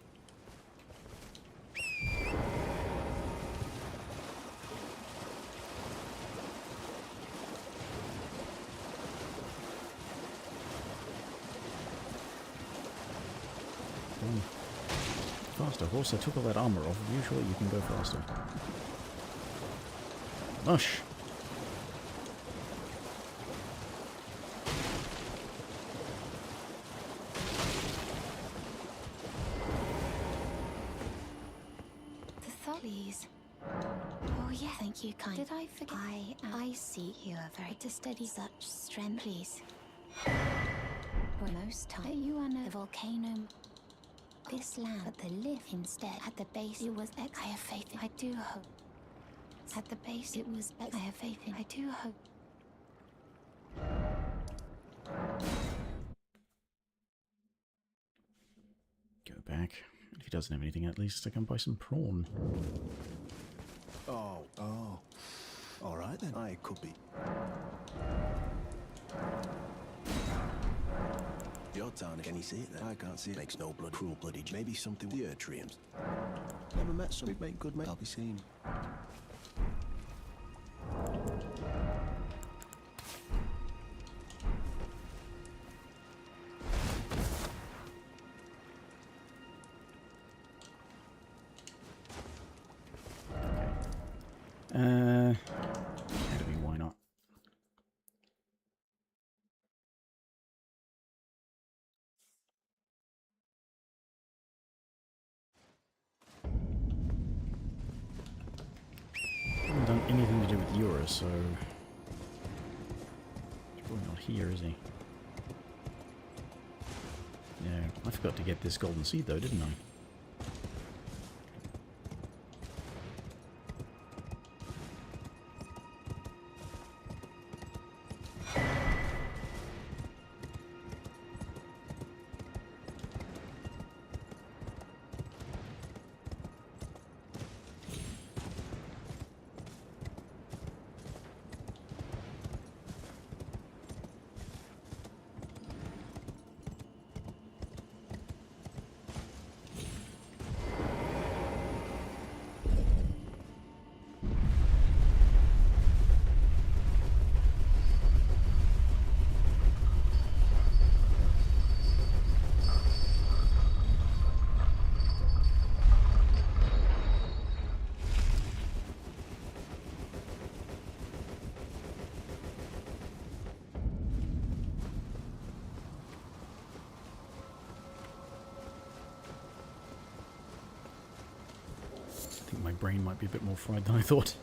Faster, horse. I took all that armor off of you. Surely you can go faster. Mush! Please. Oh, yeah, thank you, kind. Did I forget? I see you are very to steady such strength, please. For most time, you are no volcano. This land, but the lift instead at the base. It was X. I have faith in. I do hope. At the base, it was X. I have faith in. I do hope. Go back. If he doesn't have anything, at least I can buy some prawn. Oh. Alright then. I could be. You're Tarnished. Can you see it there? I can't see it. Makes no blood, cruel bloody. Maybe something with the Ertriums. Never met some who'd make good, mate. I'll be seen. Academy, why not? Haven't done anything to do with Yura, so he's probably not here, is he? Yeah, I forgot to get this golden seed though, didn't I? I think my brain might be a bit more fried than I thought.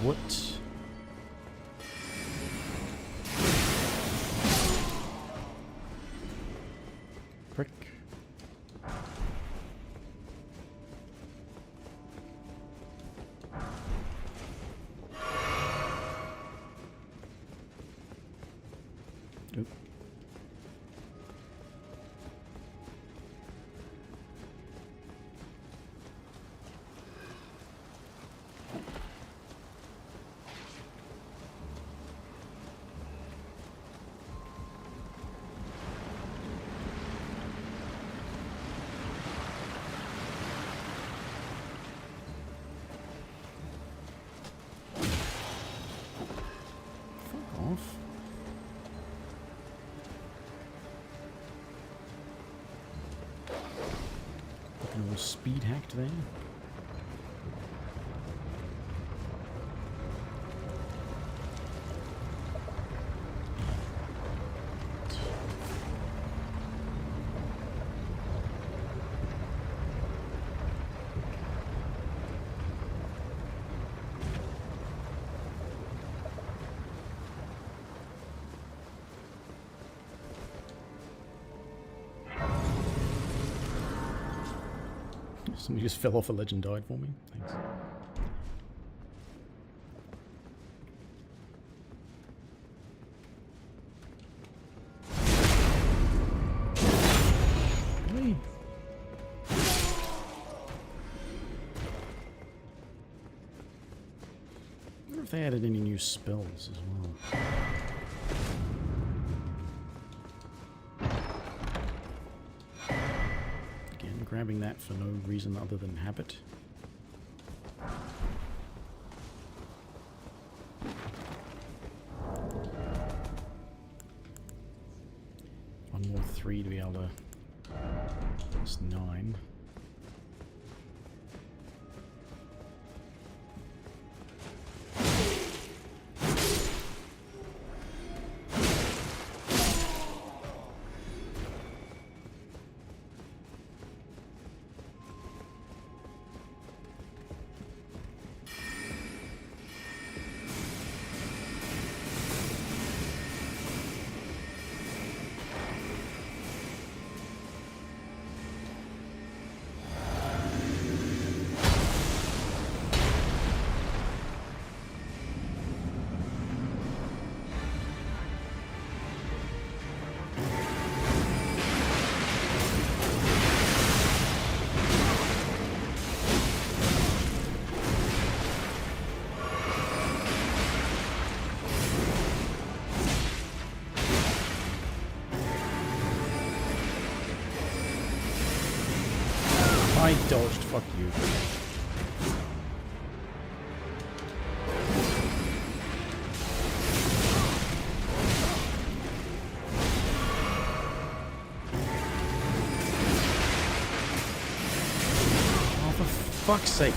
What? Prick. Oop. Looking all speed hacked there. Somebody just fell off a ledge and died for me. Thanks. Really? I wonder if they added any new spells as well. Grabbing that for no reason other than habit. One more 3 to be able to... That's 9. I dodged. Fuck you. Oh, for fuck's sake.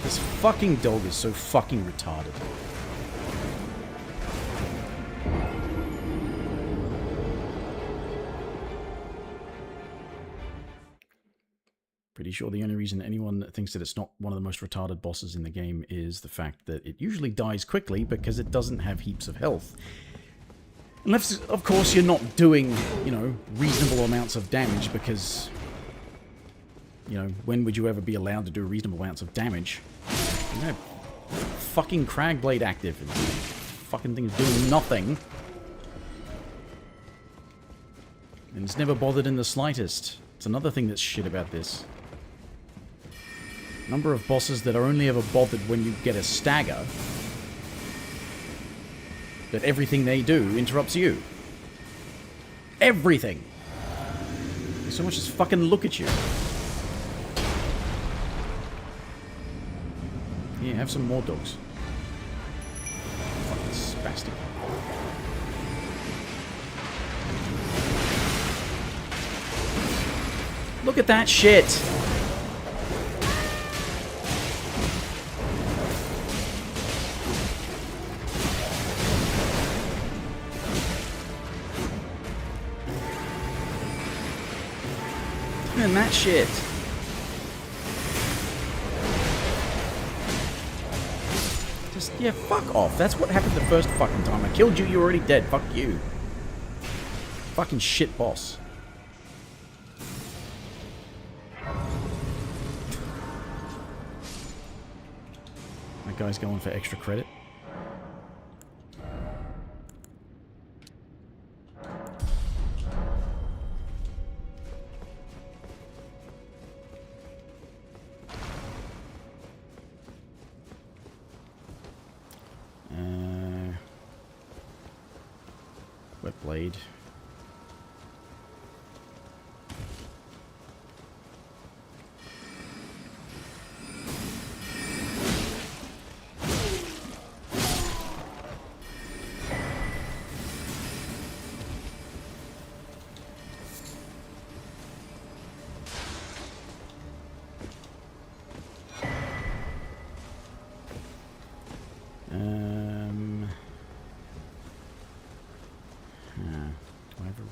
This fucking dog is so fucking retarded. Pretty sure the only reason anyone thinks that it's not one of the most retarded bosses in the game is the fact that it usually dies quickly because it doesn't have heaps of health. Unless, of course, you're not doing, you know, reasonable amounts of damage because... You know, when would you ever be allowed to do reasonable amounts of damage? You know, fucking Cragblade active and fucking thing's doing nothing. And it's never bothered in the slightest. It's another thing that's shit about this. Number of bosses that are only ever bothered when you get a stagger. That everything they do interrupts you. Everything! They so much as fucking look at you. Yeah, have some more dogs. Fucking spastic. Look at that shit! Look at that shit! Yeah, fuck off. That's what happened the first fucking time. I killed you, you're already dead. Fuck you. Fucking shit boss. That guy's going for extra credit. Wet blade.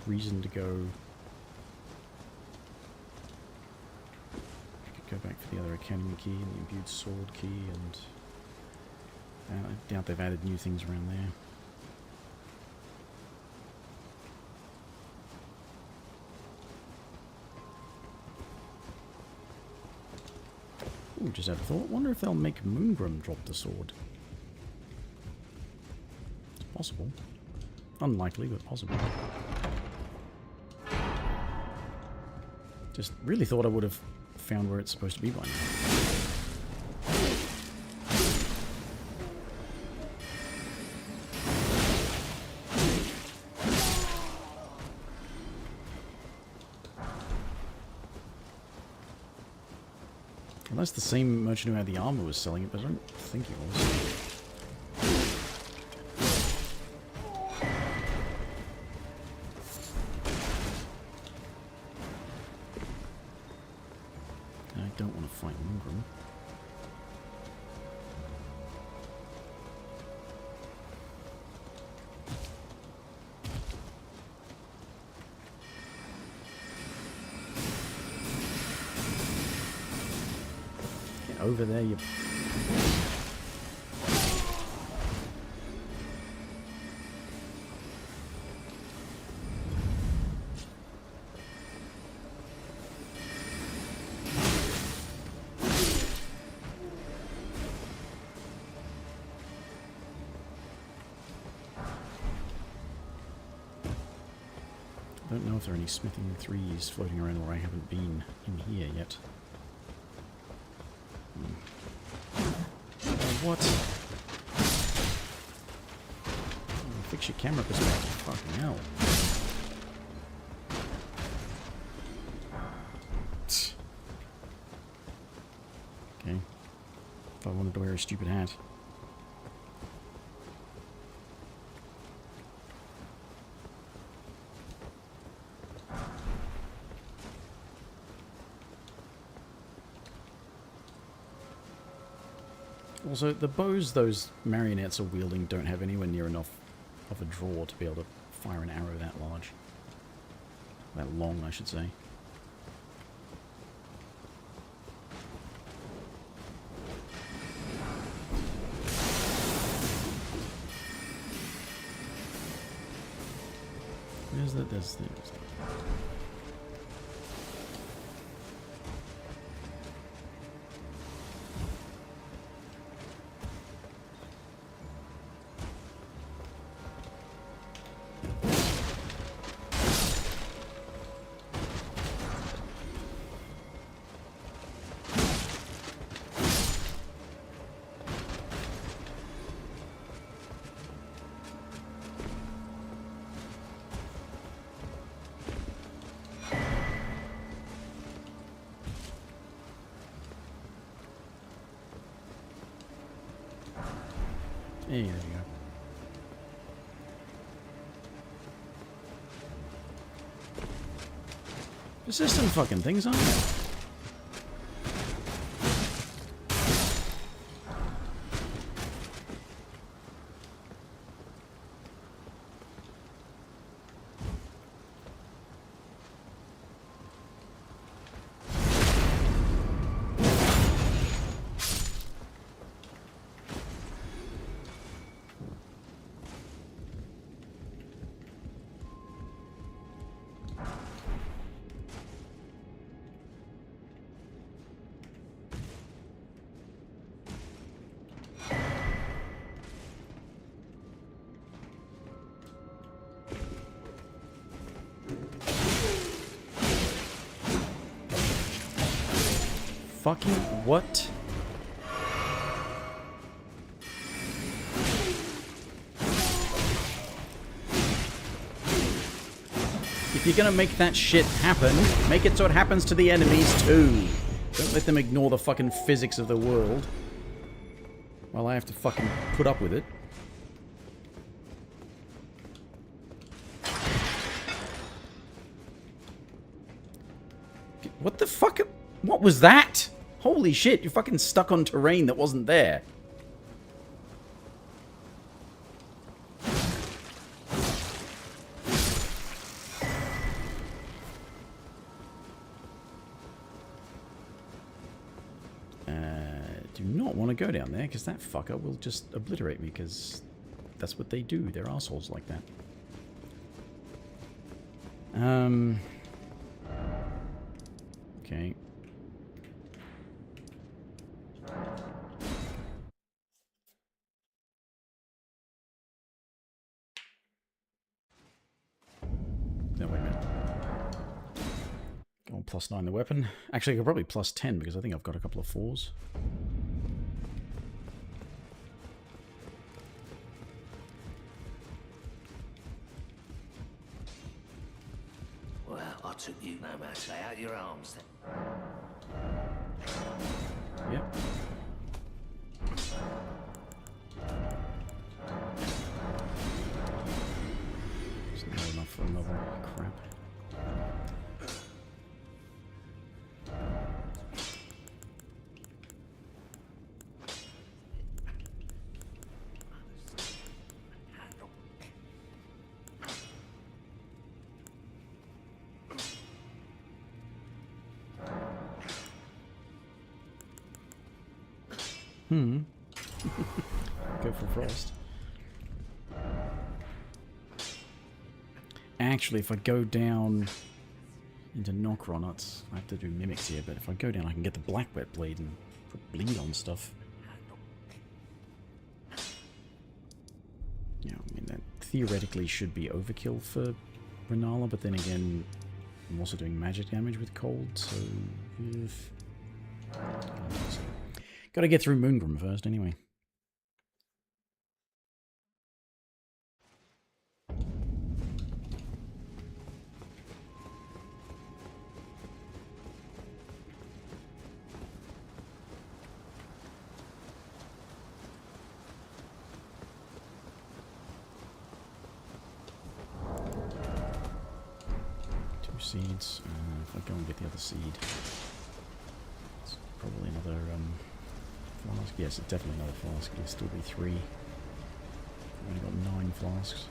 Reason to go. I could go back for the other academy key and the imbued sword key, and I doubt they've added new things around there. Ooh, just had a thought. Wonder if they'll make Moongrim drop the sword. It's possible. Unlikely, but possible. Just really thought I would have found where it's supposed to be by now. Unless the same merchant who had the armor was selling it, but I don't think he was. Don't want to fight Moongrim. Get over there, you... I don't know if there are any smithing 3s floating around where I haven't been in here yet. What? Fix your camera perspective. Fucking hell. Okay. If I wanted to wear a stupid hat. Also, the bows those marionettes are wielding don't have anywhere near enough of a draw to be able to fire an arrow that large. That long, I should say. There's the... Hey, there you go. Persistent fucking things, aren't they? Fucking what? If you're gonna make that shit happen, make it so it happens to the enemies too. Don't let them ignore the fucking physics of the world. While I have to fucking put up with it. What the fuck? What was that? Holy shit, you're fucking stuck on terrain that wasn't there. Do not want to go down there, because that fucker will just obliterate me, because that's what they do. They're assholes like that. Okay. No, wait a minute. Go on, +9 the weapon. Actually, I could probably +10 because I think I've got a couple of 4s. Well, I took you no matter. Lay out your arms then. Yep. It's not enough for another crap. Go for frost. Actually, if I go down into Knockron, I have to do mimics here, but if I go down, I can get the Black Wet Blade and put bleed on stuff. Yeah, I mean, that theoretically should be overkill for Renala, but then again, I'm also doing magic damage with cold, so... Gotta get through Moongrim first, anyway. Seeds. If I go and get the other seed, it's probably another flask. Yes, it's definitely another flask. It'll still be 3. I've only got 9 flasks.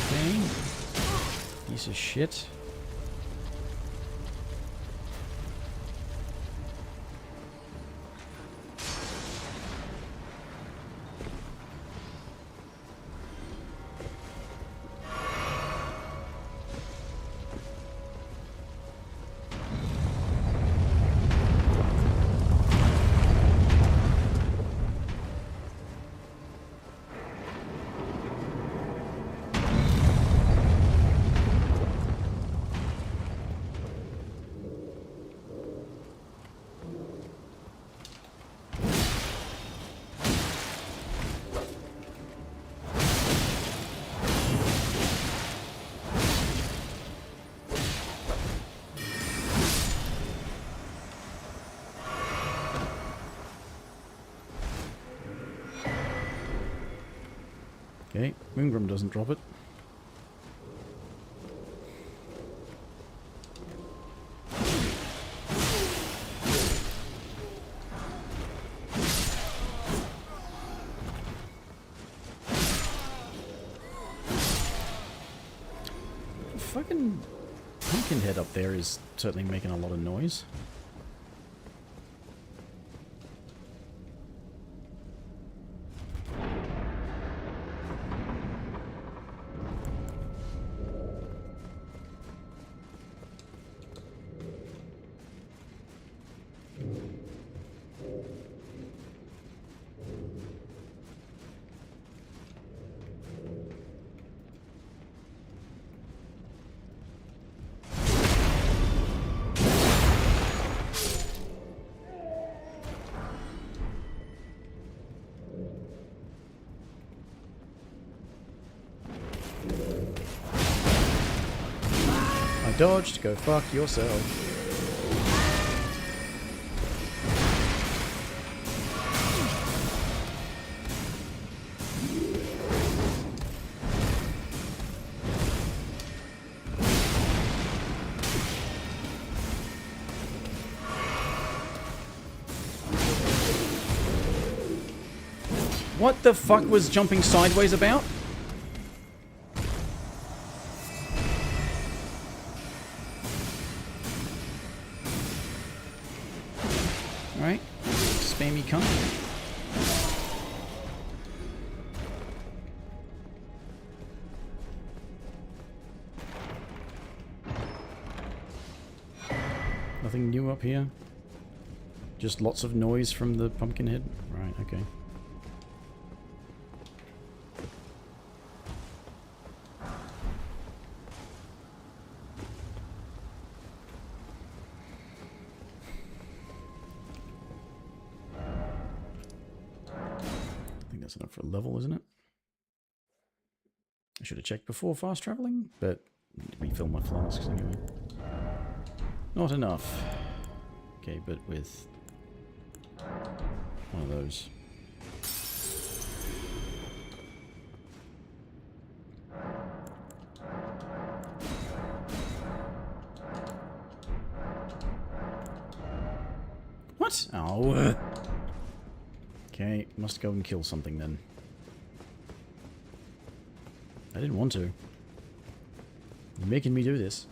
Okay. Piece of shit. Okay, Moongrim doesn't drop it. Fucking Pumpkinhead up there is certainly making a lot of noise. Dodged, go fuck yourself. What the fuck was jumping sideways about? Alright, spammy cunt. Nothing new up here? Just lots of noise from the Pumpkinhead? Right, okay. That's enough for a level, isn't it? I should have checked before fast traveling, but I need to refill my flasks anyway. Not enough. Okay, but with one of those. What? Oh. Okay, must go and kill something then. I didn't want to. You're making me do this.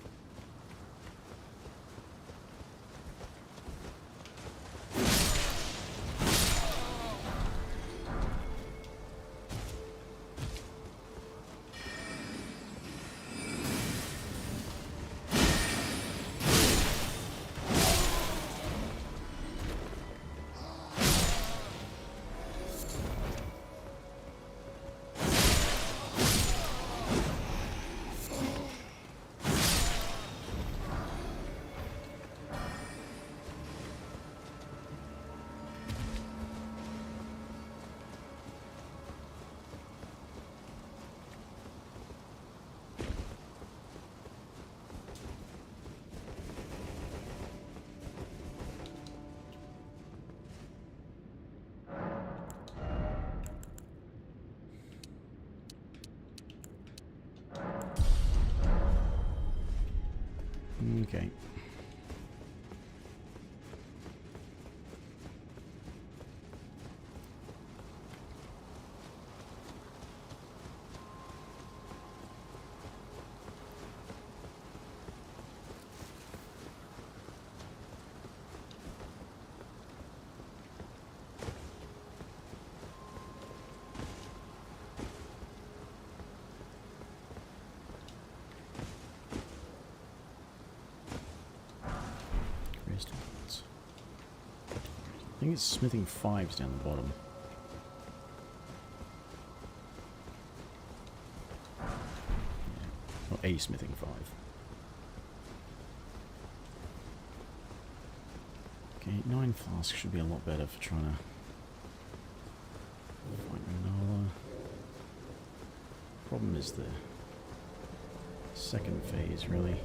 Okay. I think it's smithing 5s down the bottom. Yeah. Or a smithing 5. Okay, 9 flasks should be a lot better for trying to fight Nola. Problem is the second phase, really.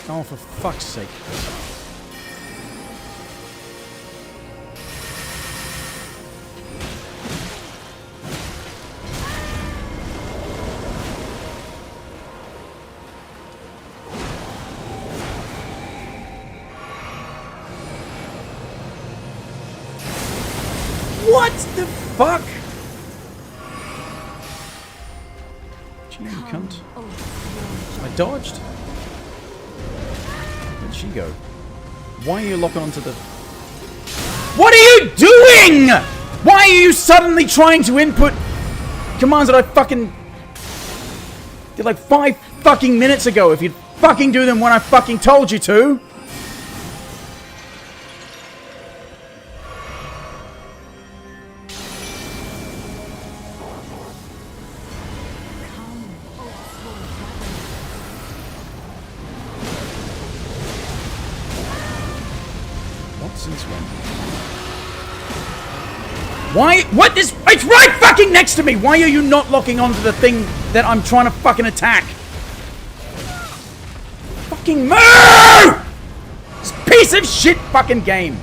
Oh, for fuck's sake. What the fuck? Gee, you cunt. I dodged. Where'd she go? Why are you locking onto the... What are you doing? Why are you suddenly trying to input commands that I fucking did like 5 fucking minutes ago if you'd fucking do them when I fucking told you to? Why? What is... It's right fucking next to me! Why are you not locking onto the thing that I'm trying to fucking attack? Fucking move! This piece of shit fucking game.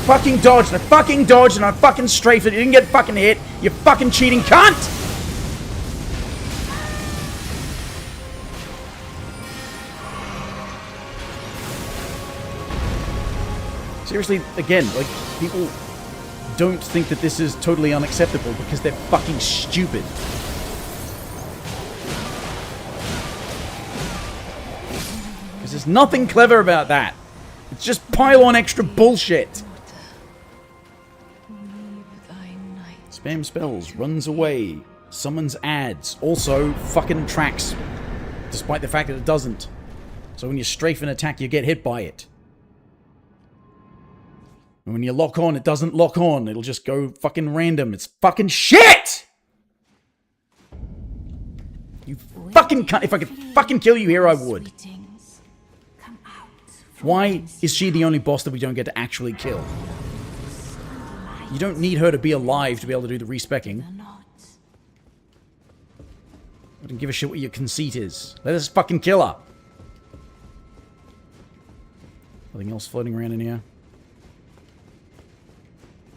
fucking dodged, and I fucking dodged, and I fucking strafed it. You didn't get fucking hit. You fucking cheating cunt! Seriously, again, like, people don't think that this is totally unacceptable because they're fucking stupid. Because there's nothing clever about that. It's just pile on extra bullshit. Spam spells, runs away, summons ads, also fucking tracks, despite the fact that it doesn't. So when you strafe an attack, you get hit by it. And when you lock on, it doesn't lock on. It'll just go fucking random. It's fucking shit! You fucking cunt. If I could fucking kill you here, I would. Why is she the only boss that we don't get to actually kill? You don't need her to be alive to be able to do the respecking. I don't give a shit what your conceit is. Let us fucking kill her. Nothing else floating around in here?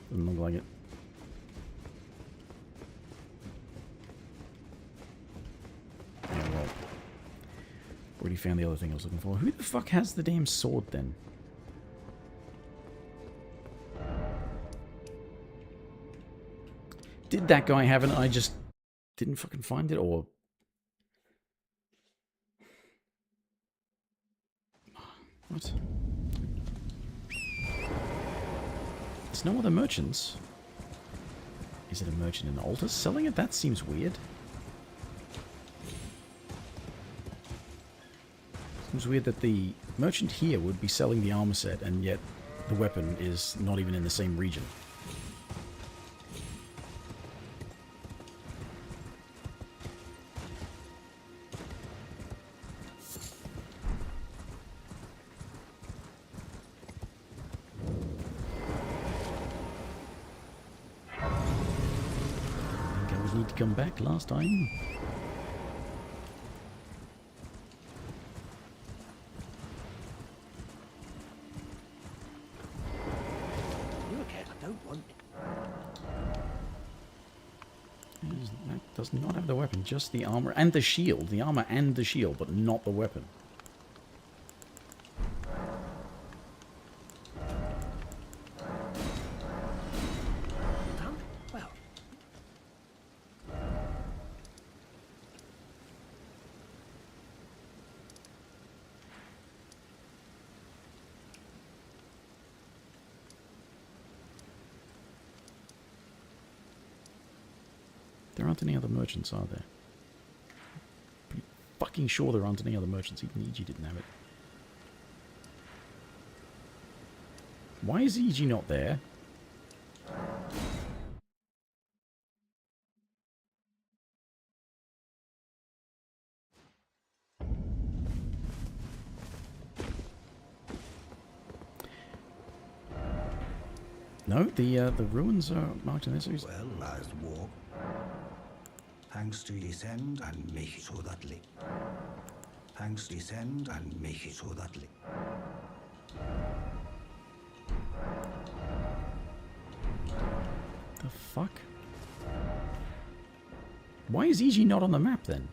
Doesn't look like it. Yeah, well. Already found the other thing I was looking for. Who the fuck has the damn sword then? Did that guy have it? I just didn't fucking find it, or... What? There's no other merchants. Is it a merchant in Altus selling it? That seems weird. Seems weird that the merchant here would be selling the armor set, and yet the weapon is not even in the same region. Come back last time. You again, I don't want it. That does not have the weapon, just the armor and the shield. The armor and the shield, but not the weapon. There aren't any other merchants, are there? Pretty fucking sure there aren't any other merchants. Even EG didn't have it. Why is EG not there? No, the ruins are marked in this. Well, last walk. Thanks to descend and make it so that link. Thanks to descend and make it so that link. The fuck? Why is EG not on the map then?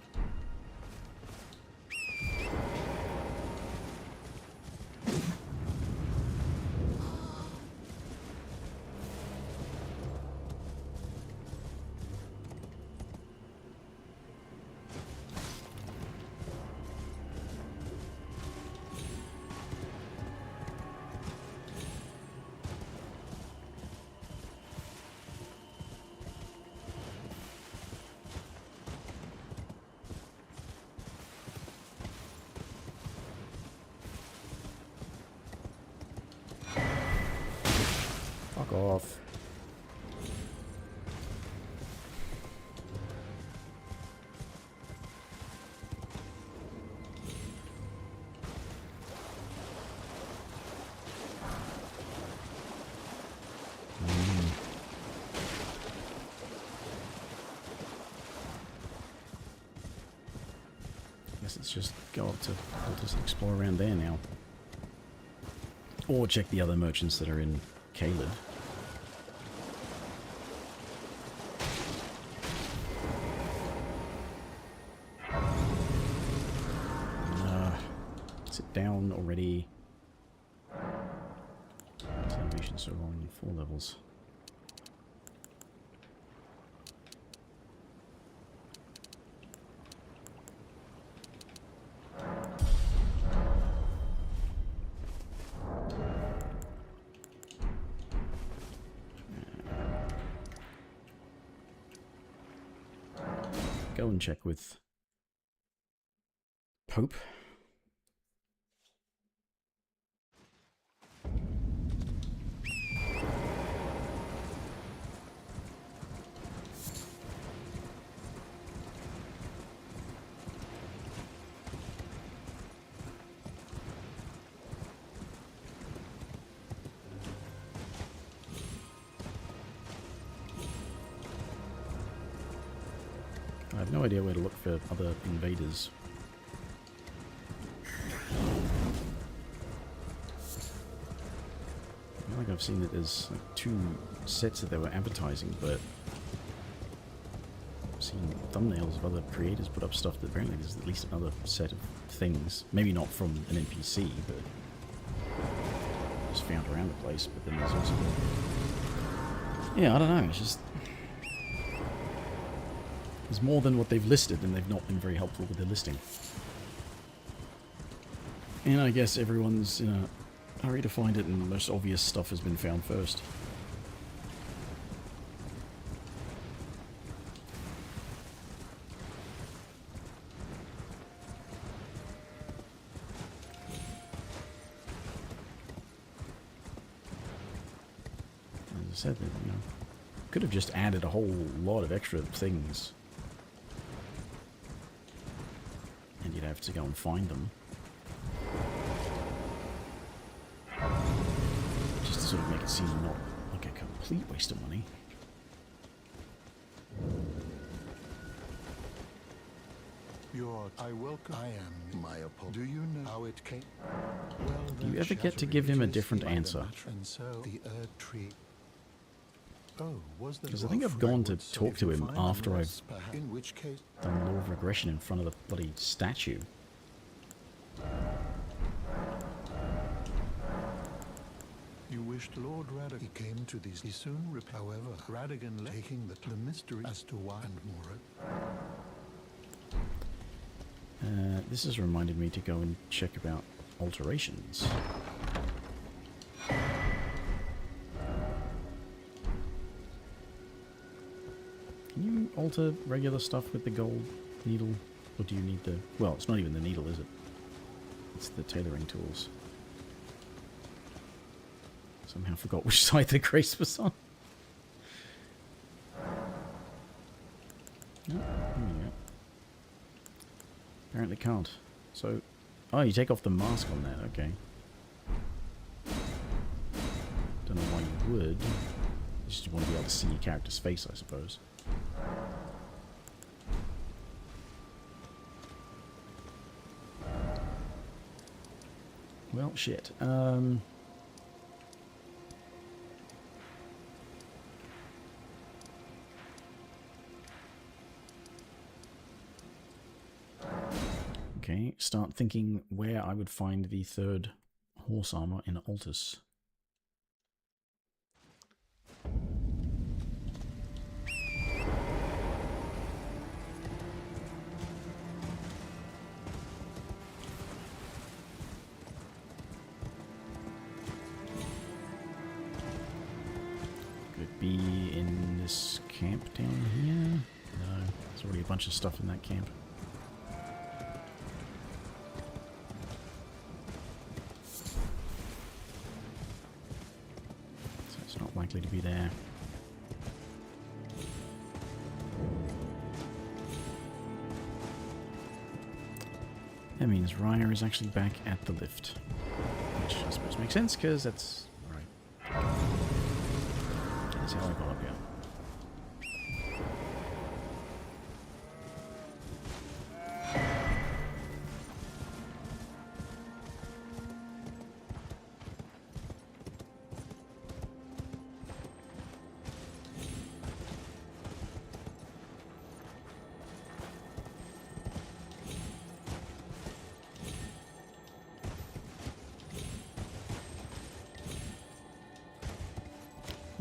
Fuck off. Guess let's just go up to Altus and explore around there now. Or check the other merchants that are in Caleb. Sit down already. Animation so long, 4 levels. Go and check with Pope. I have no idea where to look for other invaders. I feel like I've seen that there's like 2 sets that they were advertising, but I've seen thumbnails of other creators put up stuff that apparently there's at least another set of things. Maybe not from an NPC, but just found around the place. But then there's also... Yeah, I don't know, it's just... There's more than what they've listed, and they've not been very helpful with their listing. And I guess everyone's in a hurry to find it, and the most obvious stuff has been found first. As I said, you know, could have just added a whole lot of extra things. And you'd have to go and find them. Just to sort of make it seem not like a complete waste of money. I welcome. I am my apology. Do you know how it came? Well, Do you ever get to give him a different answer? And so the Erd tree. Oh, was Because I think I've gone to talk to him after I've in which case done Law of Regression in front of the bloody statue. you wished Lord Radigan. He came to these. He soon however, Radigan taking the mystery as to why and more. This has reminded me to go and check about alterations. Can you alter regular stuff with the gold needle? Or do you need the... Well, it's not even the needle, is it? It's the tailoring tools. Somehow forgot which side the grace was on. No, there you go. Apparently can't. So... Oh, you take off the mask on that, okay. Don't know why you would. You just want to be able to see your character's face, I suppose. Well, shit. Okay, start thinking where I would find the 3rd horse armor in Altus. Could be in this camp down here. No, there's already a bunch of stuff in that camp. Likely to be there. That means Raya is actually back at the lift. Which I suppose makes sense, because that's... Right. That's how I got up here.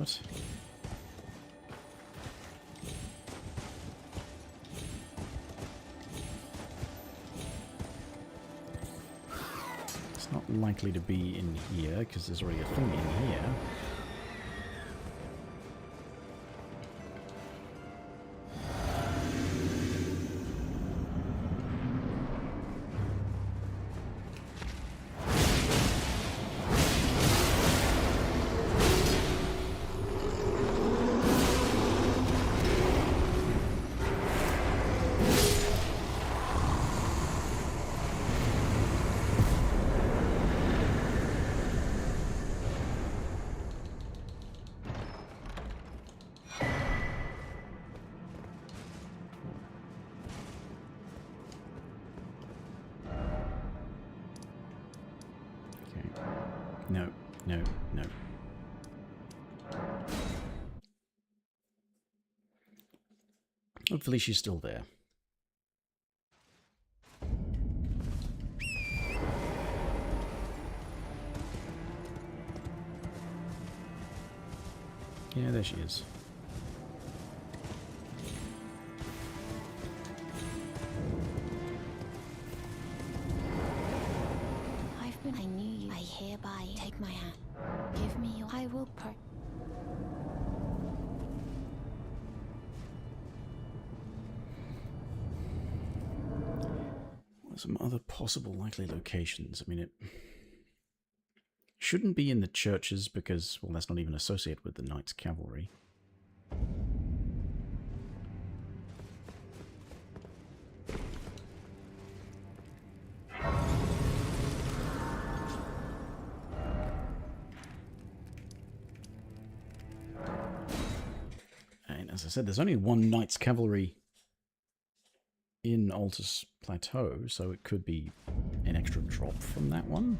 What? It's not likely to be in here, because there's already a thing in here. No, no, no. Hopefully she's still there. Yeah, there she is. I knew you. I hereby take my hand. Give me your... I will pray. Some other possible likely locations. I mean, it shouldn't be in the churches because, well, that's not even associated with the Knights Cavalry. And as I said, there's only one Knights Cavalry in Altus Plateau, so it could be an extra drop from that one.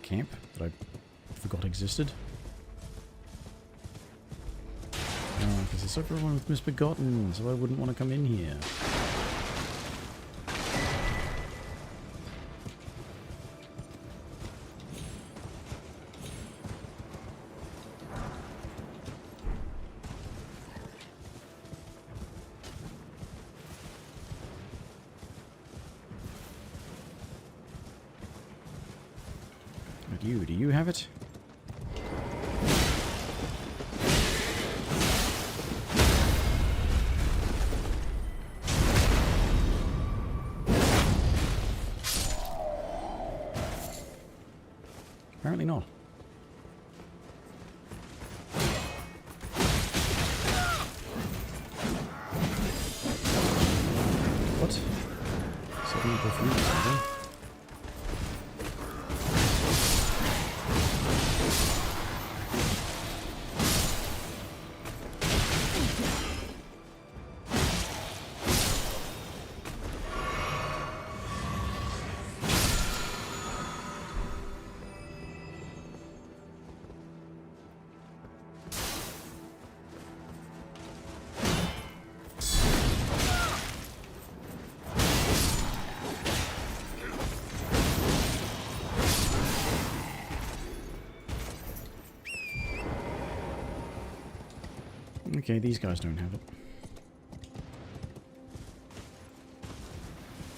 Camp that I forgot existed. Oh, because it's everyone with Misbegotten, so I wouldn't want to come in here. Do you have it? Apparently not. What? Suddenly perfume something. Okay, these guys don't have it.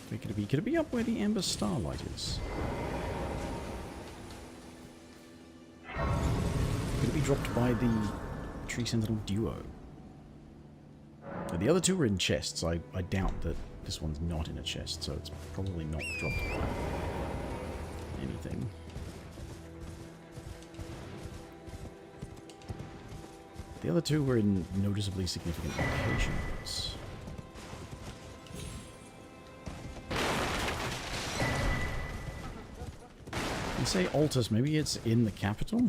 Where could it be? Could it be up where the Amber Starlight is? Could it be dropped by the Tree Sentinel duo? Now, the other two were in chests. I doubt that this one's not in a chest, so it's probably not dropped by anything. The other two were in noticeably significant locations. You say Altus, maybe it's in the capital?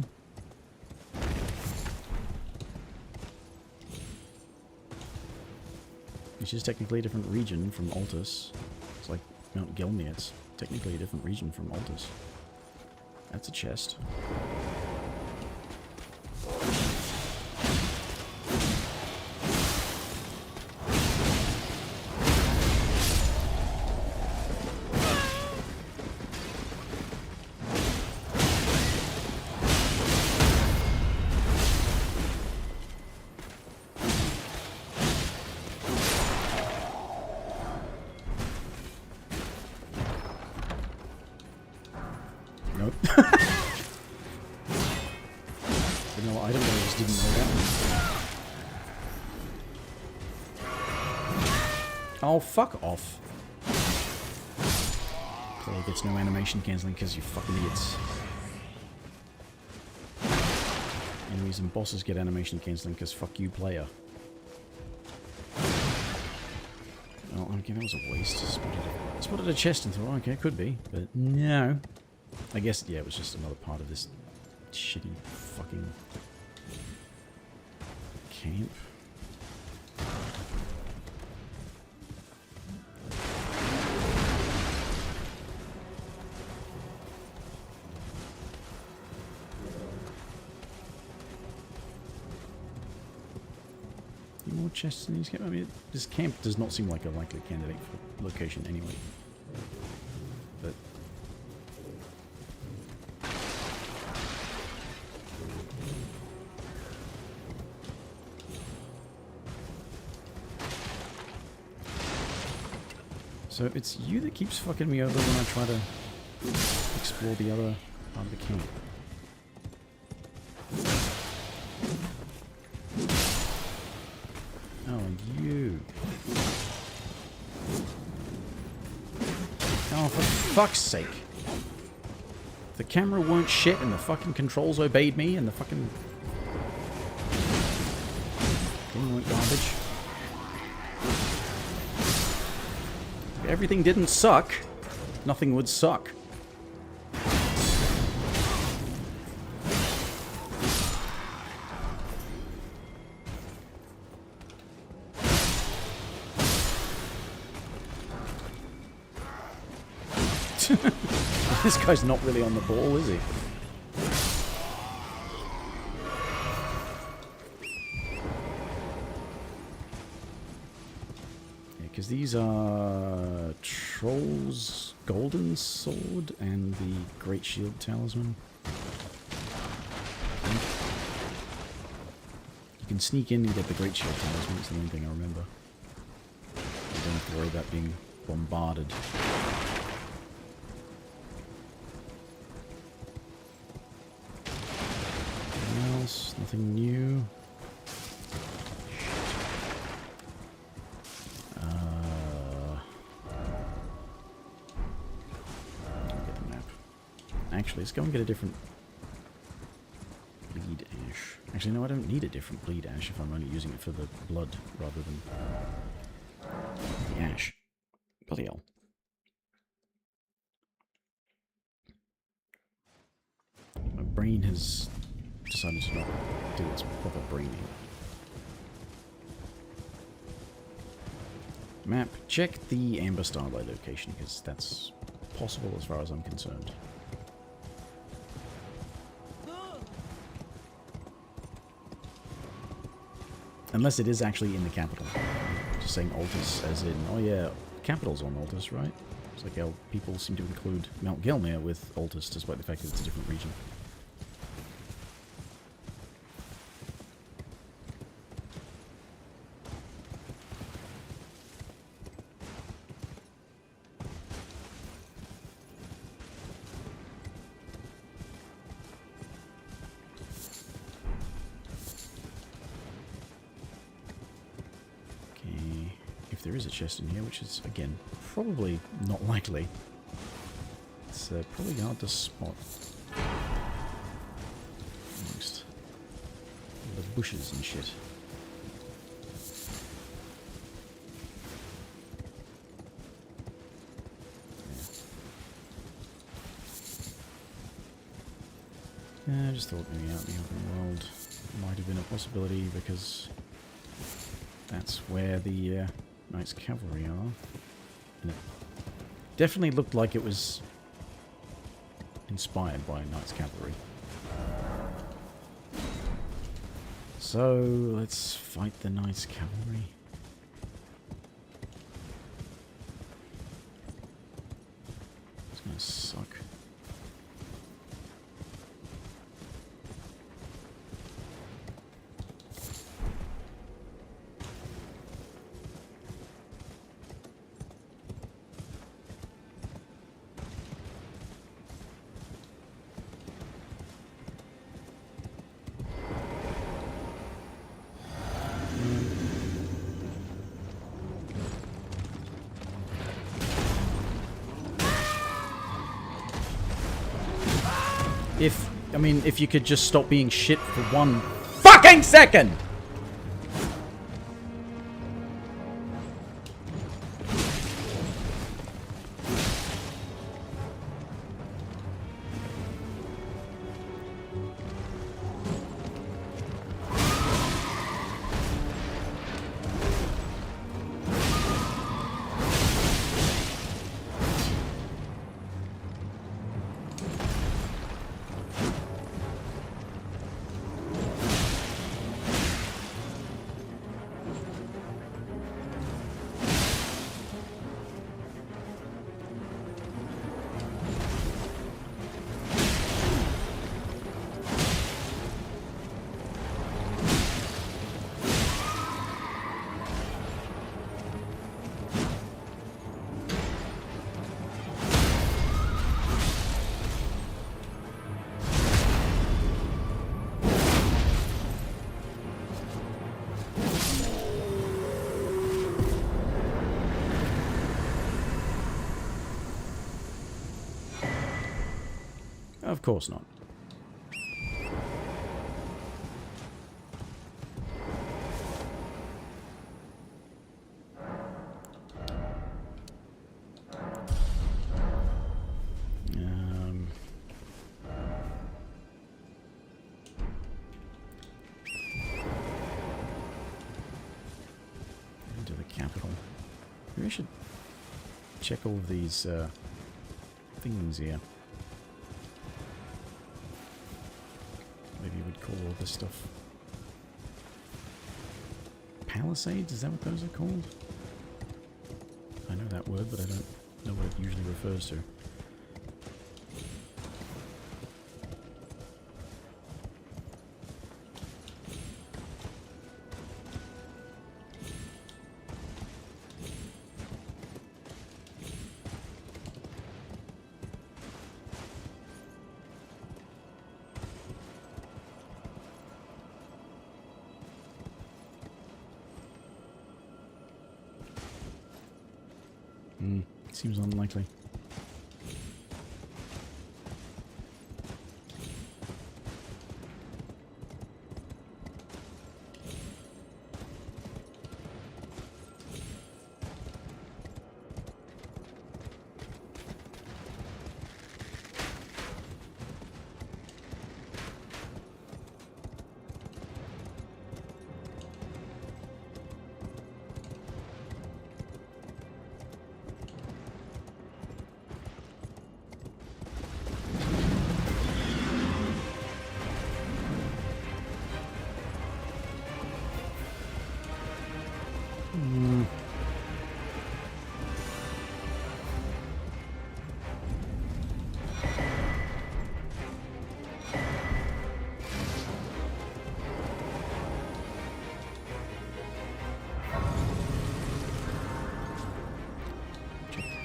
Which is technically a different region from Altus. It's like Mount Gelmir, it's technically a different region from Altus. That's a chest. vanilla item, but I just didn't know that. Oh, fuck off. Player gets no animation cancelling because you fucking idiots. Enemies and bosses get animation cancelling because fuck you, player. Oh, okay, that was a waste. Spotted a chest and thought, oh, okay, could be, but no. I guess, yeah, it was just another part of this shitty fucking camp. More chests in these camp. I mean, this camp does not seem like a likely candidate for location anyway. But so it's you that keeps fucking me over when I try to explore the other part of the camp. You. Oh, for fuck's sake. The camera weren't shit and the fucking controls obeyed me and the fucking thing went garbage. If everything didn't suck, nothing would suck. This guy's not really on the ball, is he? Yeah, because these are Troll's Golden Sword and the Great Shield Talisman. You can sneak in and get the Great Shield Talisman, it's the only thing I remember. You don't have to worry about being bombarded. Nothing new. Get the map. Actually, let's go and get a different bleed ash. Actually, no, I don't need a different bleed ash if I'm only using it for the blood rather than the ash. Bloody hell. My brain has decided to not do its proper braining. Map, check the Amber Starlight location, because that's possible as far as I'm concerned. Unless it is actually in the capital. Just saying Altus as in, oh yeah, capital's on Altus, right? It's like how people seem to include Mount Gelmir with Altus, despite the fact that it's a different region. If there is a chest in here, which is, again, probably not likely. It's probably hard to spot. Amongst all the bushes and shit. Yeah, I just thought maybe out in the open world might have been a possibility, because that's where the Knights Cavalry are. And it definitely looked like it was inspired by Knights Cavalry. So, let's fight the Knights Cavalry. It's gonna suck. I mean, if you could just stop being shit for 1 fucking second! Of course not. Into the capital. Maybe I should check all of these things here. Maybe you would call all this stuff palisades? Is that what those are called? I know that word, but I don't know what it usually refers to. Seems unlikely.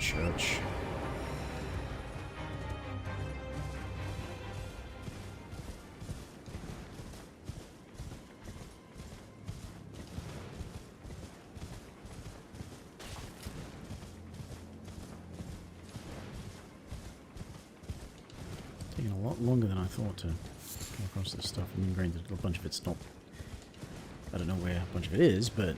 Church. Taking a lot longer than I thought to come across this stuff. I mean, granted, a bunch of it's not. I don't know where a bunch of it is, but.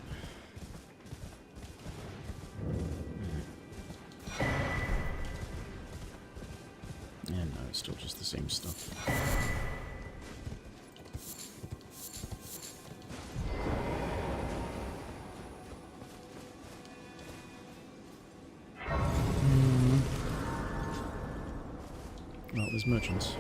Still just the same stuff. Well, there's merchants.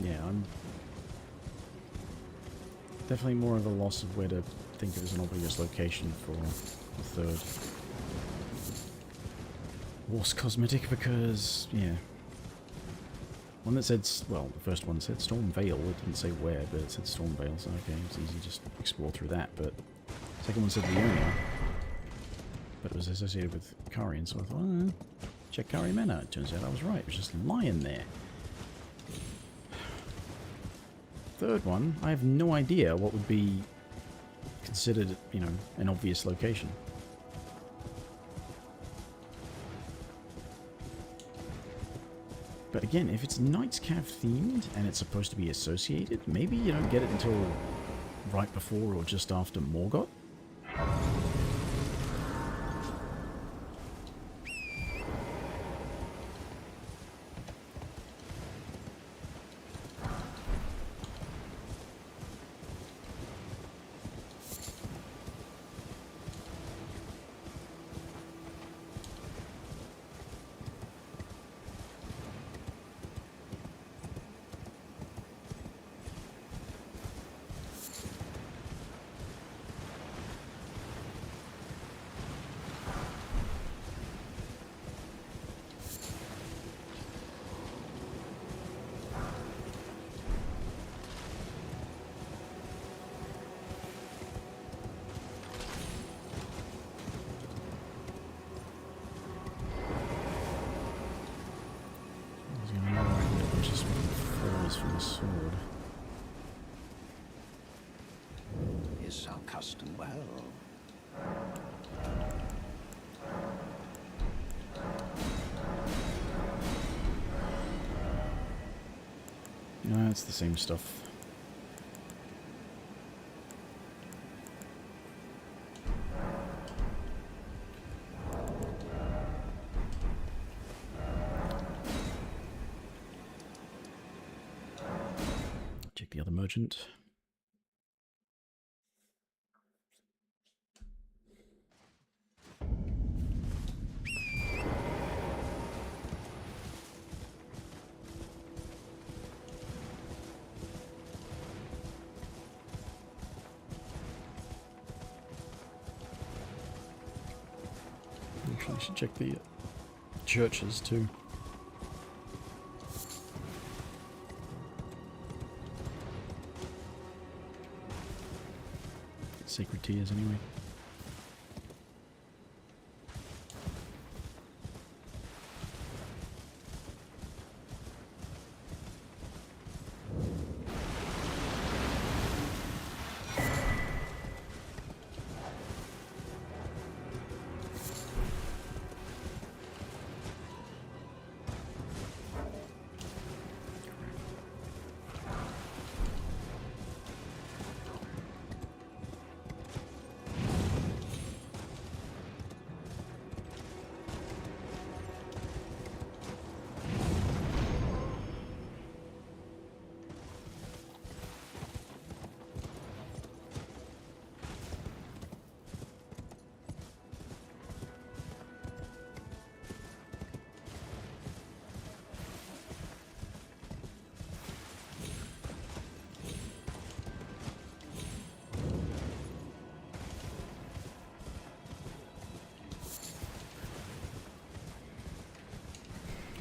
Yeah, I'm definitely more of a loss of where to think it was an obvious location for the third. Wars cosmetic because, yeah. One that said, well, the first one said Storm Vale. It didn't say where, but it said Storm Vale, so okay, it's easy to just explore through that. But the second one said Leonia, but it was associated with Karian, so I thought, oh, check Kari Manor. It turns out I was right. It was just lying there. Third one, I have no idea what would be considered, you know, an obvious location. But again, if it's Knights Cav themed and it's supposed to be associated, maybe you don't get it until right before or just after Morgoth. From the sword. Is our custom well? No, it's the same stuff. Check the other merchant. Actually, I should check the churches too. Sacred tears, anyway.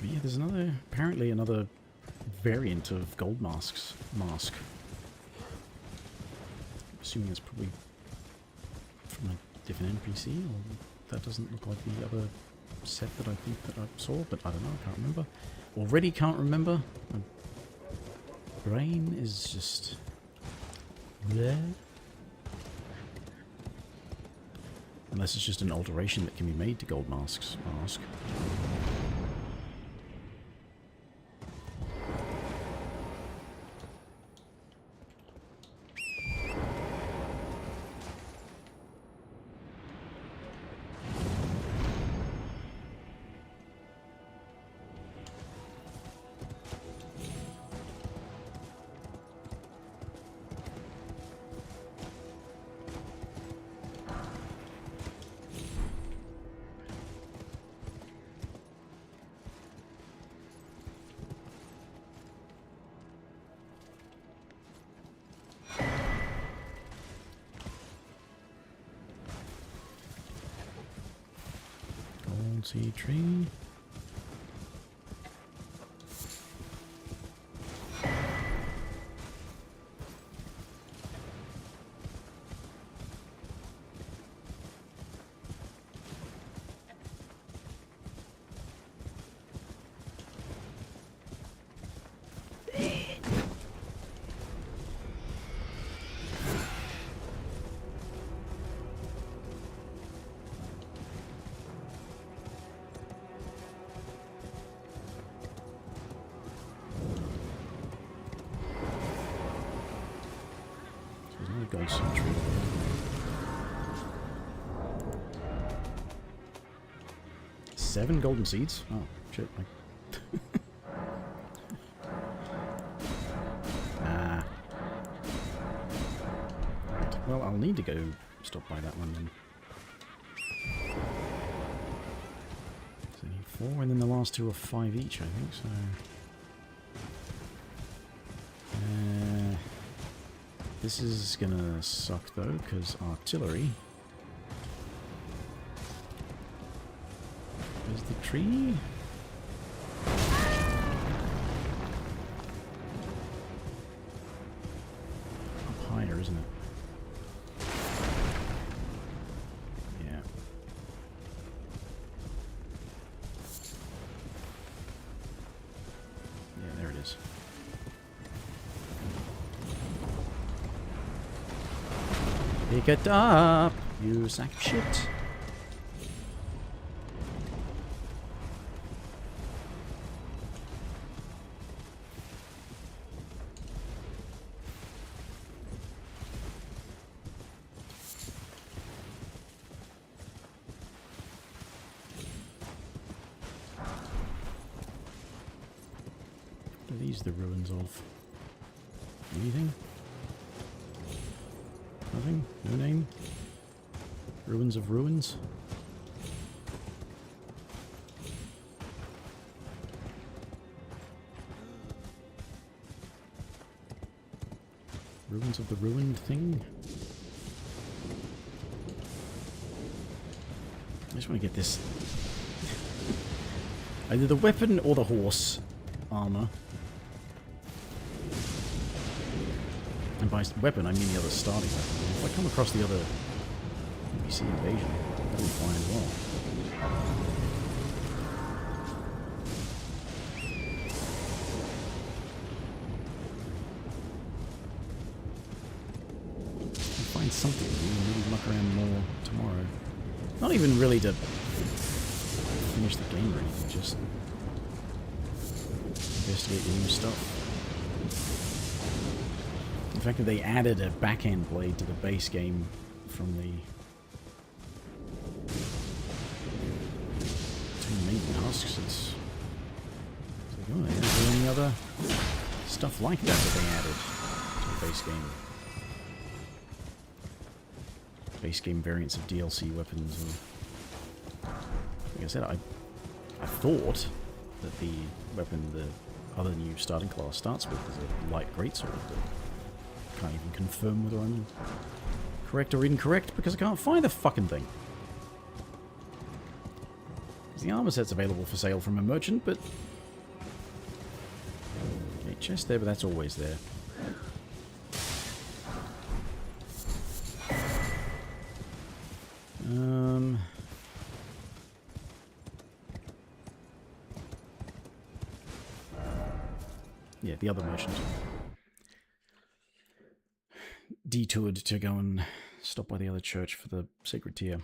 But yeah, there's apparently another variant of Gold Mask's mask. Assuming it's probably from a different NPC, or that doesn't look like the other set that I think that I saw, but I don't know, I can't remember. Already can't remember. My brain is just there. Unless it's just an alteration that can be made to Gold Mask's mask. Gold seed tree. Gold seed tree. Seven golden seeds? Oh, shit. Ah. Right. Well, I'll need to go stop by that one then. So I need 4, and then the last 2 are 5 each, I think, so... This is gonna suck though, because artillery. Where's the tree? Up higher, isn't it? Yeah. Yeah, there it is. Pick it up, you sack of shit. What are these the ruins of? Anything? Nothing? No name? Ruins of ruins? Ruins of the ruined thing? I just want to get this. Either the weapon or the horse armor. And by weapon, I mean the other starting weapon. If I come across the other NPC invasion, that'll be fine as well. I'll find something. Maybe muck around more tomorrow. Not even really to finish the game or anything, just investigate the new stuff. The fact that they added a backhand blade to the base game from the 2 main tasks, it's like, oh, is there any other stuff like that they added to the base game? Base game variants of DLC weapons. And like I said, I thought that the weapon the other new starting class starts with is a light greatsword, but can't even confirm whether I'm correct or incorrect because I can't find the fucking thing. The armor set's available for sale from a merchant, but okay, chest there, but that's always there. Yeah, the other merchant. Detoured to go and stop by the other church for the sacred tear.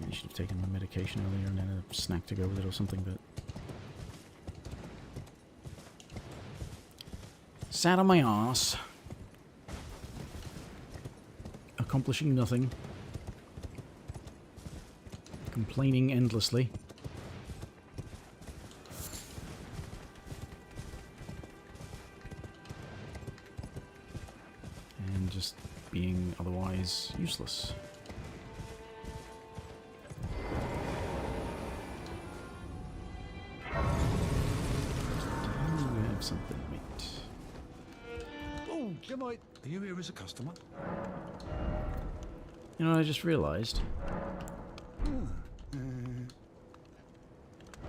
I should have taken my medication earlier and then a snack to go with it or something, but sat on my ass, accomplishing nothing, complaining endlessly. just being otherwise useless. Do you have something, mate? Oh, good night. Are you here as a customer? You know, I just realised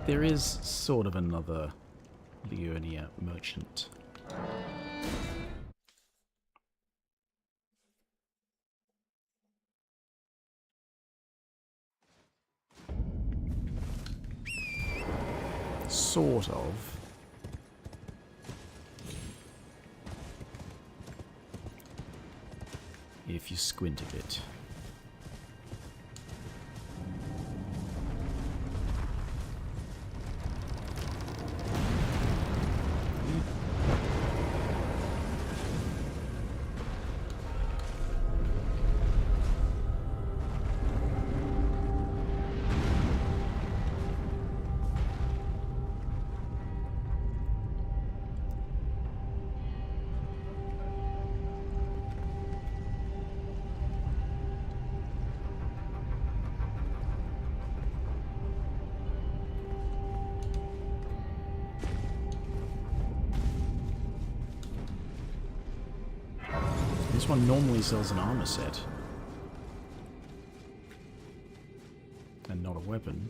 there is sort of another Leonia merchant. Sort of. If you squint a bit. This one normally sells an armor set. And not a weapon.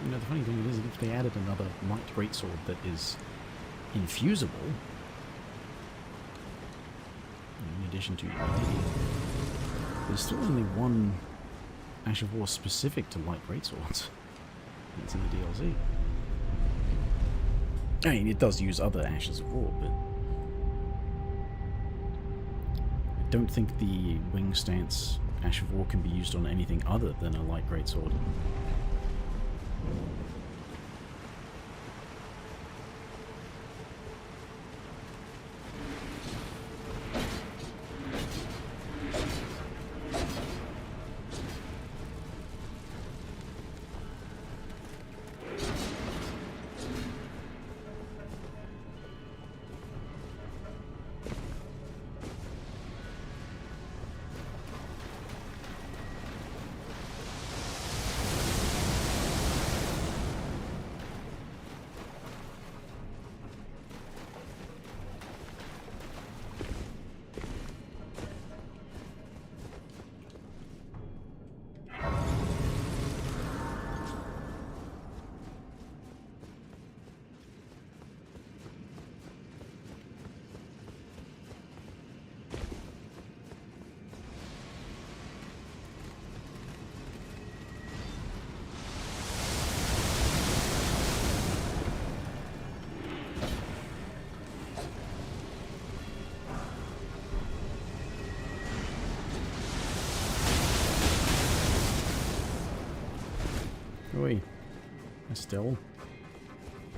You know, the funny thing is, if they added another light greatsword that is infusible, in addition to melee, there's still only one Ash of War specific to light greatswords. It's in the DLC. I mean, it does use other Ashes of War, but I don't think the Wing Stance Ash of War can be used on anything other than a light greatsword. Oi. I still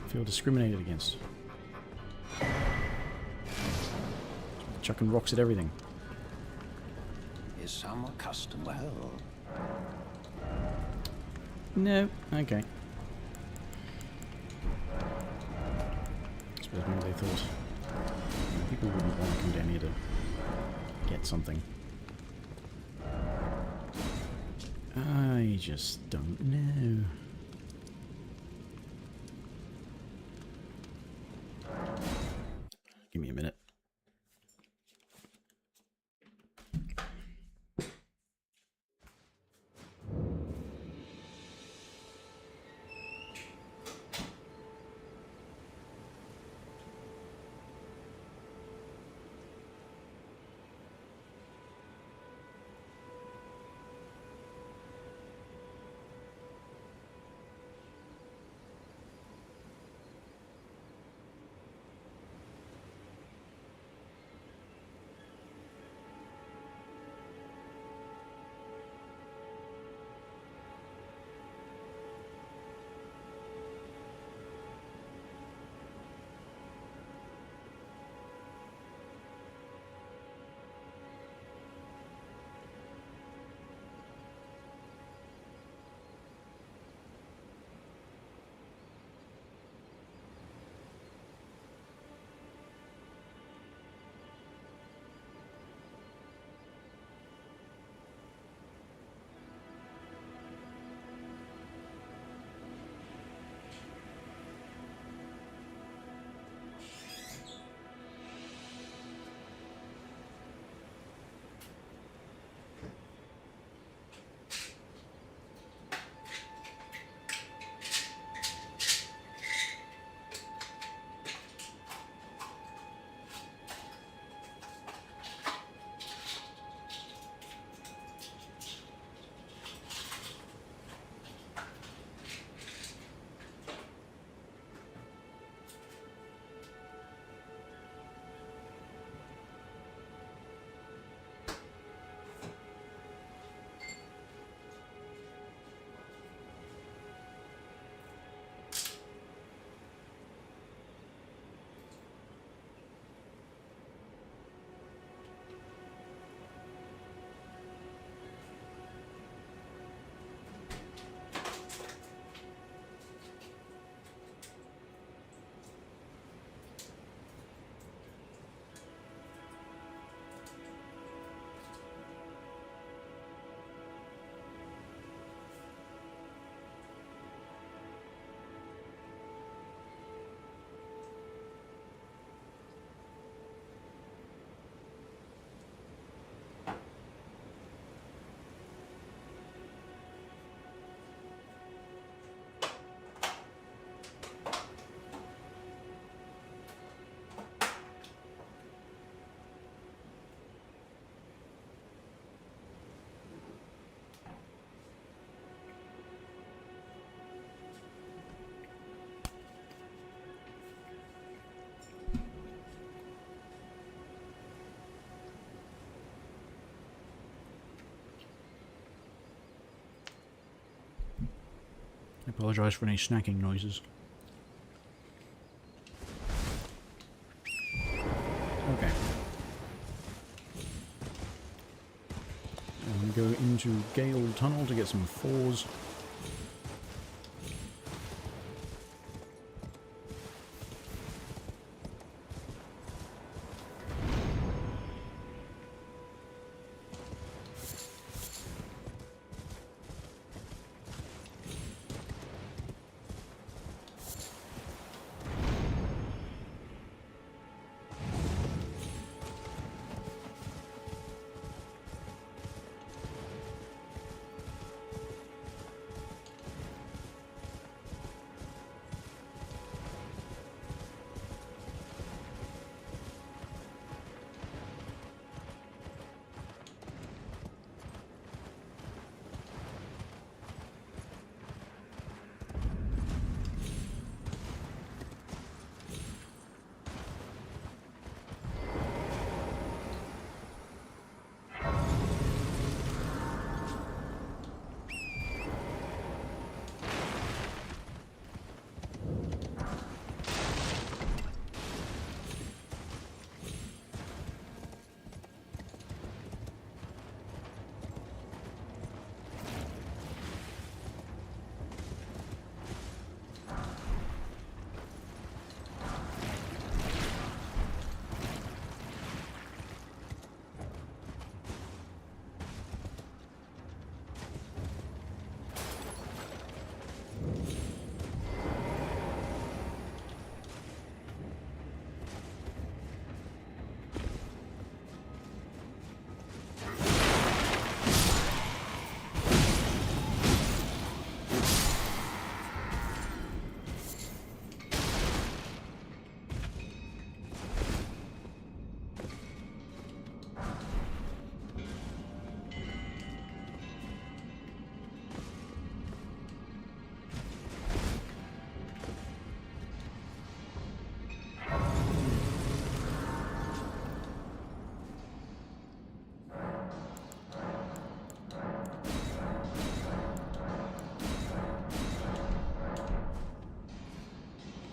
feel discriminated against. Chucking rocks at everything. Is some custom well? No. Okay. I suppose maybe they thought people wouldn't want to come down here to get something. I just don't know. Give me a minute. apologise for any snacking noises. Okay. I'm going to go into Gale Tunnel to get some fours.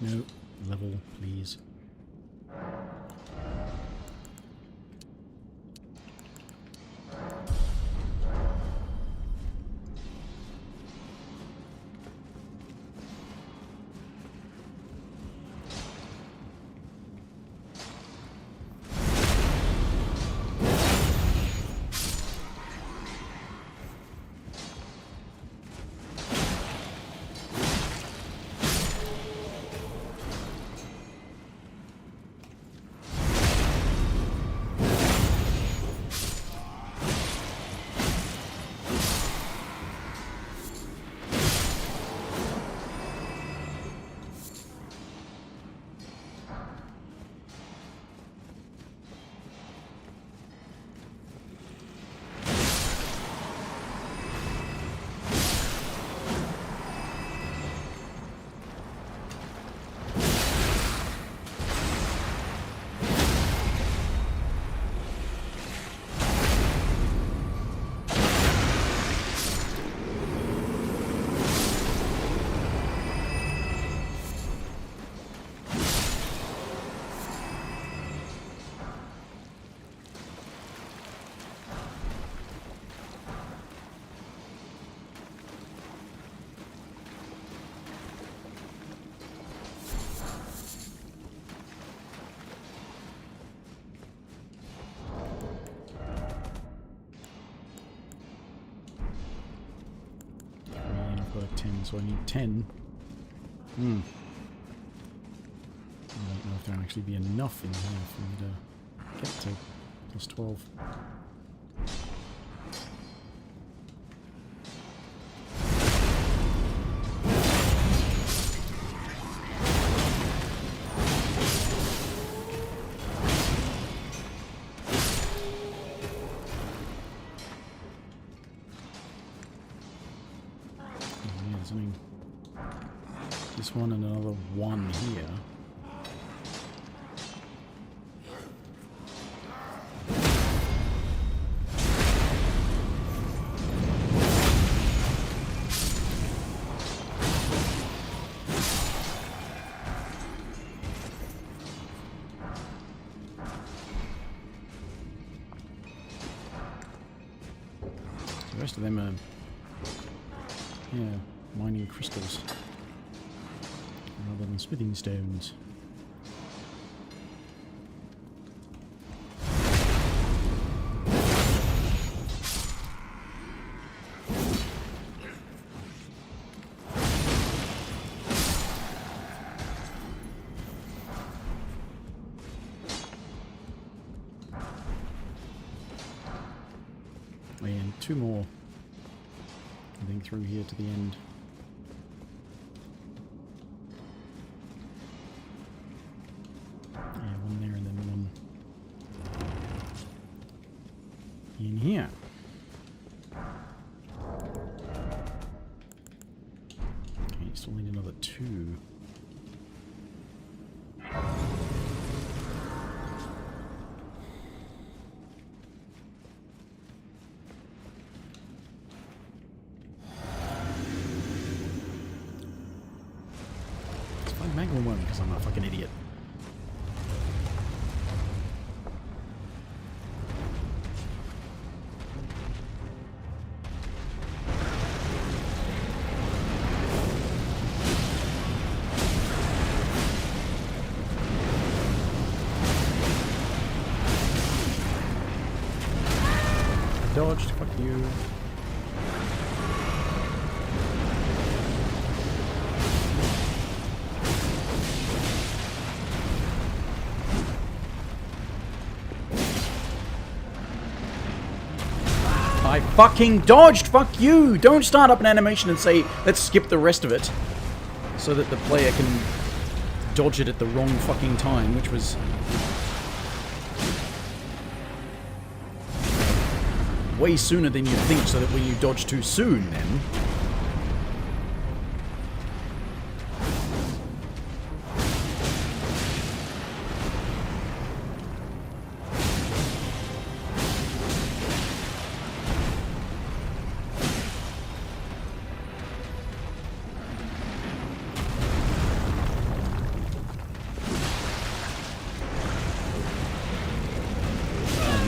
No, level, please. I've got 10, so I need 10. I don't know if there'll actually be enough in here for me to get to plus 12. This one and another one here. Most of them are, yeah, mining crystals rather than smithing stones. And 2 more, I think, through here to the end. Yeah, one there and then one in here. Okay, still need another 2. Magma one because I'm a fucking idiot. Dodged, fuck you. I fucking dodged! Fuck you! Don't start up an animation and say, let's skip the rest of it. So that the player can dodge it at the wrong fucking time, which was... way sooner than you'd think, so that when you dodge too soon, then...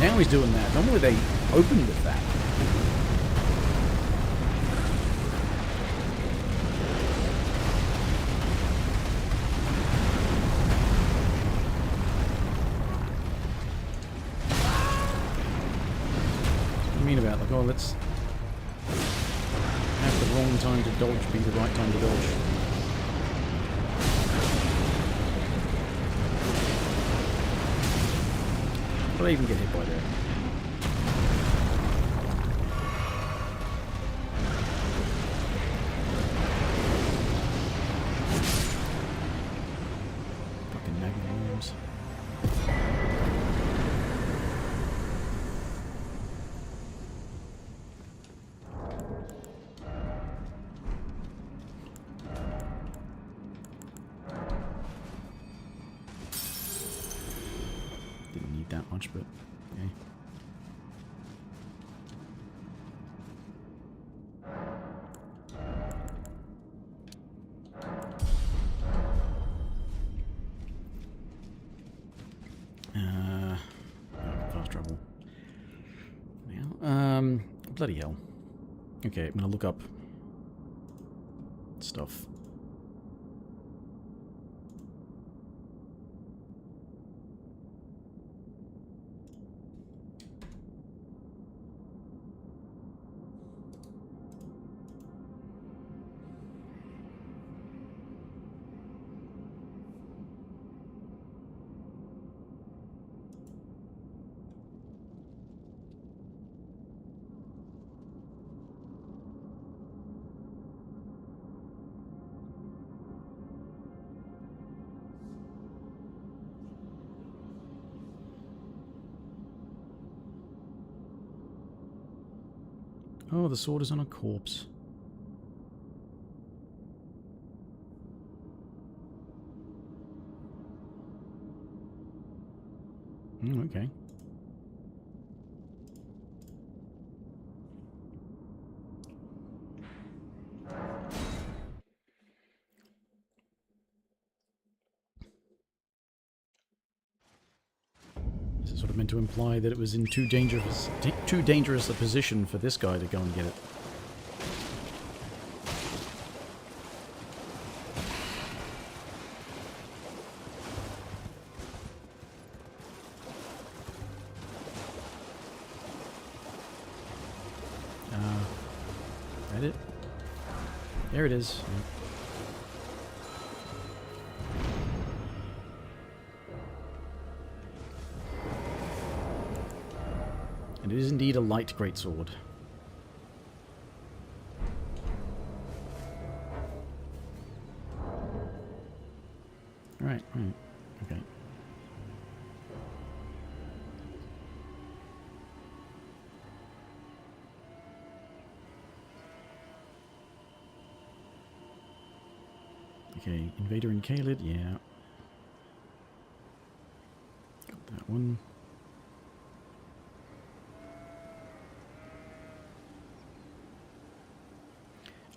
Now he's doing that. Normally they open with that. What do you mean about, like, oh, let's have the wrong time to dodge be the right time to dodge? Will I even get hit by that? Fucking magma worms. Didn't need that much, but okay. Fast travel. Now, bloody hell. Okay, I'm gonna look up stuff. Oh, the sword is on a corpse. Okay. Is it sort I meant to imply that it was in too dangerous a position for this guy to go and get it. That it? There it is. Yep. And it is indeed a light greatsword. Right, okay. Okay, Invader and Kaled, yeah. Got that one.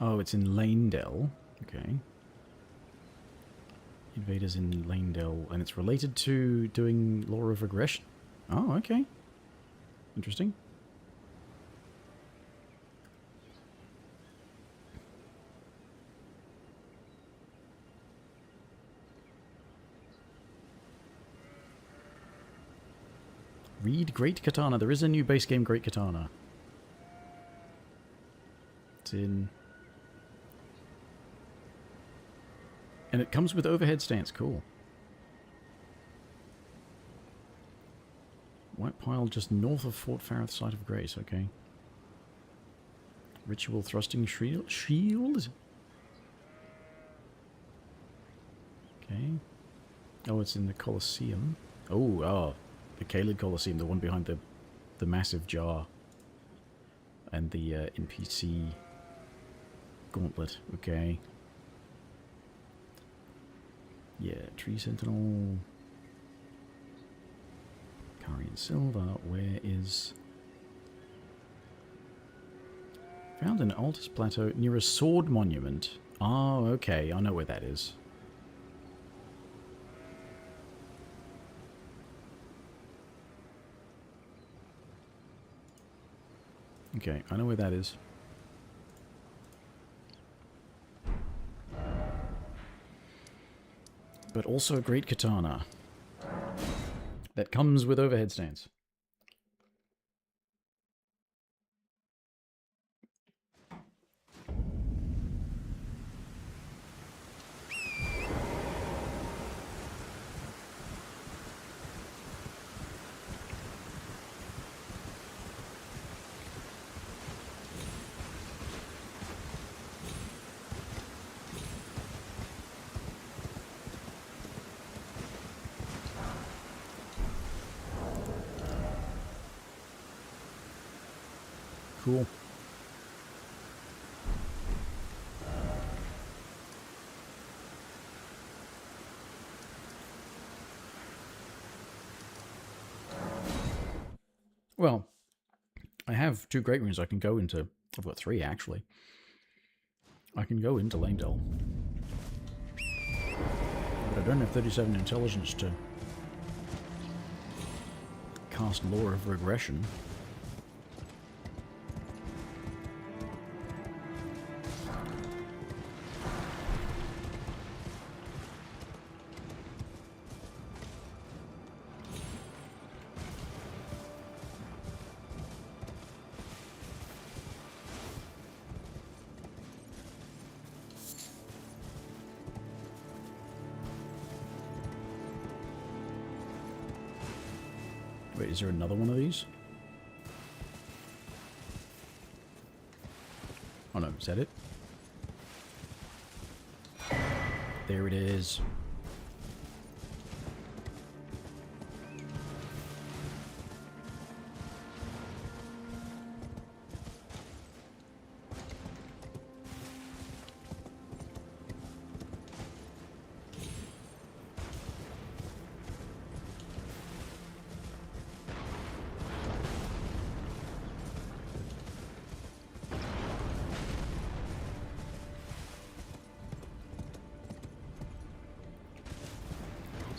Oh, it's in Lanedell. Okay. Invaders in Lanedell, and it's related to doing Law of Regression. Oh, okay. Interesting. Read Great Katana. There is a new base game Great Katana. It's in... And it comes with overhead stance. Cool. White pile just north of Fort Fareth, Site of Grace. Okay. Ritual thrusting shield? Okay. Oh, it's in the Colosseum. Oh, the Kaled Colosseum, the one behind the massive jar. And the NPC gauntlet. Okay. Yeah, Tree Sentinel. Carian Silver. Where is... Found an Altus Plateau near a sword monument. Oh, okay. I know where that is. Okay, I know where that is. But also a great katana that comes with overhead stance. Cool. Well, I have 2 great runes I can go into. I've got 3 actually. I can go into Lanedell. But I don't have 37 intelligence to cast Law of Regression. Wait, is there another one of these? Oh no, is that it? There it is.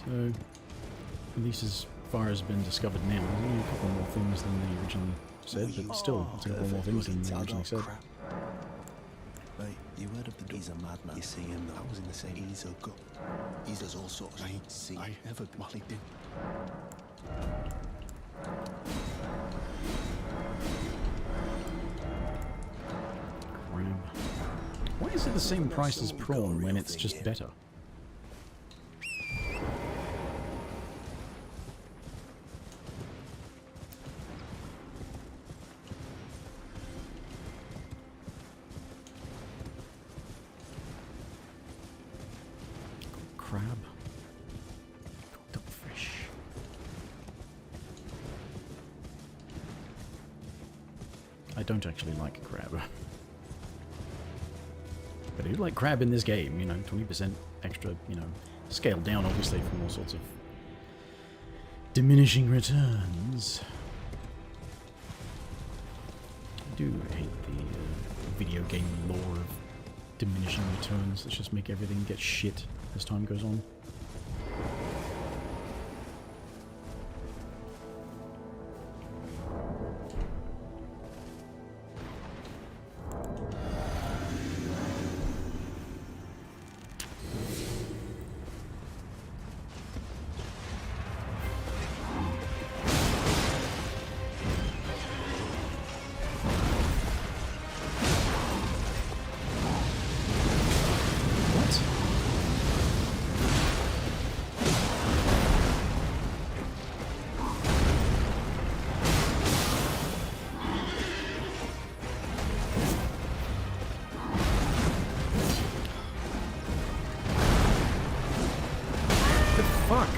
So, Elisa's far has been discovered now. There's only a couple more things than they originally said, but still, it's a couple more things than they originally said. Mate, you heard of the he's a madman. You see him though. I was in the same. He's a gut. He does all sorts. I see. I never. Well, he did. Crab. Why is it the same price as prawn when it's just better? Crab. Cooked up fish. I don't actually like crab. But I do like crab in this game, you know, 20% extra, you know, scaled down obviously from all sorts of diminishing returns. I do hate the video game lore of diminishing returns. Let's just make everything get shit as time goes on. Fuck.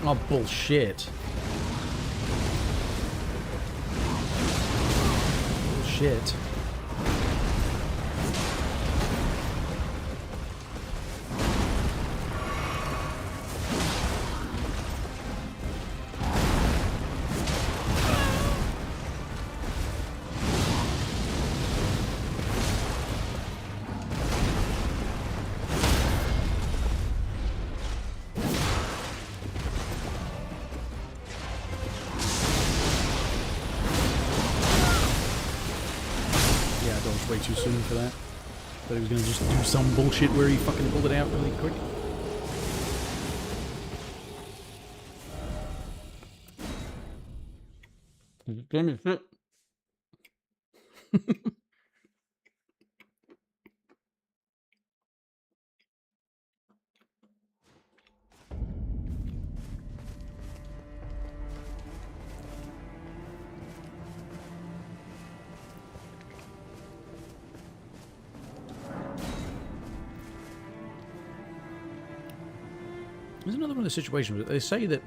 Oh, bullshit. Bullshit. Way too soon for that. Thought he was gonna just do some bullshit where he fucking pulled it out really quick. Damn it, fit. There's another one of the situations where they say that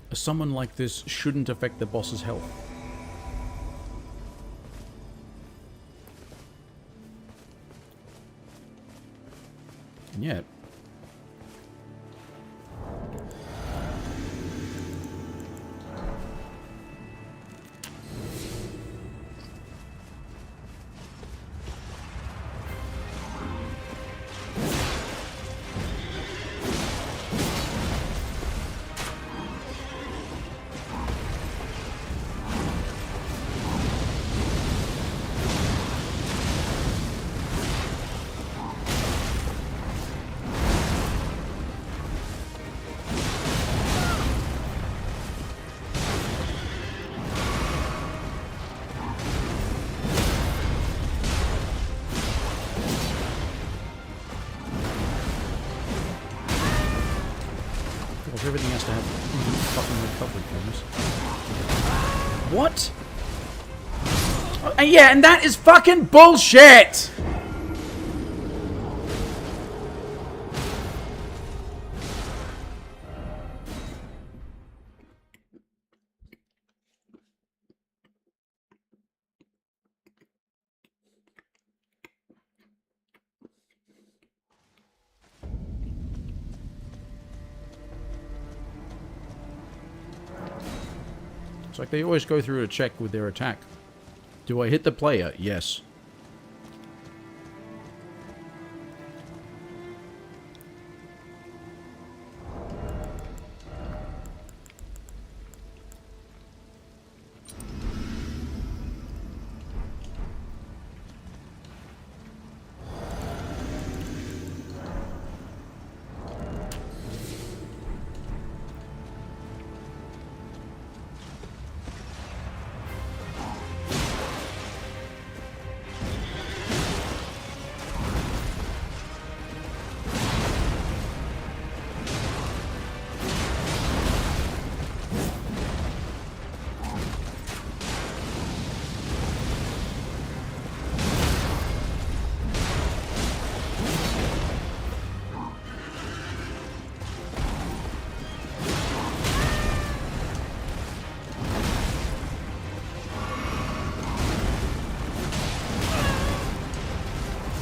a summon like this shouldn't affect the boss's health. And yet, everything has to have fucking recovery cones. What? Oh, yeah, and that is fucking bullshit! It's like they always go through a check with their attack. Do I hit the player? Yes.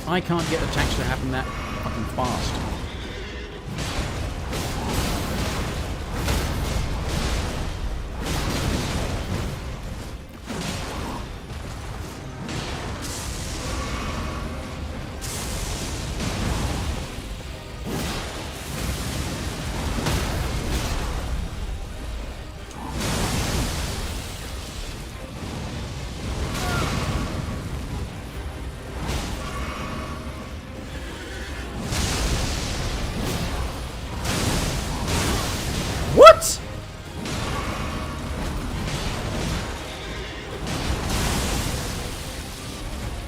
I can't get attacks to happen that fucking fast. What?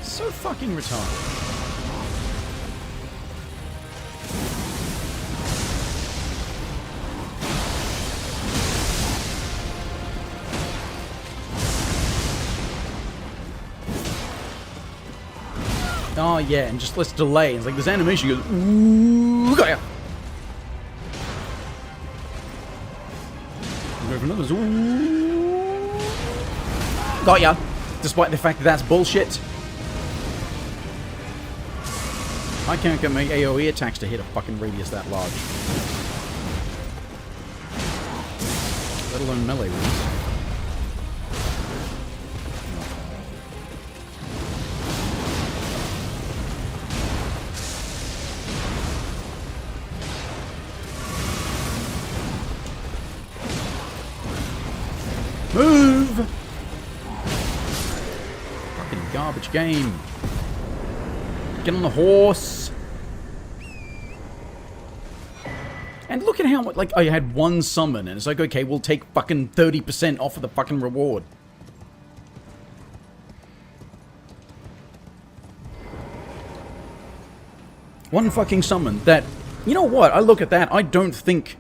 So fucking retarded. Oh yeah, and just let's delay. It's like this animation goes, ooh, got ya. Ooh, got ya. Despite the fact that that's bullshit. I can't get my AoE attacks to hit a fucking radius that large. Let alone melee ones. Move! Fucking garbage game. Get on the horse. And look at how much, like, I had one summon, and it's like, okay, we'll take fucking 30% off of the fucking reward. One fucking summon that, you know what, I look at that, I don't think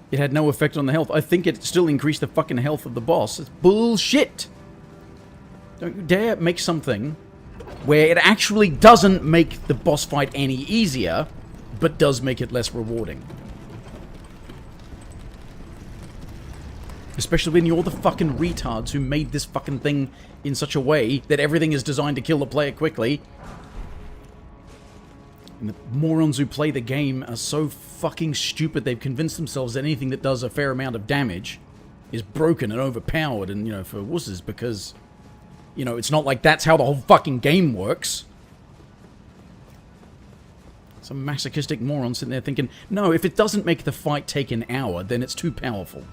it had no effect on the health. I think it still increased the fucking health of the boss. It's bullshit. Don't you dare make something where it actually doesn't make the boss fight any easier, but does make it less rewarding. Especially when you're the fucking retards who made this fucking thing in such a way that everything is designed to kill the player quickly. And the morons who play the game are so fucking stupid they've convinced themselves that anything that does a fair amount of damage is broken and overpowered and, you know, for wusses, because, you know, it's not like that's how the whole fucking game works. Some masochistic moron sitting there thinking, no, if it doesn't make the fight take an hour, then it's too powerful.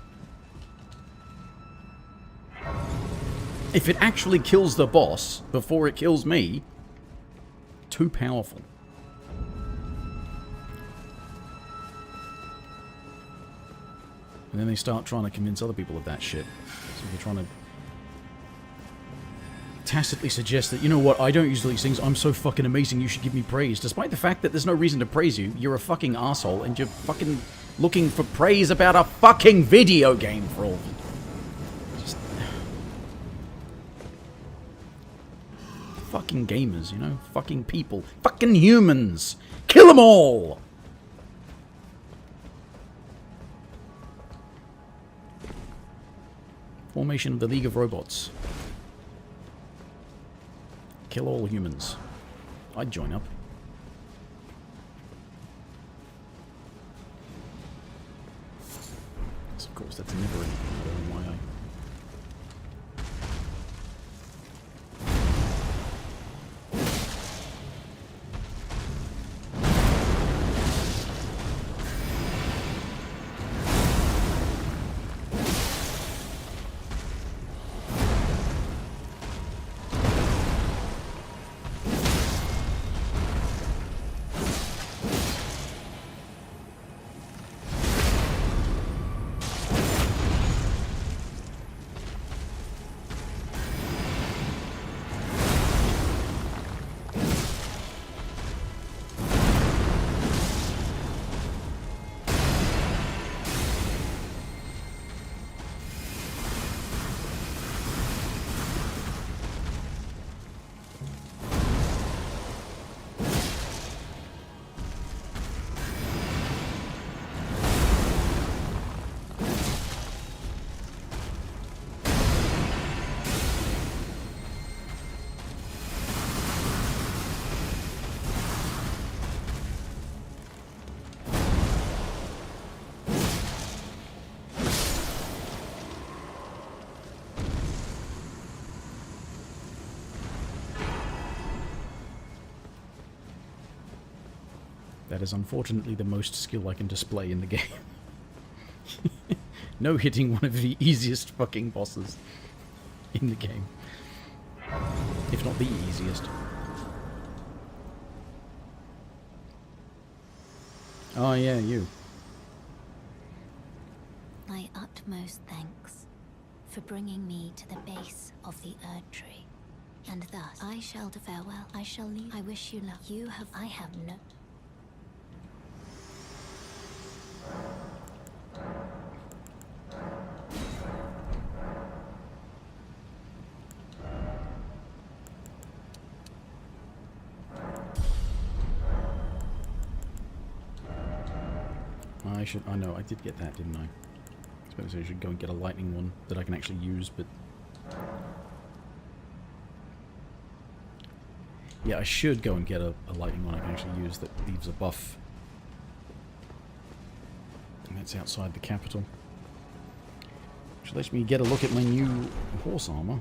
If it actually kills the boss before it kills me, too powerful. And then they start trying to convince other people of that shit. So they're trying to tacitly suggest that, you know what, I don't use these things, I'm so fucking amazing, you should give me praise. Despite the fact that there's no reason to praise you, you're a fucking asshole, and you're fucking looking for praise about a fucking video game for all of you. Just fucking gamers, you know? Fucking people. Fucking humans! Kill them all! Formation of the League of Robots. Kill all humans. I'd join up. Yes, of course, that's never anything. I don't know why I... That is unfortunately the most skill I can display in the game. No hitting one of the easiest fucking bosses in the game. If not the easiest. Oh yeah, you. My utmost thanks for bringing me to the base of the Erd Tree. And thus, I shall to farewell. I shall leave. I wish you luck. You have... I have no... I should... Oh no, I did get that, didn't I? I suppose I should go and get a lightning one that I can actually use, but... Yeah, I should go and get a lightning one I can actually use that leaves a buff. And that's outside the capital. Which lets me get a look at my new horse armor.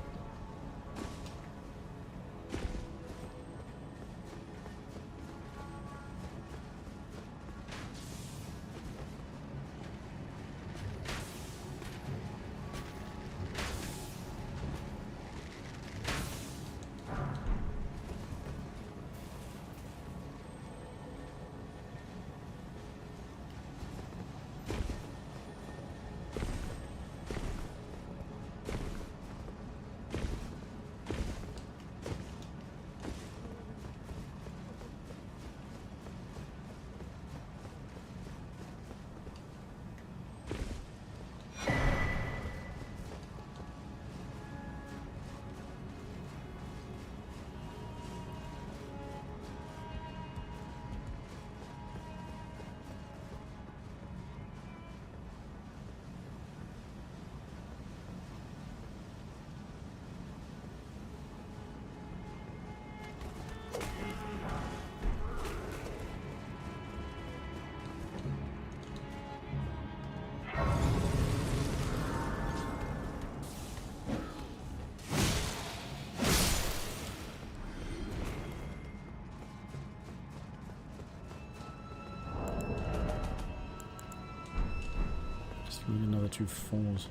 Need another 2 4s.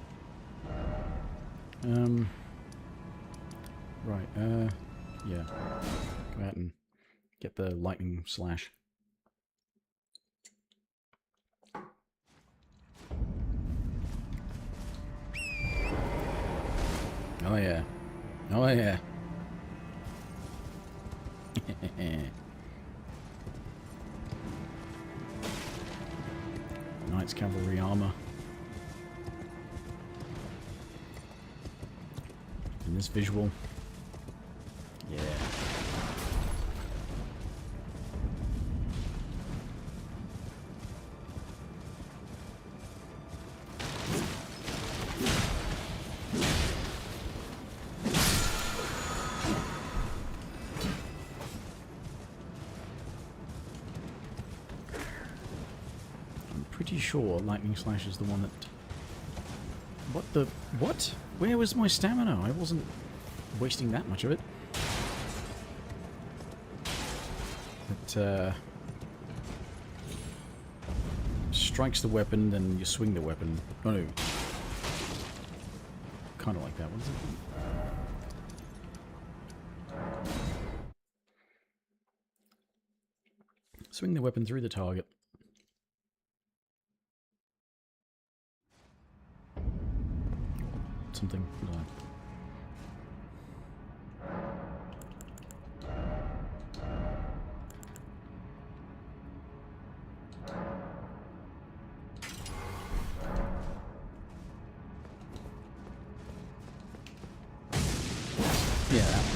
Right, yeah. Go out and get the lightning slash. Oh yeah. Oh yeah. Knight's cavalry armor. In this visual. Yeah. I'm pretty sure Lightning Slash is the one that... What the... What? Where was my stamina? I wasn't wasting that much of it. It, strikes the weapon, then you swing the weapon. Oh no. Kind of like that. What is it? Swing the weapon through the target. Something. No. Yeah, that one.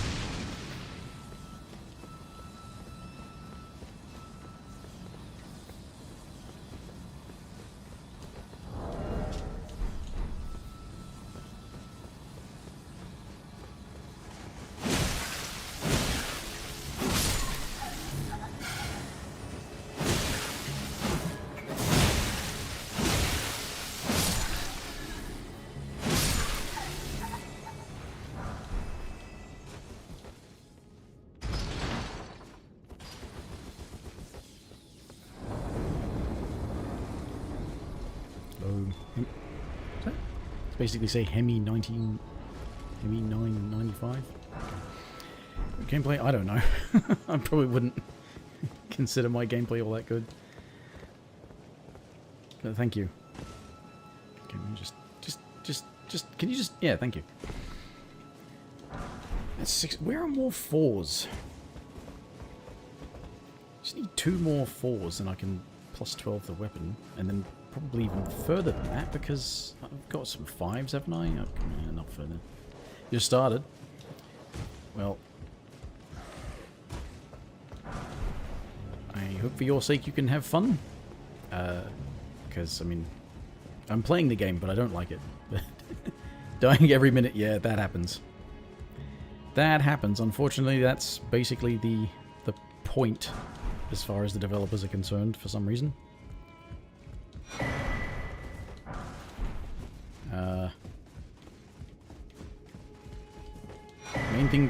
basically say Hemi 995. Gameplay? I don't know. I probably wouldn't consider my gameplay all that good. But thank you. Can you just, can you just, yeah, thank you. That's 6, where are more 4s? Just need 2 more 4s and I can plus 12 the weapon, and then probably even further than that because I've got some 5s, haven't I? Oh, come on, not further. Just started. Well, I hope for your sake you can have fun. Because, I mean, I'm playing the game, but I don't like it. Dying every minute, yeah, that happens. That happens. Unfortunately, that's basically the point as far as the developers are concerned for some reason.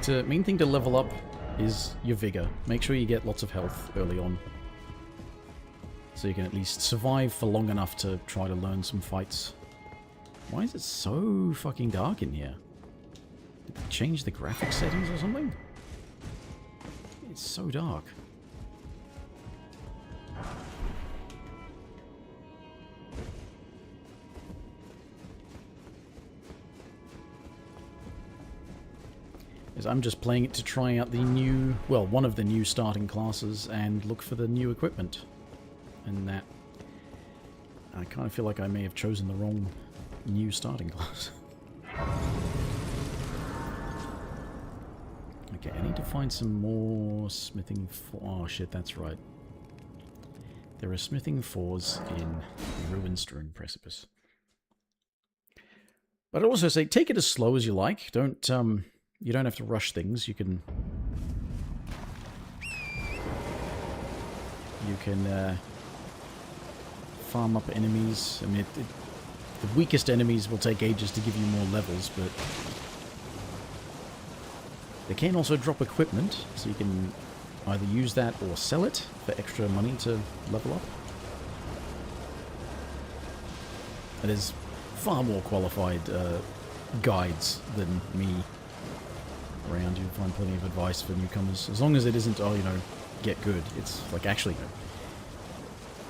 Main thing to level up is your vigor. Make sure you get lots of health early on, so you can at least survive for long enough to try to learn some fights. Why is it so fucking dark in here? Did they change the graphic settings or something? It's so dark. I'm just playing it to try out the new, well, one of the new starting classes and look for the new equipment. And that, I kind of feel like I may have chosen the wrong new starting class. Okay, I need to find some more smithing oh shit, that's right. There are smithing 4s in the ruin-strewn precipice. But I'd also say, take it as slow as you like. Don't, you don't have to rush things. You can farm up enemies. I mean, the weakest enemies will take ages to give you more levels, but they can also drop equipment, so you can either use that or sell it for extra money to level up. And there's far more qualified guides than me around. You'll find plenty of advice for newcomers, as long as it isn't, oh, you know, get good. It's like, actually, you know,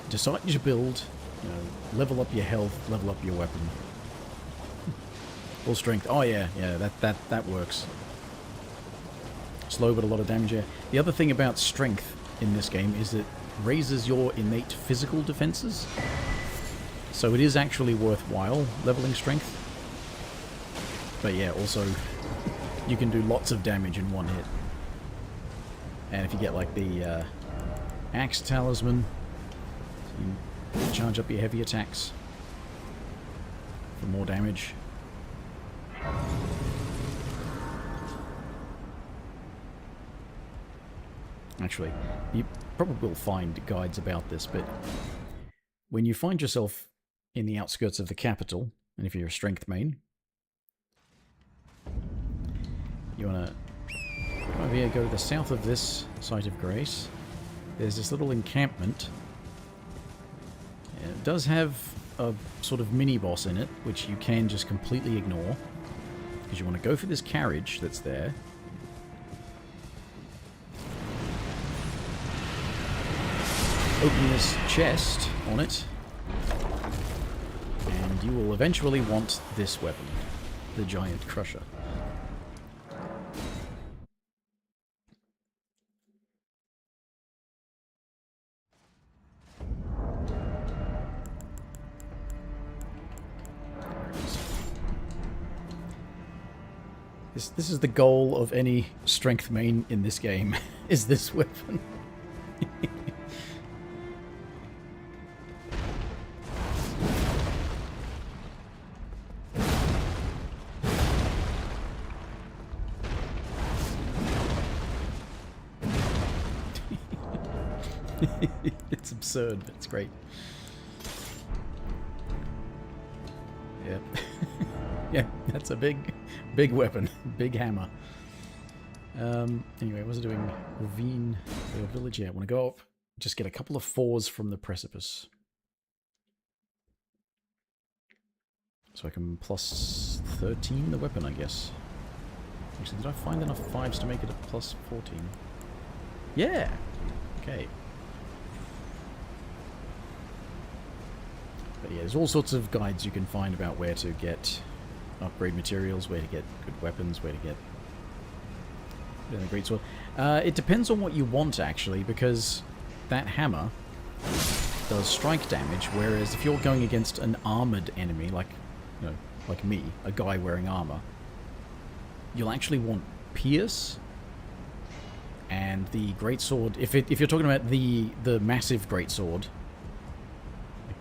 decide your build, you know, level up your health, level up your weapon. Full strength. Oh yeah, yeah, that works. Slow but a lot of damage, yeah. The other thing about strength in this game is it raises your innate physical defenses. So it is actually worthwhile leveling strength. But yeah, also, you can do lots of damage in one hit. And if you get like the Axe Talisman, you can charge up your heavy attacks for more damage. Actually, you probably will find guides about this, but when you find yourself in the outskirts of the capital, and if you're a strength main, you want to come over here, go to the south of this site of grace. There's this little encampment. It does have a sort of mini-boss in it, which you can just completely ignore, because you want to go for this carriage that's there. Open this chest on it, and you will eventually want this weapon, the Giant Crusher. This is the goal of any strength main in this game, is this weapon. It's absurd, but it's great. Yep. Yeah, that's a big weapon. Big hammer. Anyway, what was I doing? Ravine, village. Yeah, I want to go up, just get a couple of 4s from the precipice. So I can plus 13 the weapon, I guess. Actually, did I find enough 5s to make it a plus 14? Yeah! Okay. But yeah, there's all sorts of guides you can find about where to get upgrade materials, where to get good weapons, where to get a great sword. It depends on what you want, actually, because that hammer does strike damage, whereas if you're going against an armored enemy, like, you know, like me, a guy wearing armor, you'll actually want Pierce and the greatsword. If you're talking about the massive greatsword,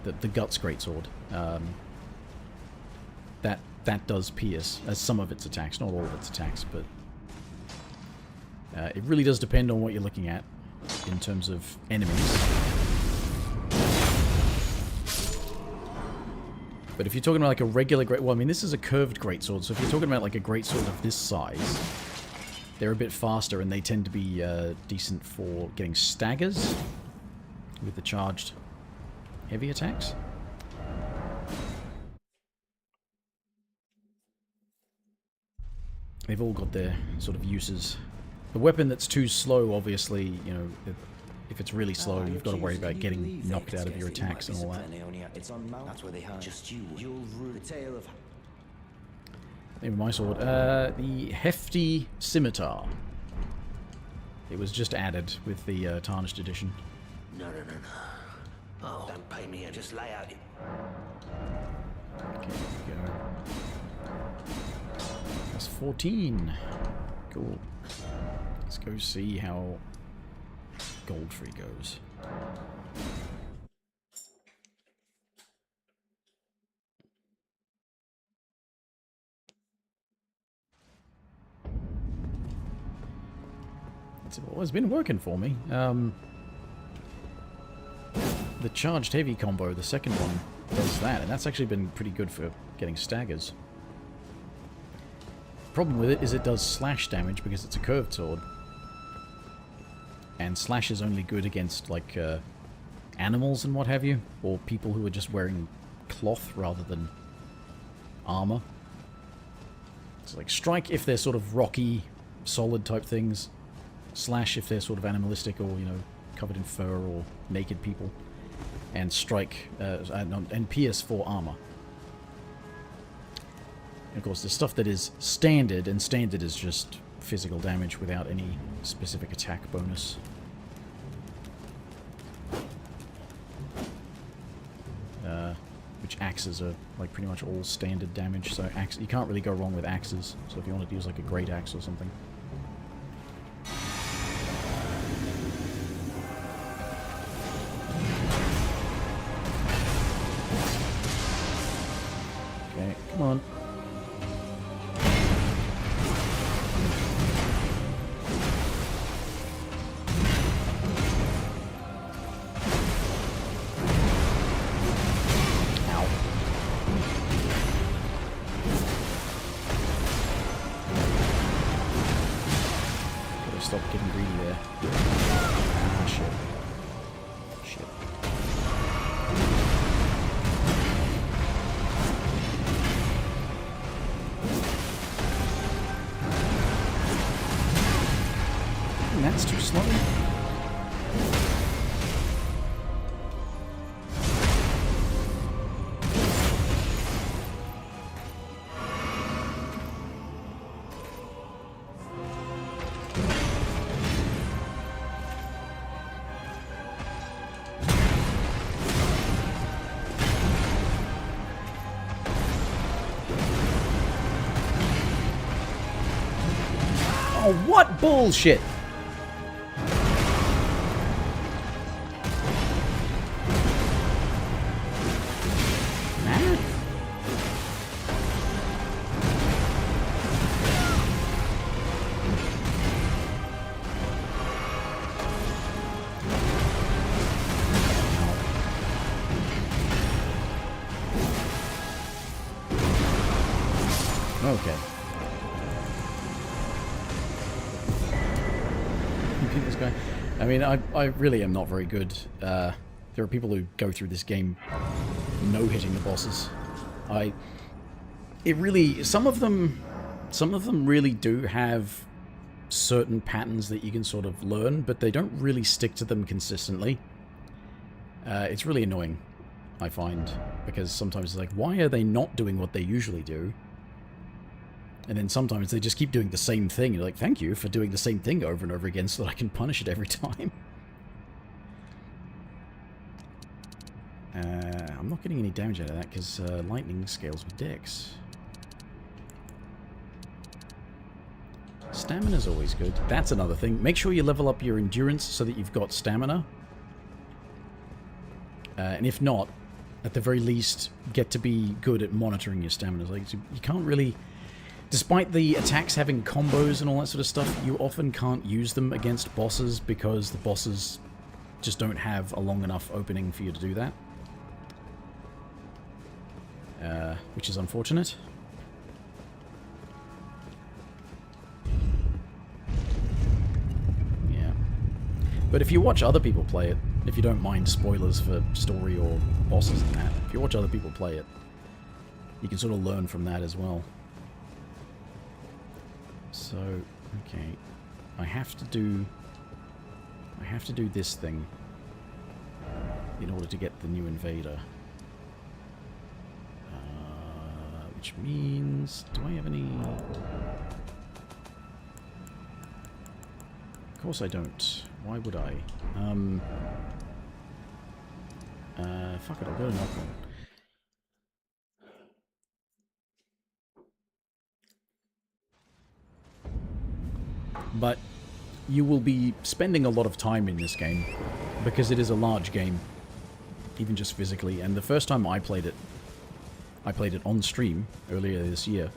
like the Guts greatsword, that does Pierce as some of its attacks, not all of its attacks, but it really does depend on what you're looking at in terms of enemies. But if you're talking about like a regular well, I mean, this is a curved greatsword, so if you're talking about like a greatsword of this size, they're a bit faster and they tend to be decent for getting staggers with the charged heavy attacks. They've all got their sort of uses. The weapon that's too slow, obviously, you know, if it's really slow, you've got to worry about getting knocked out of your attacks and all that. It's on Mount. That's where they hide. Just you'll rue the tale of. Maybe my sword. The Hefty Scimitar. It was just added with the Tarnished edition. No. Oh, don't pay me. Just lay out it. Okay, here we go. That's 14. Cool. Let's go see how Goldfree goes. It's been working for me. The charged heavy combo, the second one, does that, and that's actually been pretty good for getting staggers. Problem with it is it does slash damage because it's a curved sword. And slash is only good against, like, animals and what have you, or people who are just wearing cloth rather than armor. It's like strike if they're sort of rocky, solid type things. Slash if they're sort of animalistic or, you know, covered in fur or naked people. And strike, and pierce for armor. And of course, there's stuff that is standard, and standard is just physical damage without any specific attack bonus. Which axes are like pretty much all standard damage, so you can't really go wrong with axes. So if you wanted to use like a great axe or something. Okay, come on. Stop getting greedy there. Ah, shit. Shit. And that's too slow. Oh, what bullshit! Man? Okay. This guy. I mean, I really am not very good. There are people who go through this game no-hitting the bosses. it really, some of them really do have certain patterns that you can sort of learn, but they don't really stick to them consistently. It's really annoying, I find, because sometimes it's like, why are they not doing what they usually do? And then sometimes they just keep doing the same thing. You're like, thank you for doing the same thing over and over again so that I can punish it every time. I'm not getting any damage out of that because lightning scales with dex. Stamina's always good. That's another thing. Make sure you level up your endurance so that you've got stamina. And if not, at the very least, get to be good at monitoring your stamina. Like, you can't really... Despite the attacks having combos and all that sort of stuff, you often can't use them against bosses because the bosses just don't have a long enough opening for you to do that. Which is unfortunate. Yeah. But if you watch other people play it, if you don't mind spoilers for story or bosses and that, if you watch other people play it, you can sort of learn from that as well. So, okay. I have to do this thing in order to get the new invader. Which means, do I have any... Of course I don't. Why would I? Fuck it, I'll go to Knockdown. But you will be spending a lot of time in this game because it is a large game, even just physically. And the first time I played it on stream earlier this year,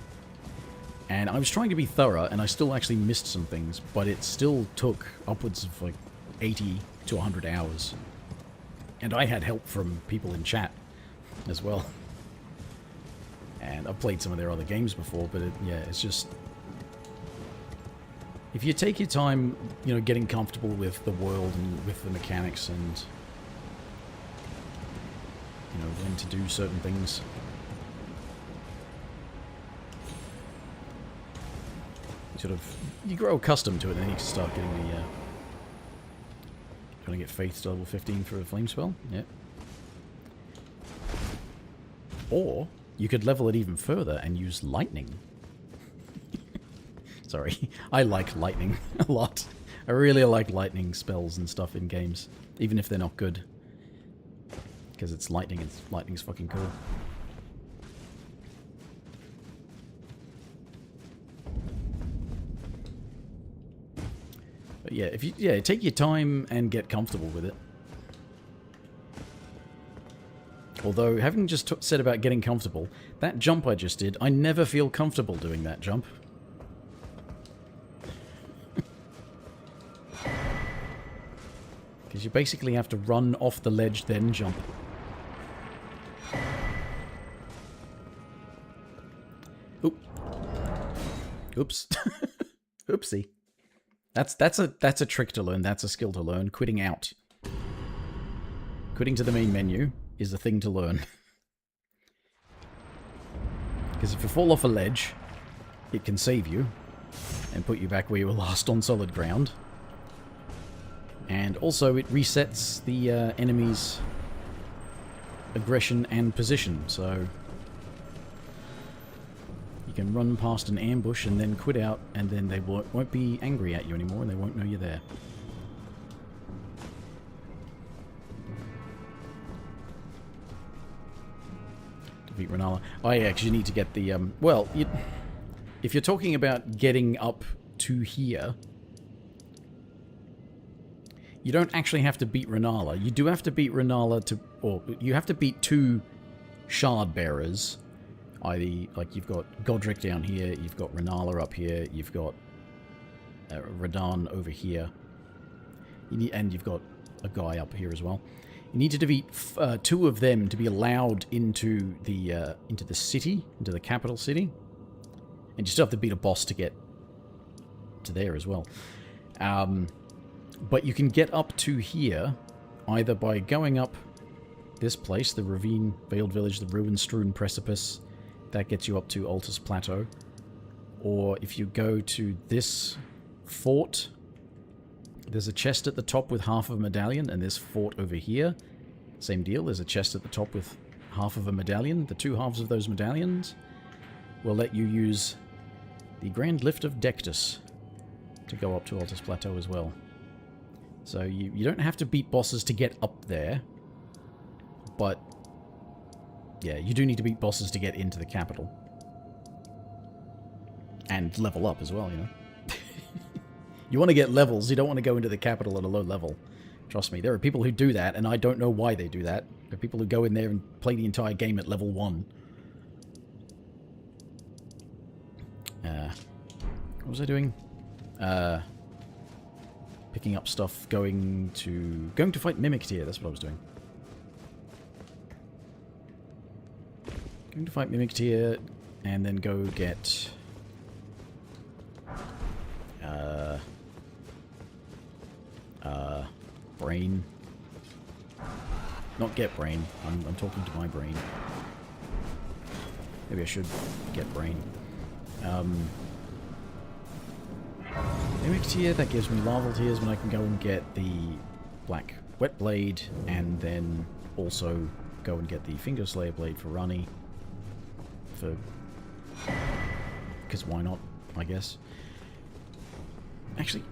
and I was trying to be thorough, and I still actually missed some things, but it still took upwards of like 80 to 100 hours. And I had help from people in chat as well. And I've played some of their other games before, but yeah, it's just... If you take your time, you know, getting comfortable with the world and with the mechanics and, you know, when to do certain things... Sort of, you grow accustomed to it, and then you can start getting the, trying to get Faith to level 15 for a flame spell, yeah. Or, you could level it even further and use lightning. Sorry, I like lightning a lot. I really like lightning spells and stuff in games, even if they're not good. Because it's lightning, and lightning's fucking cool. But yeah, if you take your time and get comfortable with it. Although, having just said about getting comfortable, that jump I just did, I never feel comfortable doing that jump. Because you basically have to run off the ledge, then jump. Oop. Oops. Oopsie. That's a trick to learn. That's a skill to learn. Quitting out. Quitting to the main menu is a thing to learn. Because if you fall off a ledge, it can save you and put you back where you were last on solid ground. And also it resets the enemy's aggression and position, so you can run past an ambush and then quit out, and then they won't be angry at you anymore and they won't know you're there. Defeat Renala. Oh yeah, because you need to get the, well, if you're talking about getting up to here, you don't actually have to beat Renala. You do have to beat Renala to, or you have to beat 2 shard bearers. Either, like, you've got Godric down here, you've got Renala up here, you've got Radahn over here, and you've got a guy up here as well. You need to defeat 2 of them to be allowed into the city, into the capital city, and you still have to beat a boss to get to there as well. But you can get up to here either by going up this place, the Ravine Veiled Village, the Ruin-Strewn Precipice, that gets you up to Altus Plateau. Or if you go to this fort, there's a chest at the top with half of a medallion, and this fort over here, same deal, there's a chest at the top with half of a medallion. The two halves of those medallions will let you use the Grand Lift of Dectus to go up to Altus Plateau as well. So you don't have to beat bosses to get up there, but yeah, you do need to beat bosses to get into the capital. And level up as well, you know. You want to get levels, you don't want to go into the capital at a low level. Trust me, there are people who do that, and I don't know why they do that. There are people who go in there and play the entire game at level 1. What was I doing? Picking up stuff, going to fight Mimic Tier, that's what I was doing. Going to fight Mimic Tier, and then go get... Brain. Not get Brain. I'm talking to my brain. Maybe I should get Brain. Mimic Tier, that gives me Larval Tears when I can go and get the Black Wet Blade, and then also go and get the Finger Slayer Blade for Rani. Because why not, I guess. Actually,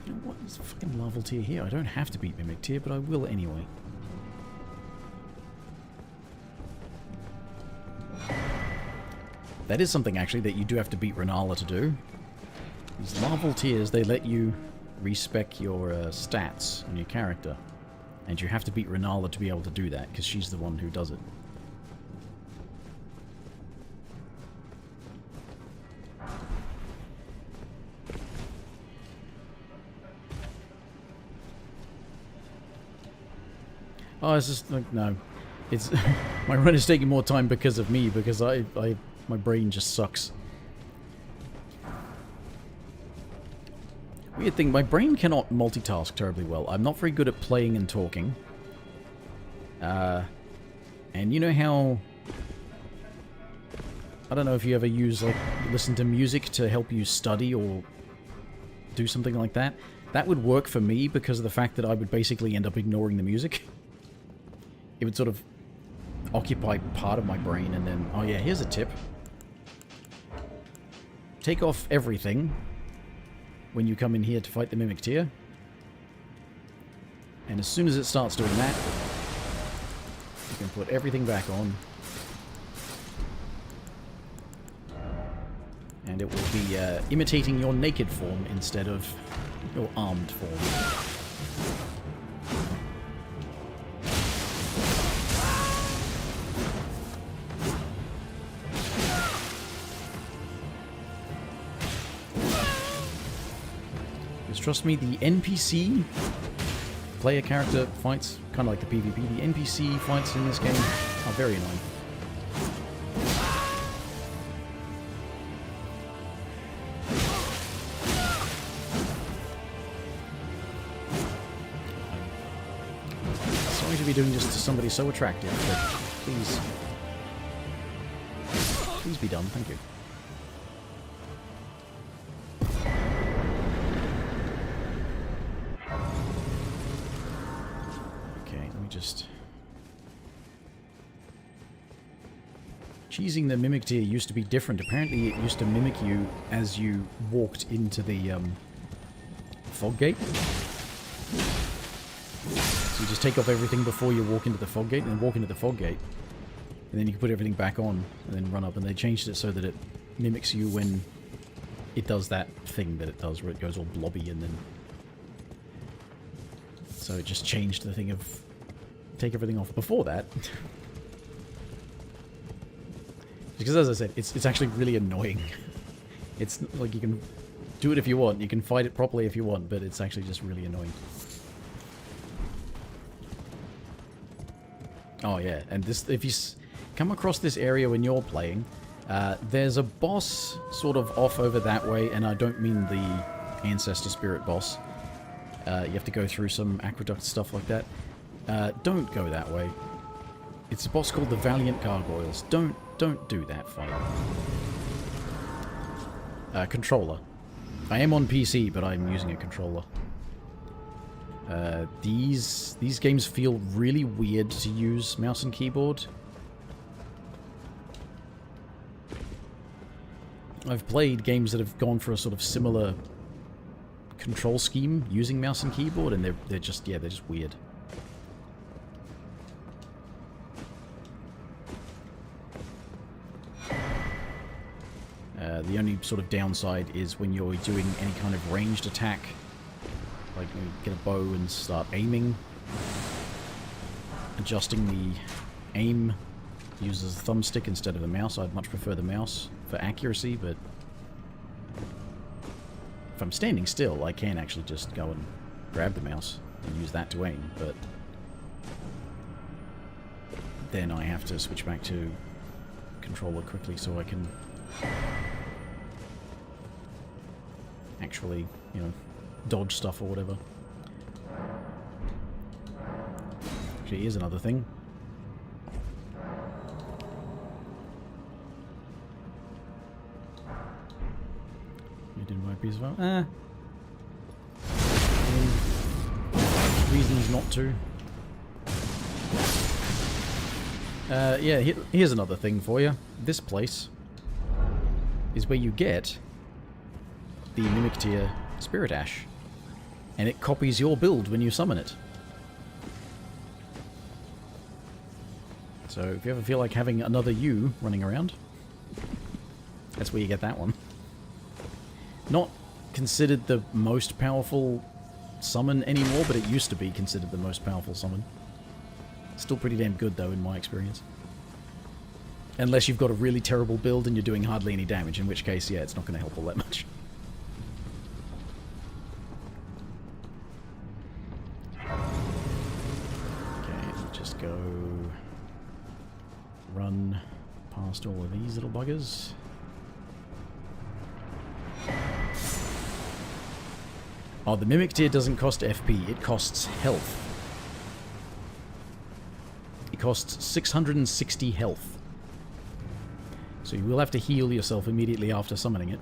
you know what? There's a fucking Larval Tier here. I don't have to beat Mimic Tier, but I will anyway. That is something, actually, that you do have to beat Renala to do. These Larval Tiers, they let you respec your stats on your character. And you have to beat Renala to be able to do that, because she's the one who does it. Oh, it's just like, no. It's my run is taking more time because of me, because my brain just sucks. Weird thing, my brain cannot multitask terribly well. I'm not very good at playing and talking. And you know how... I don't know if you ever use, like, listen to music to help you study or do something like that. That would work for me because of the fact that I would basically end up ignoring the music. It would sort of occupy part of my brain, and then... Oh yeah, here's a tip. Take off everything when you come in here to fight the Mimic Tier. And as soon as it starts doing that, you can put everything back on. And it will be imitating your naked form instead of your armed form. Trust me, the NPC player character fights, kind of like the PvP, the NPC fights in this game are very annoying. Sorry to be doing this to somebody so attractive, but please be done, thank you. Cheesing the Mimic Tier used to be different. Apparently it used to mimic you as you walked into the fog gate. So you just take off everything before you walk into the fog gate, and then walk into the fog gate. And then you can put everything back on, and then run up. And they changed it so that it mimics you when it does that thing that it does, where it goes all blobby, and then... So it just changed the thing of... Take everything off. Before that... Because as I said, it's actually really annoying. It's like you can do it if you want, you can fight it properly if you want, but it's actually just really annoying. Oh yeah, and this, if you come across this area when you're playing, there's a boss sort of off over that way, and I don't mean the Ancestor Spirit boss. You have to go through some aqueduct stuff like that. Don't go that way. It's a boss called the Valiant Gargoyles. Don't do that fight. Controller. I am on PC, but I'm using a controller. These games feel really weird to use mouse and keyboard. I've played games that have gone for a sort of similar control scheme using mouse and keyboard, and they're just weird. The only sort of downside is when you're doing any kind of ranged attack, like when you get a bow and start aiming, adjusting the aim uses the thumbstick instead of the mouse. I'd much prefer the mouse for accuracy, but if I'm standing still, I can actually just go and grab the mouse and use that to aim, but then I have to switch back to controller quickly so I can actually, you know, dodge stuff or whatever. Actually, here's another thing. You didn't buy a piece of reasons not to. Yeah, here's another thing for you. This place is where you get the Mimic Tier Spirit Ash, and it copies your build when you summon it. So if you ever feel like having another you running around, that's where you get that one. Not considered the most powerful summon anymore, but it used to be considered the most powerful summon. Still pretty damn good though, in my experience. Unless you've got a really terrible build and you're doing hardly any damage, in which case, yeah, it's not going to help all that much. Go run past all of these little buggers. Oh, the Mimic Tier doesn't cost FP, it costs health. It costs 660 health. So you will have to heal yourself immediately after summoning it.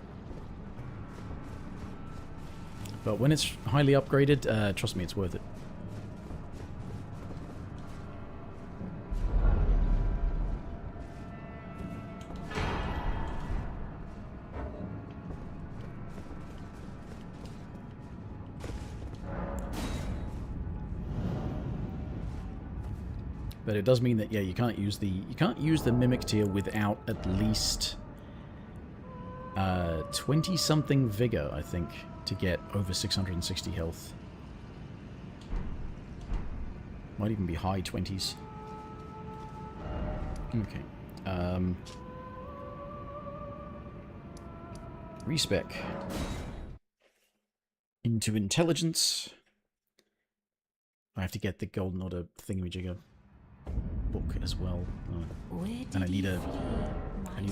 But when it's highly upgraded, trust me, it's worth it. But it does mean that, yeah, you can't use the Mimic Tier without at least 20-something Vigor, I think, to get over 660 health. Might even be high 20s. Okay. Respec. Into intelligence. I have to get the Golden Order thingamajigger book as well. Oh. And I need a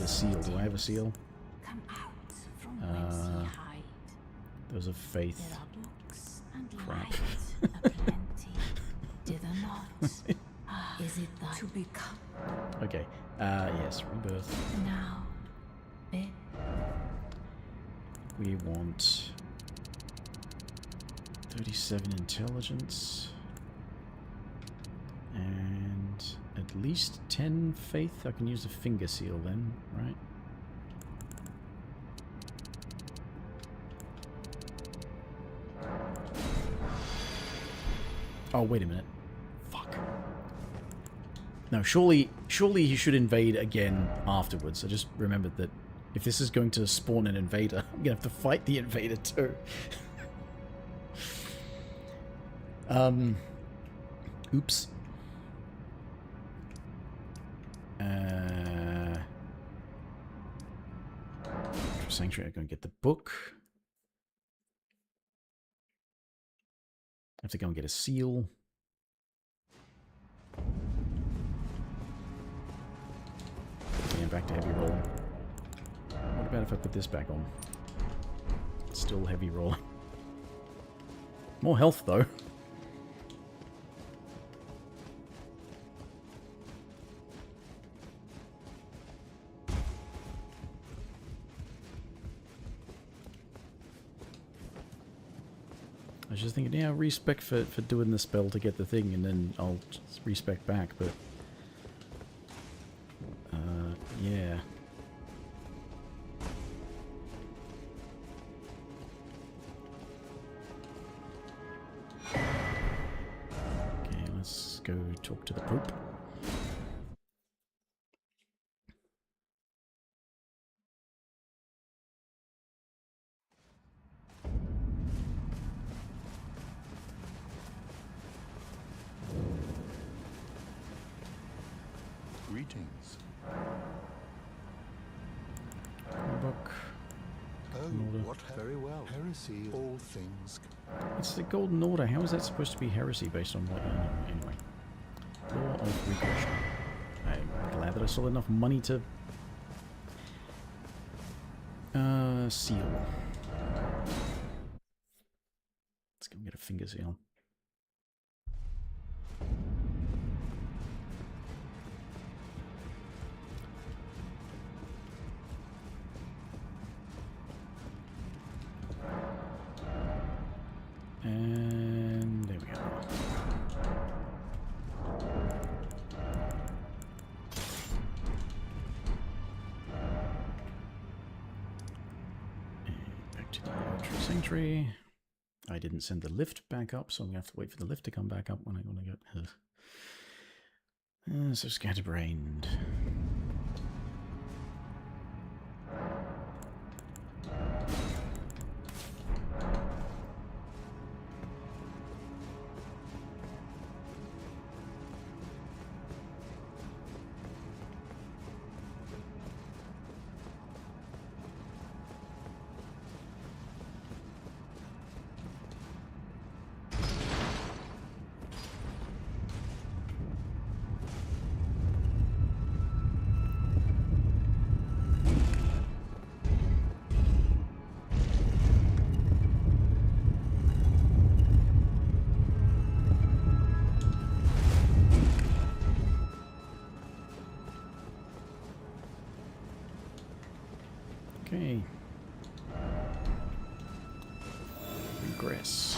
seal. Do I have a seal? Those of faith. Crap. Is it that to become? Okay. Yes, rebirth. Now, we want 37 intelligence. And at least 10 faith. I can use a finger seal then, right? Oh, wait a minute. Fuck. No, surely he should invade again afterwards. I just remembered that if this is going to spawn an invader, I'm gonna have to fight the invader too. Oops. Sanctuary, I'm going to get the book. I have to go and get a seal. And back to heavy rolling. What about if I put this back on? It's still heavy rolling. More health though. just thinking, yeah, respec for doing the spell to get the thing, and then I'll just respec back, but... yeah. Okay, let's go talk to the Pope. Greetings. Book. Oh, what? Very well. Heresy, all things. It's the Golden Order. How is that supposed to be heresy based on what you know? Anyway. Law of regression. I'm glad that I still had enough money to... seal. Let's go get a finger seal. And there we go. And back to the True Sanctuary. I didn't send the lift back up, so I'm going to have to wait for the lift to come back up when I want to get... so scatterbrained. Okay. Regress.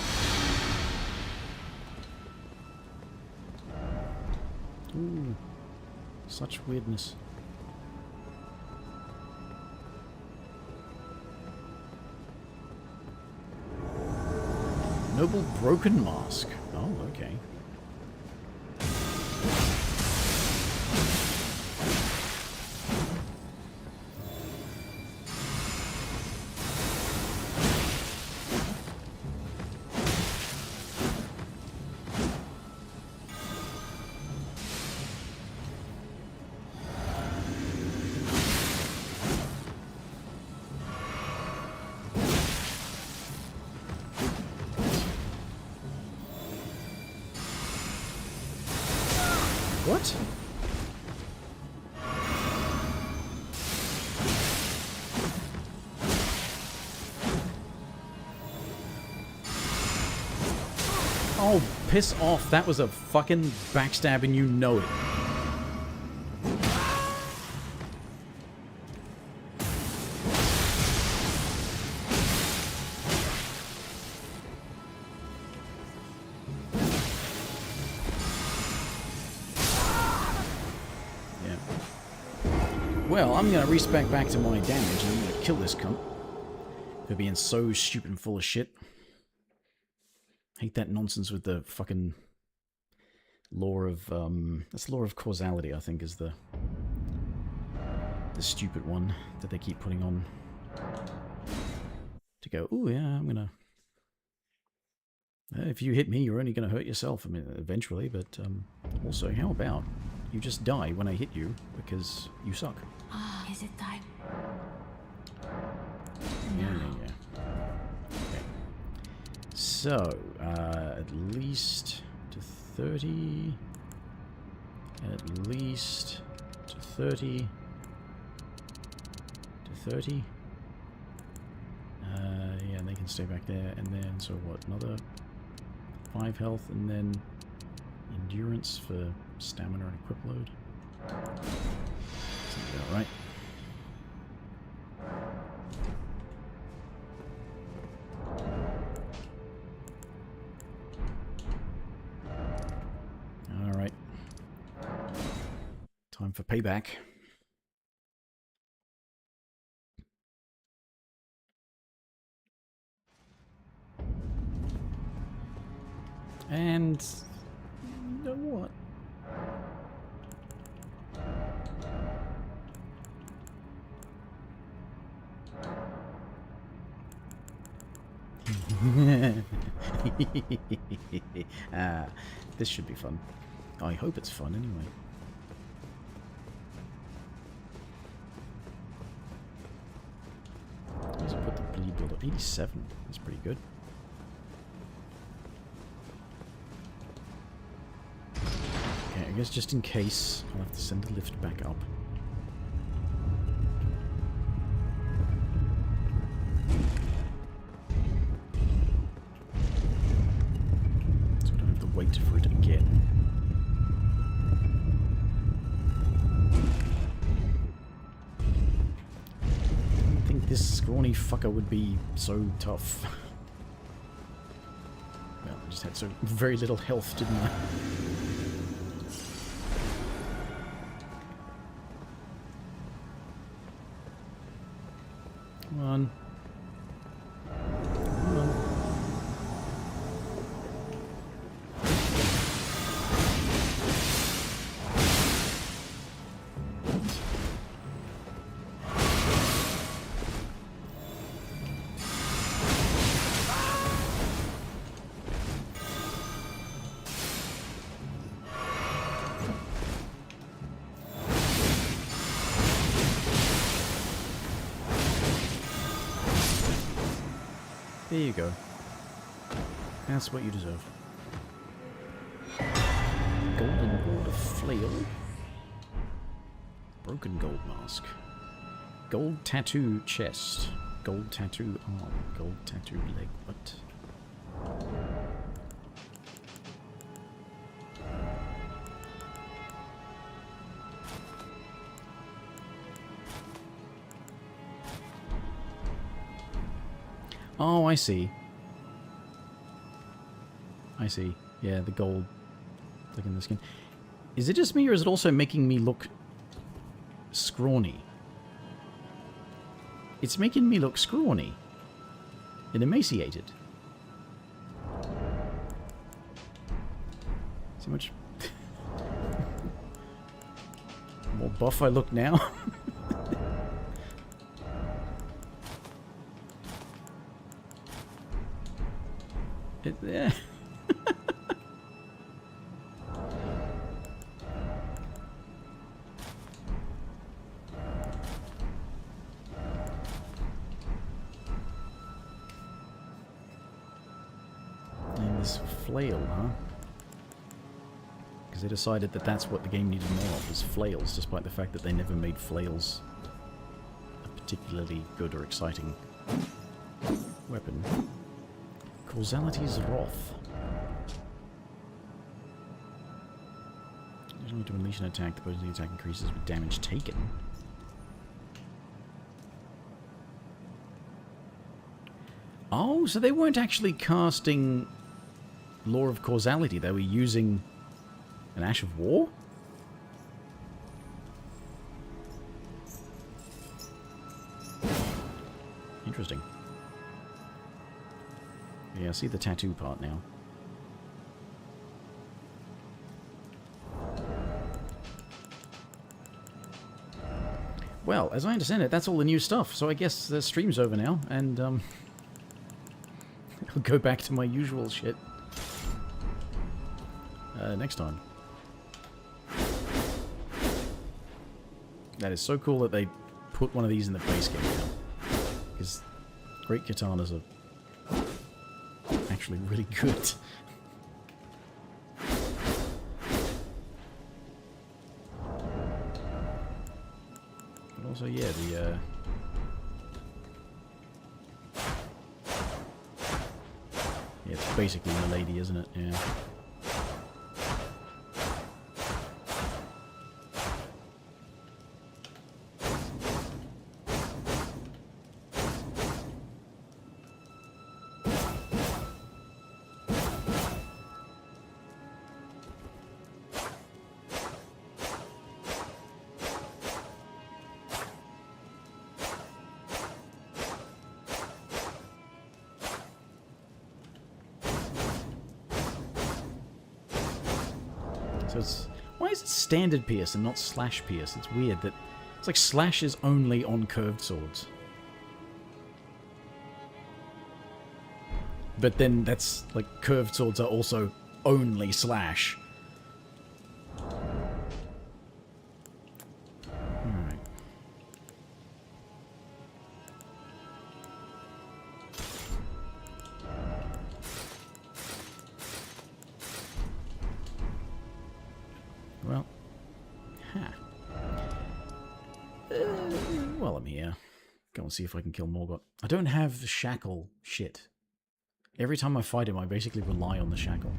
Ooh. Such weirdness. Noble Broken Mask. Oh, okay. What? Oh, piss off. That was a fucking backstab and you know it. Well, I'm going to respec back to my damage and I'm going to kill this cunt for being so stupid and full of shit. Hate that nonsense with the fucking law of, that's law of causality, I think, is the stupid one that they keep putting on to go, ooh, yeah, I'm going to, if you hit me, you're only going to hurt yourself, I mean, eventually, but also, how about you just die when I hit you because you suck? Is it time? Yeah. Okay. So, at least to 30. At least to 30. To 30. Yeah, and they can stay back there. And then, so what, another 5 health, and then endurance for stamina and equip load. Sounds about right. Time for payback. And you know what? This should be fun. I hope it's fun anyway. Let's put the bleed builder 87. That's pretty good. Okay, I guess just in case, I'll have to send the lift back up. So I don't have to wait for it again. I don't think this scrawny fucker would be so tough. Well, I just had so very little health, didn't I? Come on. Come on. There you go. That's what you deserve. Golden border flail. Broken gold mask. Gold tattoo chest. Gold tattoo arm. Gold tattoo leg. What? Oh, I see. I see. Yeah, the gold. Look in the skin. Is it just me, or is it also making me look scrawny? It's making me look scrawny and emaciated. See much more buff I look now. Yeah. And this flail, huh? Because they decided that that's what the game needed more of, was flails, despite the fact that they never made flails a particularly good or exciting weapon. Causality's Wrath. Usually to unleash an attack, the opposing attack increases with damage taken. Oh, so they weren't actually casting Law of Causality, they were using an Ash of War? Interesting. Yeah, I see the tattoo part now. Well, as I understand it, that's all the new stuff, so I guess the stream's over now, and, I'll go back to my usual shit. Next time. That is so cool that they put one of these in the base game now. Because great katanas are actually really good. But also, yeah, the yeah, it's basically Milady, isn't it? Yeah. So it's... Why is it standard pierce and not slash pierce? It's weird that... It's like slash is only on curved swords. But then that's... Like, curved swords are also only slash. Alright. Well, while I'm here, go and see if I can kill Morgott. I don't have the shackle shit. Every time I fight him, I basically rely on the shackle.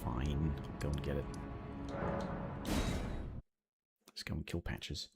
Fine, I'll go and get it. Let's go and kill Patches.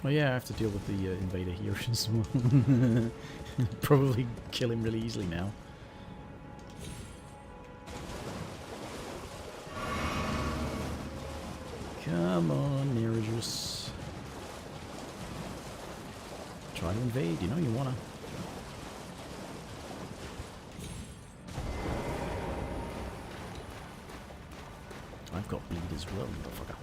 Oh yeah, I have to deal with the invader here as well. Probably kill him really easily now. Come on, Nerajus. Try to invade, you know you wanna. I've got bleed as well, motherfucker.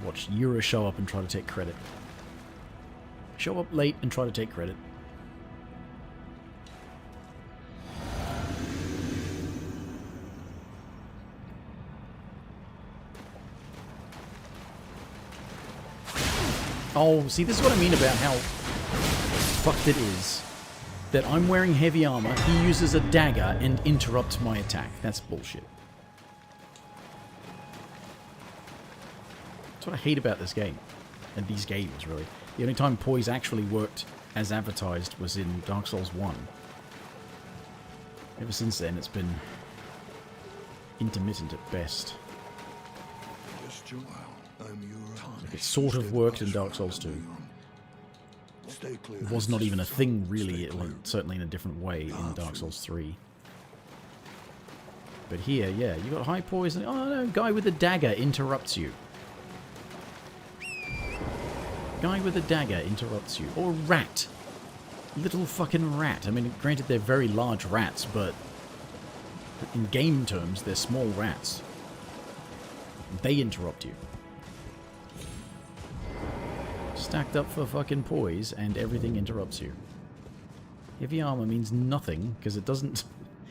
Watch Yura show up and try to take credit. Show up late and try to take credit. Oh, see, this is what I mean about how fucked it is. That I'm wearing heavy armor, he uses a dagger and interrupts my attack. That's bullshit. That's what I hate about this game. And these games, really. The only time poise actually worked as advertised was in Dark Souls 1. Ever since then, it's been intermittent at best. Like it sort of worked in Dark Souls 2. It was not even a thing, really, certainly in a different way in Dark Souls 3. But here, yeah, you got high poise, and oh no, guy with a dagger interrupts you. Guy with a dagger interrupts you. Or rat. Little fucking rat. I mean, granted they're very large rats, but in game terms, they're small rats. They interrupt you. Stacked up for fucking poise, and everything interrupts you. Heavy armor means nothing, because it doesn't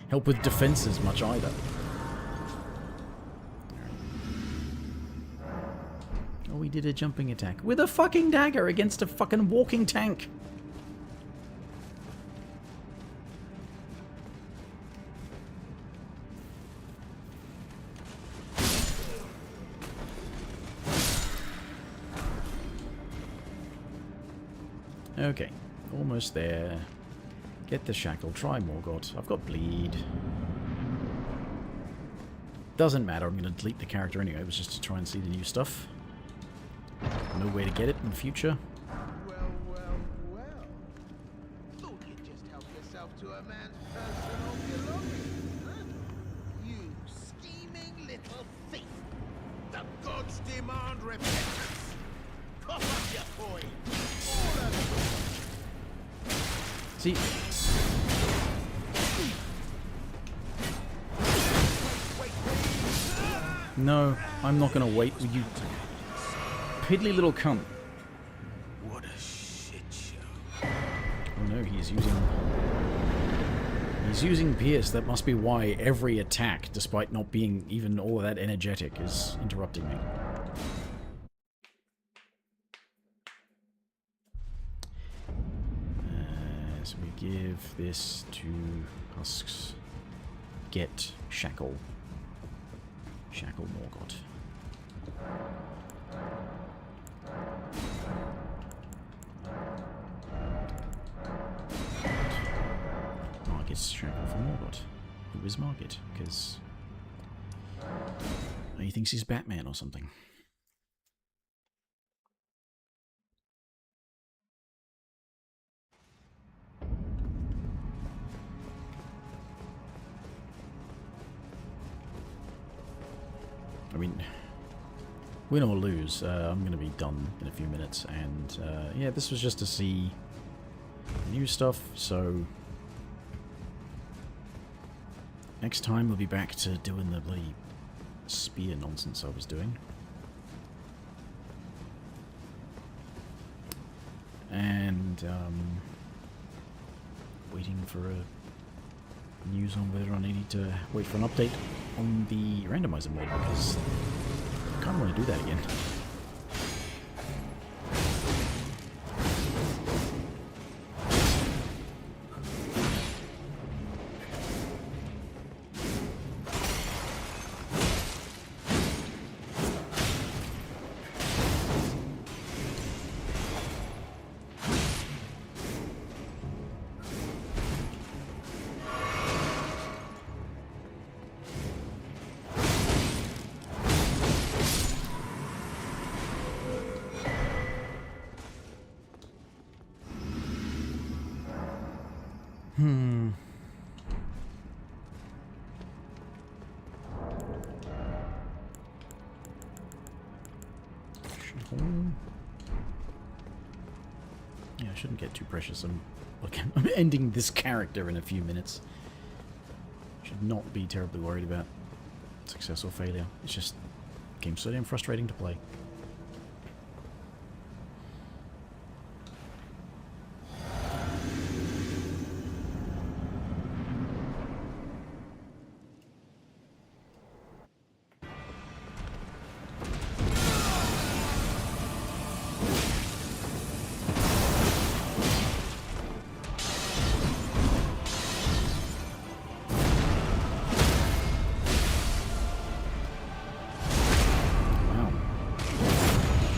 help with defenses much either. Oh, we did a jumping attack. With a fucking dagger against a fucking walking tank! Okay, almost there. Get the shackle, try Morgott. I've got bleed. Doesn't matter, I'm going to delete the character anyway. It was just to try and see the new stuff. No way to get it in the future. Well. Thought you'd just help yourself to a man's personal belongings, huh? You scheming little thief. The gods demand repentance. Cough up your coin. All of it. See? No, I'm not going to wait with you. Piddly little cunt. What a shit show. Oh no, he's using Pierce. That must be why every attack, despite not being even all of that energetic, is interrupting me. So we give this to Husks. Get Shackle. Shackle Morgott. Marcus Shackle from Morgoth, who is Margit, because he thinks he's Batman or something. I mean, win or lose, I'm going to be done in a few minutes, and yeah, this was just to see new stuff, so next time we'll be back to doing the bloody spear nonsense I was doing. And waiting for news on whether I need to wait for an update on the randomizer mode, because I kind of want to do that again. Yeah, I shouldn't get too precious. I'm ending this character in a few minutes. Should not be terribly worried about success or failure. It's just game so damn frustrating to play.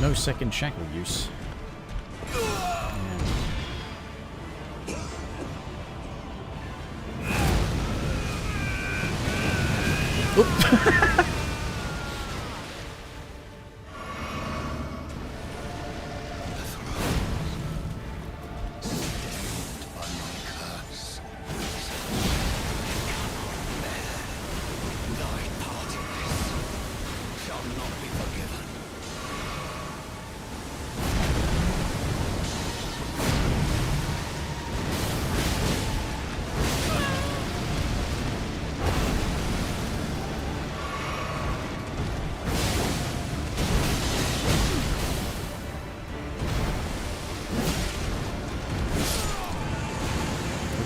No second shackle use.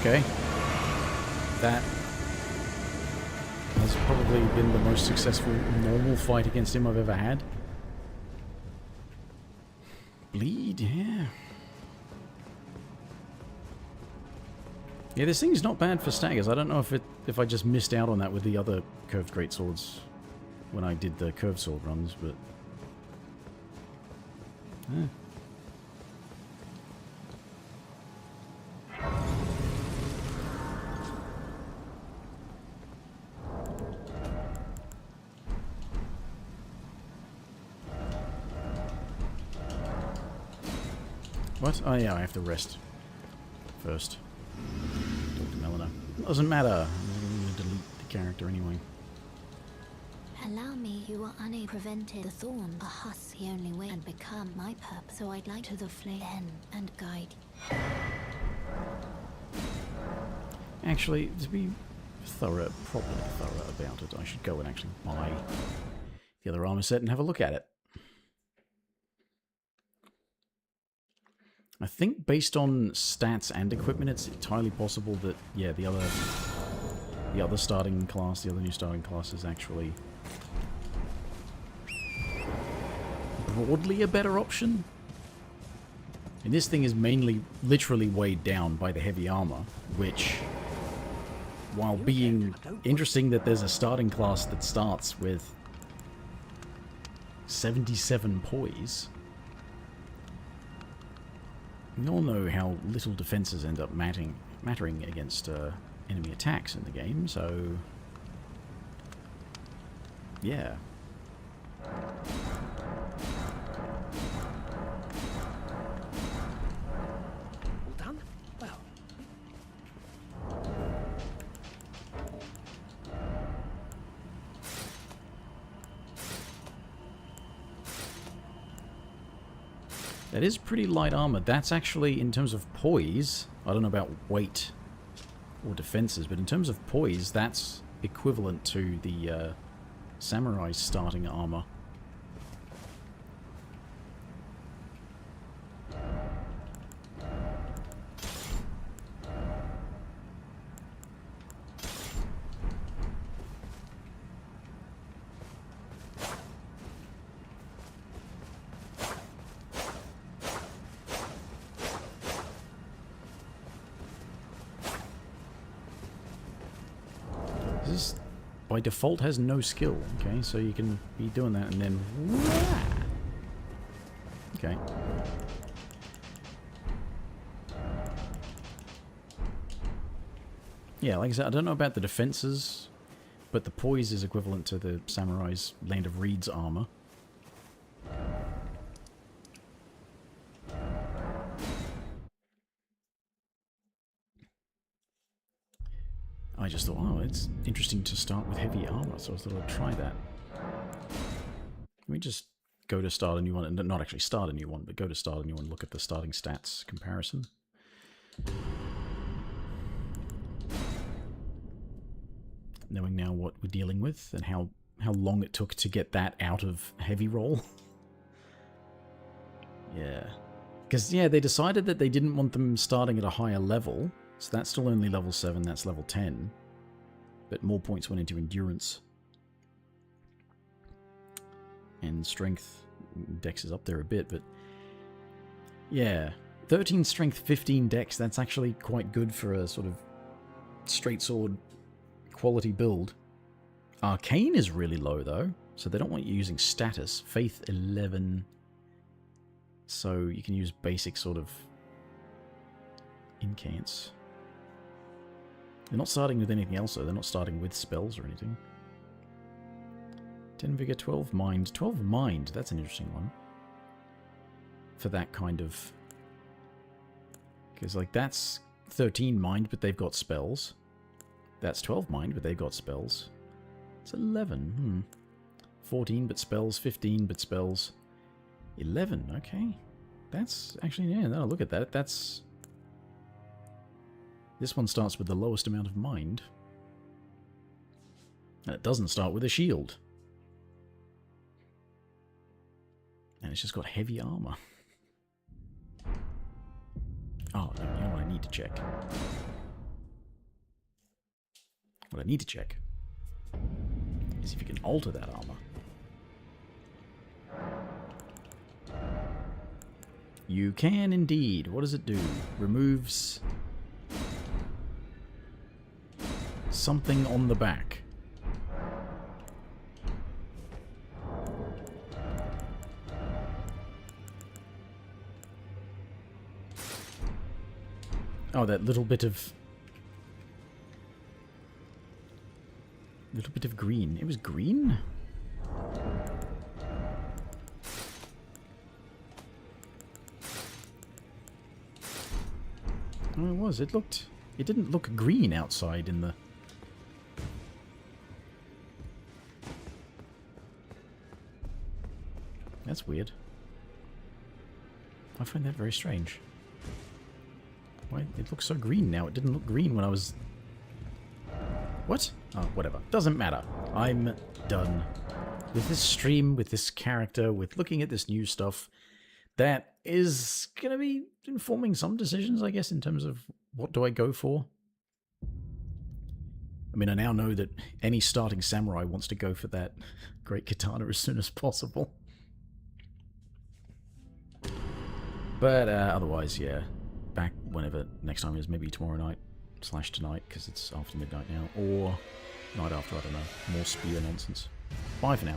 Okay. That has probably been the most successful normal fight against him I've ever had. Bleed, yeah. Yeah, this thing's not bad for staggers. I don't know if I just missed out on that with the other curved greatswords when I did the curved sword runs, but yeah. What? Oh yeah, I have to rest first. Talk to Melina. Doesn't matter. I'm going to delete the character anyway. Allow me, you are unable to prevent the thorn. A husk the only way and become my purpose. So I'd like to the flame and guide you. Actually, to be properly thorough about it, I should go and actually buy the other armor set and have a look at it. I think based on stats and equipment, it's entirely possible that, yeah, the other starting class, the other new starting class is actually broadly a better option. And this thing is mainly, literally weighed down by the heavy armor, which, while being interesting that there's a starting class that starts with 77 poise, we all know how little defenses end up mattering against enemy attacks in the game, so yeah. All done? Well. That is pretty light armor. That's actually, in terms of poise, I don't know about weight or defenses, but in terms of poise, that's equivalent to the samurai's starting armor. This, by default, has no skill, okay? So you can be doing that and then... Okay. Yeah, like I said, I don't know about the defenses, but the poise is equivalent to the samurai's Land of Reed's armor. I just thought, oh, it's interesting to start with heavy armor, so I thought I'd try that. Let me just go to start a new one, and not actually start a new one, but go to start a new one, look at the starting stats comparison. Knowing now what we're dealing with, and how long it took to get that out of heavy roll. Yeah. Because, yeah, they decided that they didn't want them starting at a higher level. So that's still only level 7, that's level 10. But more points went into endurance. And strength. Dex is up there a bit, but... Yeah. 13 strength, 15 dex, that's actually quite good for a sort of straight sword quality build. Arcane is really low, though. So they don't want you using status. Faith 11. So you can use basic sort of incants. They're not starting with anything else, though. They're not starting with spells or anything. 10 Vigor, 12 Mind. 12 Mind, that's an interesting one. For that kind of... Because, like, that's 13 Mind, but they've got spells. That's 12 Mind, but they've got spells. It's 11, 14, but spells. 15, but spells. 11, okay. That's actually, yeah, no, look at that. That's... This one starts with the lowest amount of mind. And it doesn't start with a shield. And it's just got heavy armor. Oh, no, you know what I need to check? What I need to check is if you can alter that armor. You can indeed. What does it do? Removes something on the back. Oh, that little bit of green. It was green? Oh, it was. It didn't look green outside in the... That's weird. I find that very strange. Why? It looks so green now. It didn't look green when I was... What? Oh, whatever. Doesn't matter. I'm done with this stream, with this character, with looking at this new stuff. That is going to be informing some decisions, I guess, in terms of what do I go for. I mean, I now know that any starting samurai wants to go for that great katana as soon as possible. But otherwise, yeah, back whenever next time is, maybe tomorrow night / tonight, because it's after midnight now, or night after, I don't know, more spear nonsense. Bye for now.